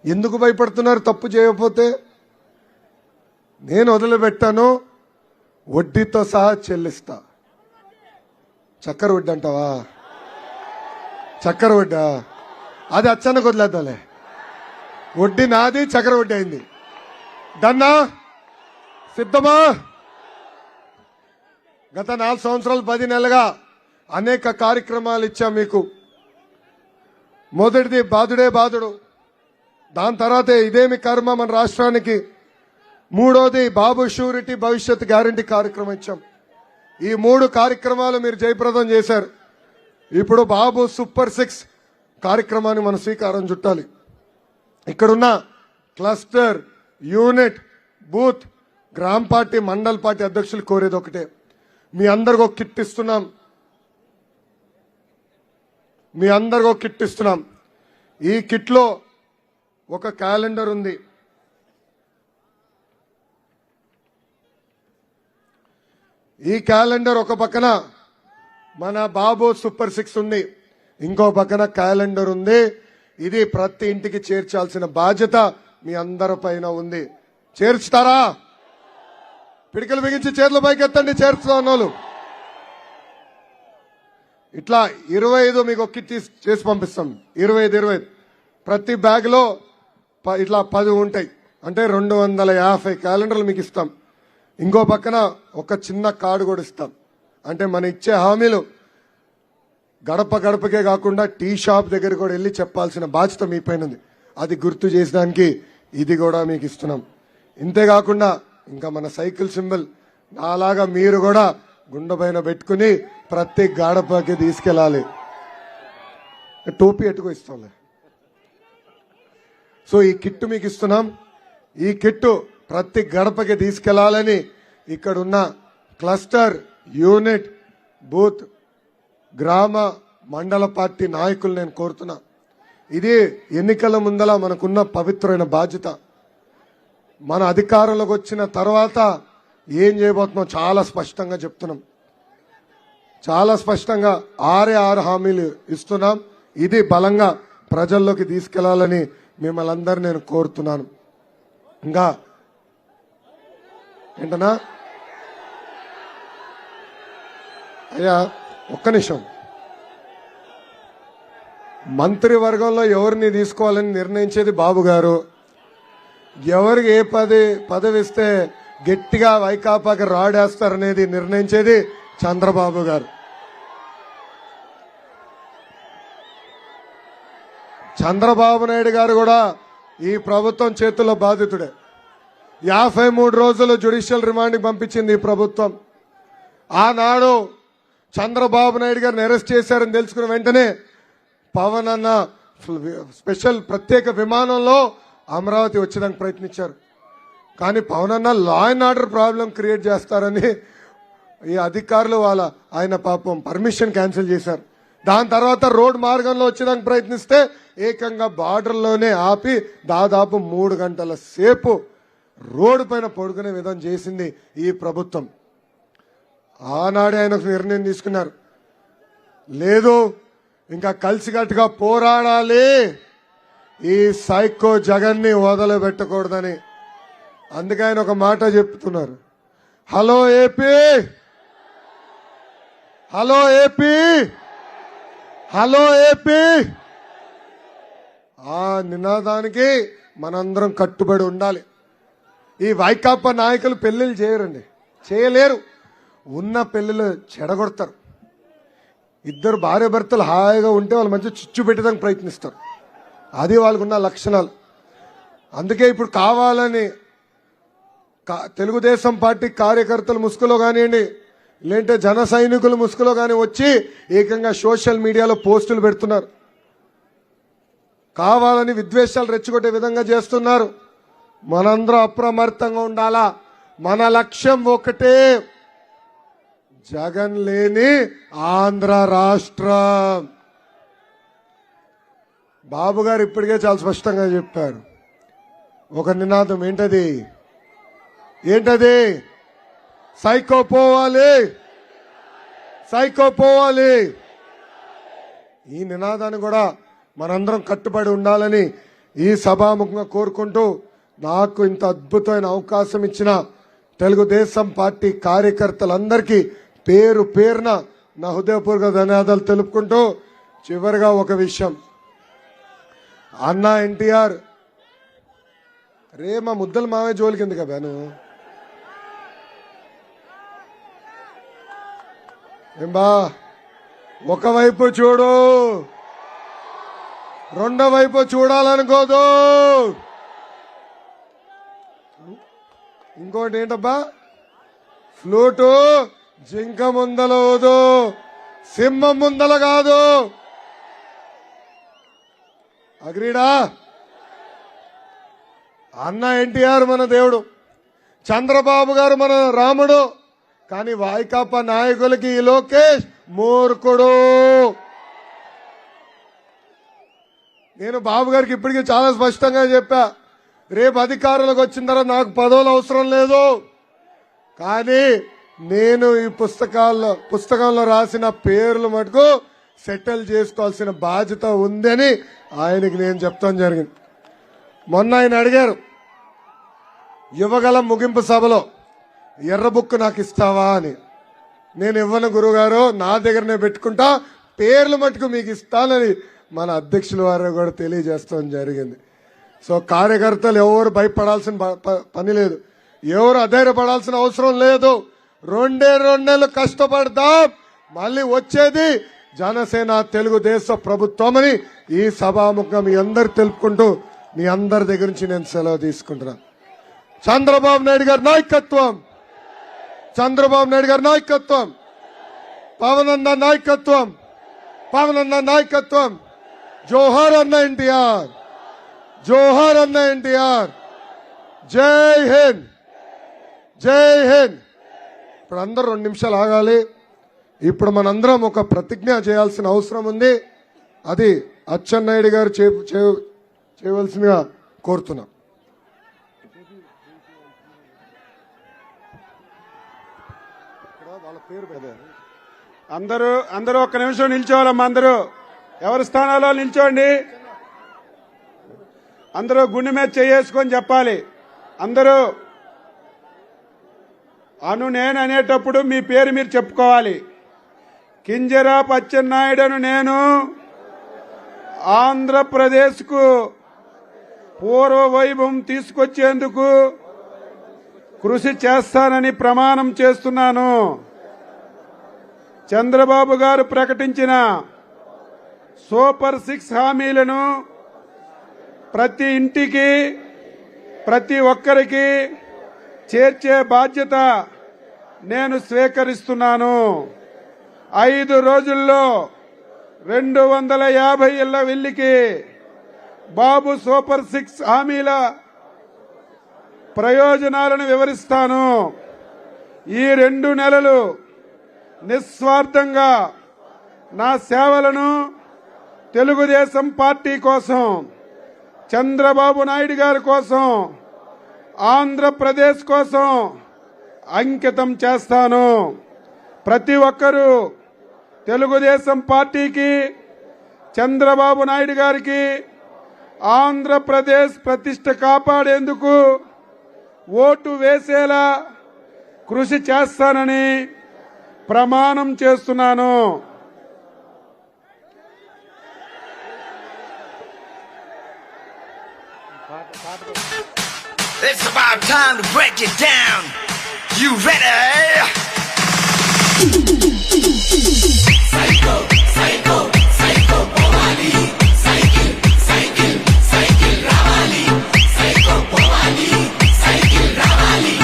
Speaker 7: ఎందుకు భయపడుతున్నారు? తప్పు చేయకపోతే నేను వదిలిపెట్టాను, వడ్డీతో సహా చెల్లిస్తా. చక్కెర వడ్డీ అంటావా? చక్కెర వడ్డా? అది అచ్చన్నకు వదిలేద్దాలే. వడ్డీ నాది, చక్కెర వడ్డీ అయింది. డన్నా? సిద్ధమా? గత 4 సంవత్సరాలు 10 నెలలుగా అనేక కార్యక్రమాలు ఇచ్చాం మీకు. మొదటిది బాధుడే బాధుడు, దాని తర్వాత ఇదేమి కర్మ మన రాష్ట్రానికి. మూడోది బాబు షూరిటీ భవిష్యత్ గ్యారంటీ కార్యక్రమం ఇచ్చాం. ఈ 3 కార్యక్రమాలు మీరు జయప్రదం చేశారు. ఇప్పుడు బాబు సూపర్ 6 కార్యక్రమాన్ని మనం శ్రీకారం చుట్టాలి. ఇక్కడున్న క్లస్టర్, యూనిట్, బూత్, గ్రామ పార్టీ, మండల్ పార్టీ అధ్యక్షులు కోరేది ఒకటే, మీ అందరికీ ఒక కిట్ ఇస్తున్నాం. ఈ కిట్లో ఒక క్యాలెండర్ ఉంది. ఈ క్యాలెండర్ ఒక పక్కన మన బాబు సూపర్ 6 ఉంది, ఇంకో పక్కన క్యాలెండర్ ఉంది. ఇది ప్రతి ఇంటికి చేర్చాల్సిన బాధ్యత మీ అందరి పైన ఉంది. చేర్చుతారా? పిడికలు బిగించి చేతుల పైకి ఎత్తండి చేర్చుతా అన్నోళ్ళు. ఇట్లా 25 మీకు ఒక కిట్ చేసి పంపిస్తాం. 25 ప్రతి బ్యాగ్ లో ఇట్లా 10 ఉంటాయి. అంటే 250 క్యాలెండర్లు మీకు ఇస్తాం. ఇంకో పక్కన ఒక చిన్న కార్డు కూడా ఇస్తాం. అంటే మన ఇచ్చే హామీలు గడప గడపకే కాకుండా టీ షాప్ దగ్గర కూడా వెళ్ళి చెప్పాల్సిన బాధ్యత మీ పైన ఉంది. అది గుర్తు చేసడానికి ఇది కూడా మీకు ఇస్తున్నాం. ఇంతేకాకుండా ఇంకా మన సైకిల్ సింబల్ అలాగా మీరు కూడా గుండె పైన పెట్టుకుని ప్రతి గడపకి తీసుకెళ్ళాలి. టోపీ ఎట్టుకో ఇస్తాంలే. సో ఈ కిట్టు మీకు ఇస్తున్నాం. ఈ కిట్టు ప్రతి గడపకి తీసుకెళ్లాలని ఇక్కడున్న క్లస్టర్, యూనిట్, బూత్, గ్రామ, మండల పార్టీ నాయకులు నేను కోరుతున్నా. ఇది ఎన్నికల ముందల మనకున్న పవిత్రమైన బాధ్యత. మన అధికారంలోకి వచ్చిన తర్వాత ఏం చేయబోతున్నాం చాలా స్పష్టంగా చెప్తున్నాం. చాలా స్పష్టంగా 6 హామీలు ఇస్తున్నాం. ఇది బలంగా ప్రజల్లోకి తీసుకెళ్లాలని మిమ్మల్ని అందరూ నేను కోరుతున్నాను. ఇంకా ఏంటనా అయ్యా, ఒక్క నిమిషం. మంత్రివర్గంలో ఎవరిని తీసుకోవాలని నిర్ణయించేది బాబు గారు. ఎవరికి ఏ పదవి ఇస్తే గట్టిగా వైకాపాకి రాడేస్తారనేది నిర్ణయించేది చంద్రబాబు గారు. చంద్రబాబు నాయుడు గారు కూడా ఈ ప్రభుత్వం చేతుల్లో బాధితుడే. 53 రోజులు జ్యుడిషియల్ రిమాండ్కి పంపించింది ఈ ప్రభుత్వం. ఆనాడు చంద్రబాబు నాయుడు గారిని అరెస్ట్ చేశారని తెలుసుకున్న వెంటనే పవన్ అన్న స్పెషల్ ప్రత్యేక విమానంలో అమరావతి వచ్చేదానికి ప్రయత్నించారు. కానీ పవన్ అన్న law and order problem create చేస్తారని ఈ అధికారులు ఆయన పాపం పర్మిషన్ క్యాన్సిల్ చేశారు. దాని తర్వాత రోడ్ మార్గంలో వచ్చేదానికి ప్రయత్నిస్తే ఏకంగా బార్డర్లోనే ఆపి దాదాపు 3 గంటల సేపు రోడ్డు పైన పడుకునే విధం చేసింది ఈ ప్రభుత్వం. ఆనాడే ఆయన ఒక నిర్ణయం తీసుకున్నారు, లేదు ఇంకా కలిసికట్టుగా పోరాడాలి, ఈ సైకో జగన్ని వదలబెట్టకూడదని. అందుకే ఆయన ఒక మాట చెప్తున్నారు, hello AP, hello AP, hello AP. ఆ నినాదానికి మనందరం కట్టుబడి ఉండాలి. ఈ వైకాపా నాయకులు పెళ్లిళ్ళు చేయరండి, చేయలేరు. ఉన్న పెళ్లిలు చెడగొడతారు. ఇద్దరు భార్య భర్తలు హాయిగా ఉంటే వాళ్ళ మధ్య చిచ్చు పెట్టడానికి ప్రయత్నిస్తారు. అది వాళ్ళకున్న లక్షణాలు. అందుకే ఇప్పుడు కావాలని తెలుగుదేశం పార్టీ కార్యకర్తల ముసుగులో కానివ్వండి, లేదంటే జన సైనికుల ముసుగులో కానీ వచ్చి ఏకంగా సోషల్ మీడియాలో పోస్టులు పెడుతున్నారు. కావాలని విద్వేషాలు రెచ్చగొట్టే విధంగా చేస్తున్నారు. మనందరం అప్రమత్తంగా ఉండాలా. మన లక్ష్యం ఒకటే, జగన్ లేని ఆంధ్ర రాష్ట్రం. బాబు గారు ఇప్పటికే చాలా స్పష్టంగా చెప్పారు. ఒక నినాదం ఏంటది? సైకో పోవాలి, సైకో పోవాలి. ఈ నినాదాన్ని కూడా మనందరం కట్టుబడి ఉండాలని ఈ సభాముఖంగా కోరుకుంటూ, నాకు ఇంత అద్భుతమైన అవకాశం ఇచ్చిన తెలుగుదేశం పార్టీ కార్యకర్తలందరికీ పేరు పేరున నా హృదయపూర్వక ధన్యవాదాలు తెలుపుకుంటూ, చివరిగా ఒక విషయం, అన్నా ఎన్టీఆర్ రే మా ముద్దల మావయ్య జోలికి ఎందుకు బాను ఏం బా, ఒకవైపు చూడు, రెండో వైపు చూడాలనుకోదు. ఇంకోటి ఏంటబ్బా, ఫ్లూటు జింక ముందల ఊదు, సింహం ముందల కాదు. అగ్రీడా? అన్న ఎన్టీఆర్ మన దేవుడు, చంద్రబాబు గారు మన రాముడు. కానీ వైకాపా నాయకులకి ఈ లోకేష్ మూర్ఖుడు. నేను బాబు గారికి ఇప్పటికీ చాలా స్పష్టంగా చెప్పా, రేపు అధికారులకు వచ్చిన తర్వాత నాకు పదవులు అవసరం లేదు, కానీ నేను ఈ పుస్తకంలో రాసిన పేర్లు మటుకు సెటిల్ చేసుకోవాల్సిన బాధ్యత ఉందని ఆయనకి నేను చెప్తాను జరిగింది. మొన్న ఆయన అడిగారు యువగలం ముగింపు సభలో, ఎర్ర బుక్ నాకు ఇస్తావా అని. నేను ఇవ్వను గురుగారు, నా దగ్గరనే పెట్టుకుంటా, పేర్లు మటుకు మీకు ఇస్తానని మన అధ్యక్షుల వారు కూడా తెలియజేస్తాం జరిగింది. సో కార్యకర్తలు ఎవరు భయపడాల్సిన పని లేదు, ఎవరు అధైర్యపడాల్సిన అవసరం లేదు. రెండే నెలలు కష్టపడదాం, మళ్ళీ వచ్చేది జనసేన తెలుగుదేశ ప్రభుత్వం అని ఈ సభాముఖంగా మీ అందరు తెలుపుకుంటూ, మీ అందరి దగ్గర నుంచి నేను సెలవు తీసుకుంటున్నాను. చంద్రబాబు నాయుడు గారి నాయకత్వం, చంద్రబాబు నాయుడు గారి నాయకత్వం, పవన్ అన్న నాయకత్వం, పవన్ అన్న నాయకత్వం. జోహార్ అన్న ఎన్టీఆర్, జోహార్ అన్న ఎన్టీఆర్. జై హింద్, జై హింద్. ఇప్పుడు అందరూ 2 నిమిషాలు ఆగాలి. ఇప్పుడు మనందరం ఒక ప్రతిజ్ఞ చేయాల్సిన అవసరం ఉంది. అది అచ్చెన్నాయుడు గారు చేయవలసిందిగా కోరుతున్నాం.
Speaker 3: అందరూ ఒక్క నిమిషం నిల్చోవాలమ్మా. అందరూ ఎవరి స్థానాల్లో నిల్చోండి. అందరూ గుండె మీద చేసుకొని చెప్పాలి. అందరూ నేను అనేటప్పుడు మీ పేరు మీరు చెప్పుకోవాలి. కింజరాపు అచ్చెన్నాయుడును నేను ఆంధ్రప్రదేశ్కు పూర్వ వైభవం తీసుకొచ్చేందుకు కృషి చేస్తానని ప్రమాణం చేస్తున్నాను. చంద్రబాబు గారు ప్రకటించిన సూపర్ 6 హామీలను ప్రతి ఇంటికి, ప్రతి ఒక్కరికి చేర్చే బాధ్యత నేను స్వీకరిస్తున్నాను. 5 రోజుల్లో 250 ఇళ్ల వెల్లికి బాబు సూపర్ 6 హామీల ప్రయోజనాలను వివరిస్తాను. ఈ 2 నెలలు నిస్వార్థంగా నా సేవలను తెలుగుదేశం పార్టీ కోసం, చంద్రబాబు నాయుడు గారి కోసం, ఆంధ్రప్రదేశ్ కోసం అంకితం చేస్తాను. ప్రతి ఒక్కరూ తెలుగుదేశం పార్టీకి, చంద్రబాబు నాయుడు గారికి, ఆంధ్రప్రదేశ్ ప్రతిష్ట కాపాడేందుకు ఓటు వేసేలా కృషి చేస్తానని ప్రమాణం చేస్తున్నాను.
Speaker 8: It's about time to break it down.
Speaker 2: You ready? Psycho, psycho, psycho, povali. Cycle, cycle, cycle, ravali. Psycho, povali. Cycle, ravali.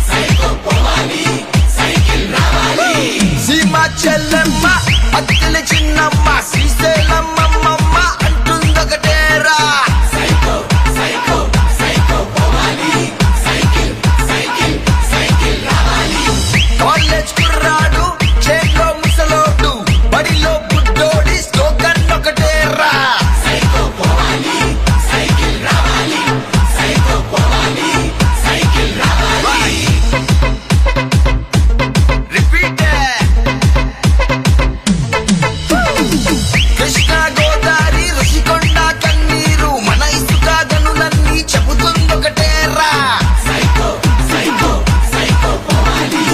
Speaker 2: Psycho, povali. Cycle, ravali. Sima chellemma, attile chinnamma, Sriselamma mamma, antundokatera. Psycho, psycho, psycho, povali. Cycle, cycle, cycle, ravali. College kurradu, chelo musalodu, badilo buddodi, slogan okatera. Psycho, povali. Cycle, ravali. Psycho, povali. Cycle, ravali. Repeat it. Krishna Godavari Rushikonda కన్నీరు మన ఇసుక గనులన్నీ చెబుతుందొకటేరా. Psycho psycho psycho పోవాలి.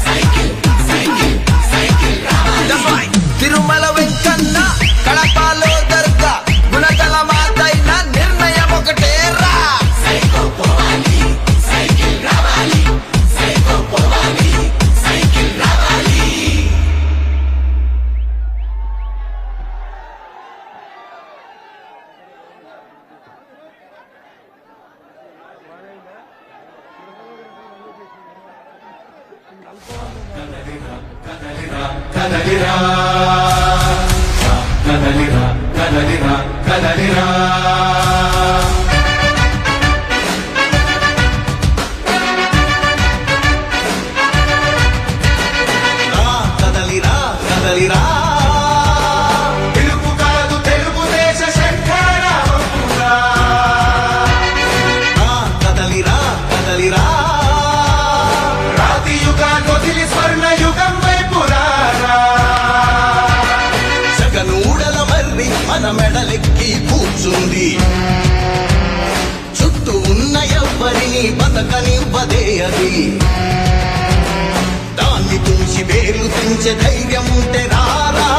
Speaker 2: Cycle cycle cycle రావాలి. తిరుమల వెంకన్న కడపలో దర్గా గుణదల మాతైన నిర్ణయం ఒకటేరా. Psycho పోవాలి. Cycle రావాలి. Psycho పోవాలి. సైకిల్ రావాలి. కదలిరా కదలిరా కదలిరా కదలిరా. కదలిరా కదలిరా. తెలుగు కాదు తెలుగుదేశ శంఖారావమురా. కదలిరా కదలిరా. రాతి యుగాన్ని వదిలి స్వర్ణ యుగం వైపు రారా. జగనూడల మర్రి మన మెడలెక్కి కూర్చుంది. చుట్టూ ఉన్న ఎవ్వరిని బతకనివ్వదే అది. దాన్ని తుంచి వేలు తెంచే ధైర్యం ఉంటే రారా.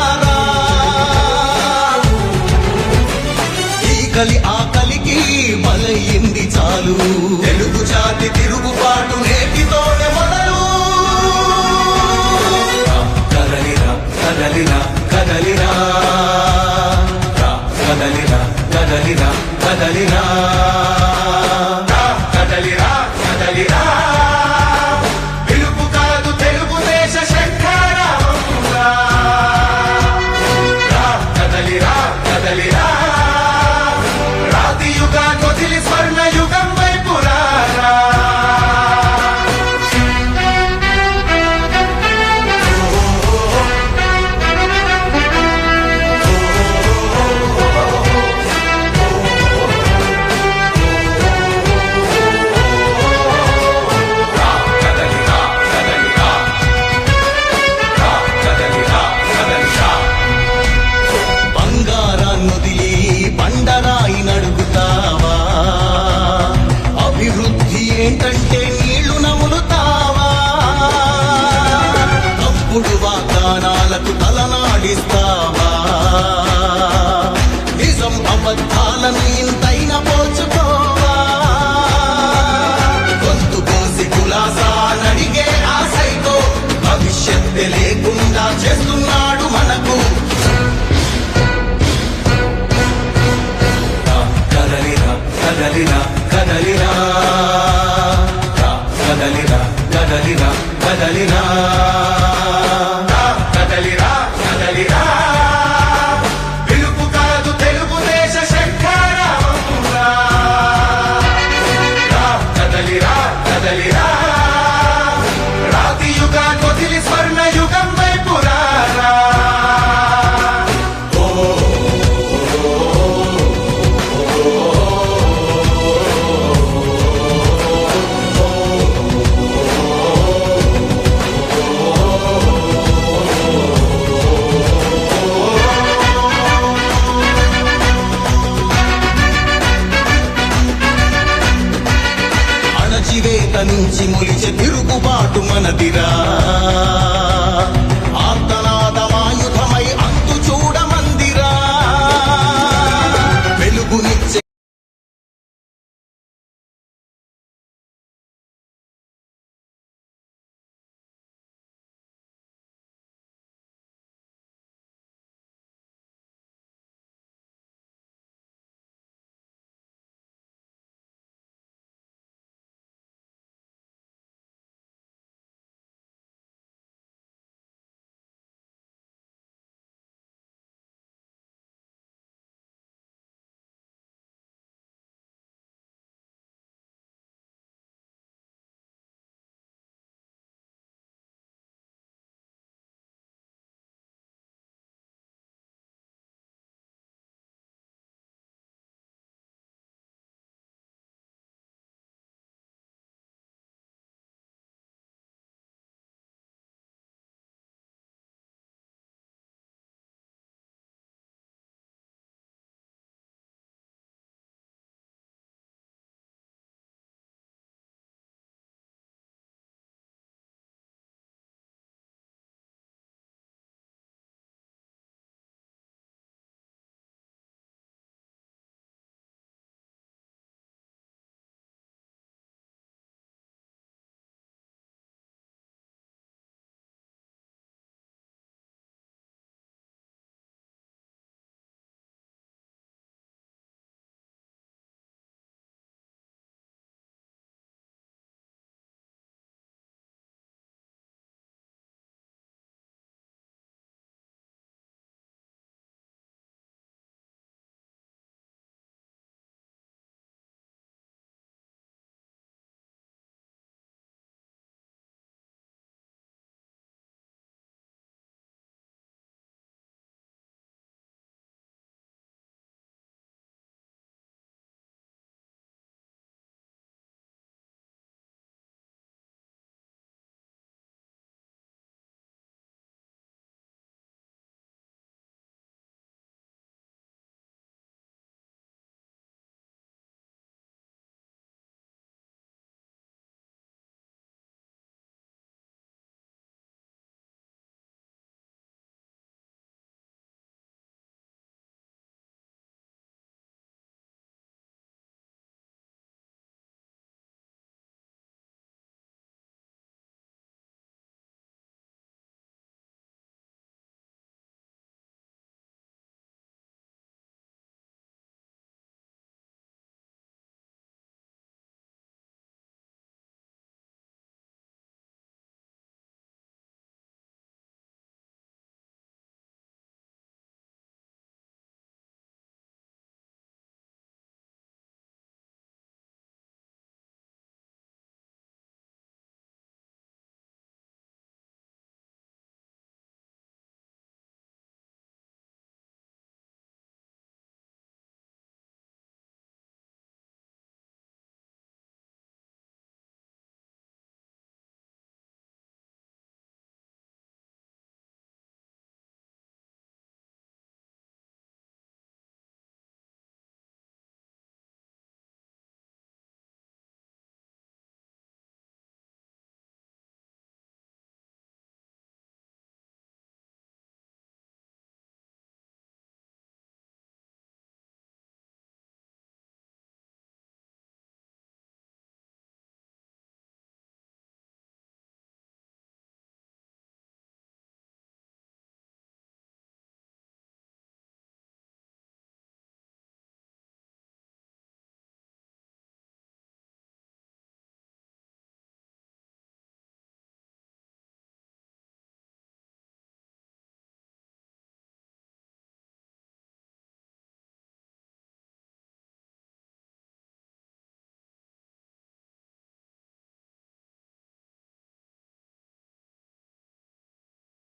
Speaker 2: ఈ కలి ఆకలికి బలయింది చాలు. తెలుగు జాతి తిరుగుబాటు నేటితోనే మొదలు. కదలిరా కదలిరా కదలిరా. కదలిరా కదలిరా కదలిరా. కదలిరా కదలిరా. పిలుపు కాదు తెలుగుదేశ శంఖారావమురా. కదలిరా కదలిరా. రాతి యుగాన్ని వదిలి స్వర్ణ యుగం వైపు రారా. బంగారాన్నొదిలి బండరాయి నడుగుతావా. అభివృద్ధి ఏంటంటే నీళ్లు నములుతావా. తప్పుడు వాగ్దానాలకు తలనాడిస్తావా. నిజం అబద్ధాలను ఇంతైనా పోల్చుకోవా. గొంతు కోసి కులాసా నడిగే ఆ సైకో భవిష్యత్తు లేకుండా చేస్తున్నాడు మనకు. కదలిరా కదలిరా కదలిరా. కదలిరా కదలిరా కదలిరా. కదలిరా కదలిరా. పిలుపు కాదు తెలుగుదేశ శంఖారావమురా. కదలిరా కదలిరా. రాతి యుగాన్ని వదిలి స్వర్ణ యుగం వైపు రారా. అణచివేత నుంచి మొలిచే తిరుగుబాటు మనదిరా.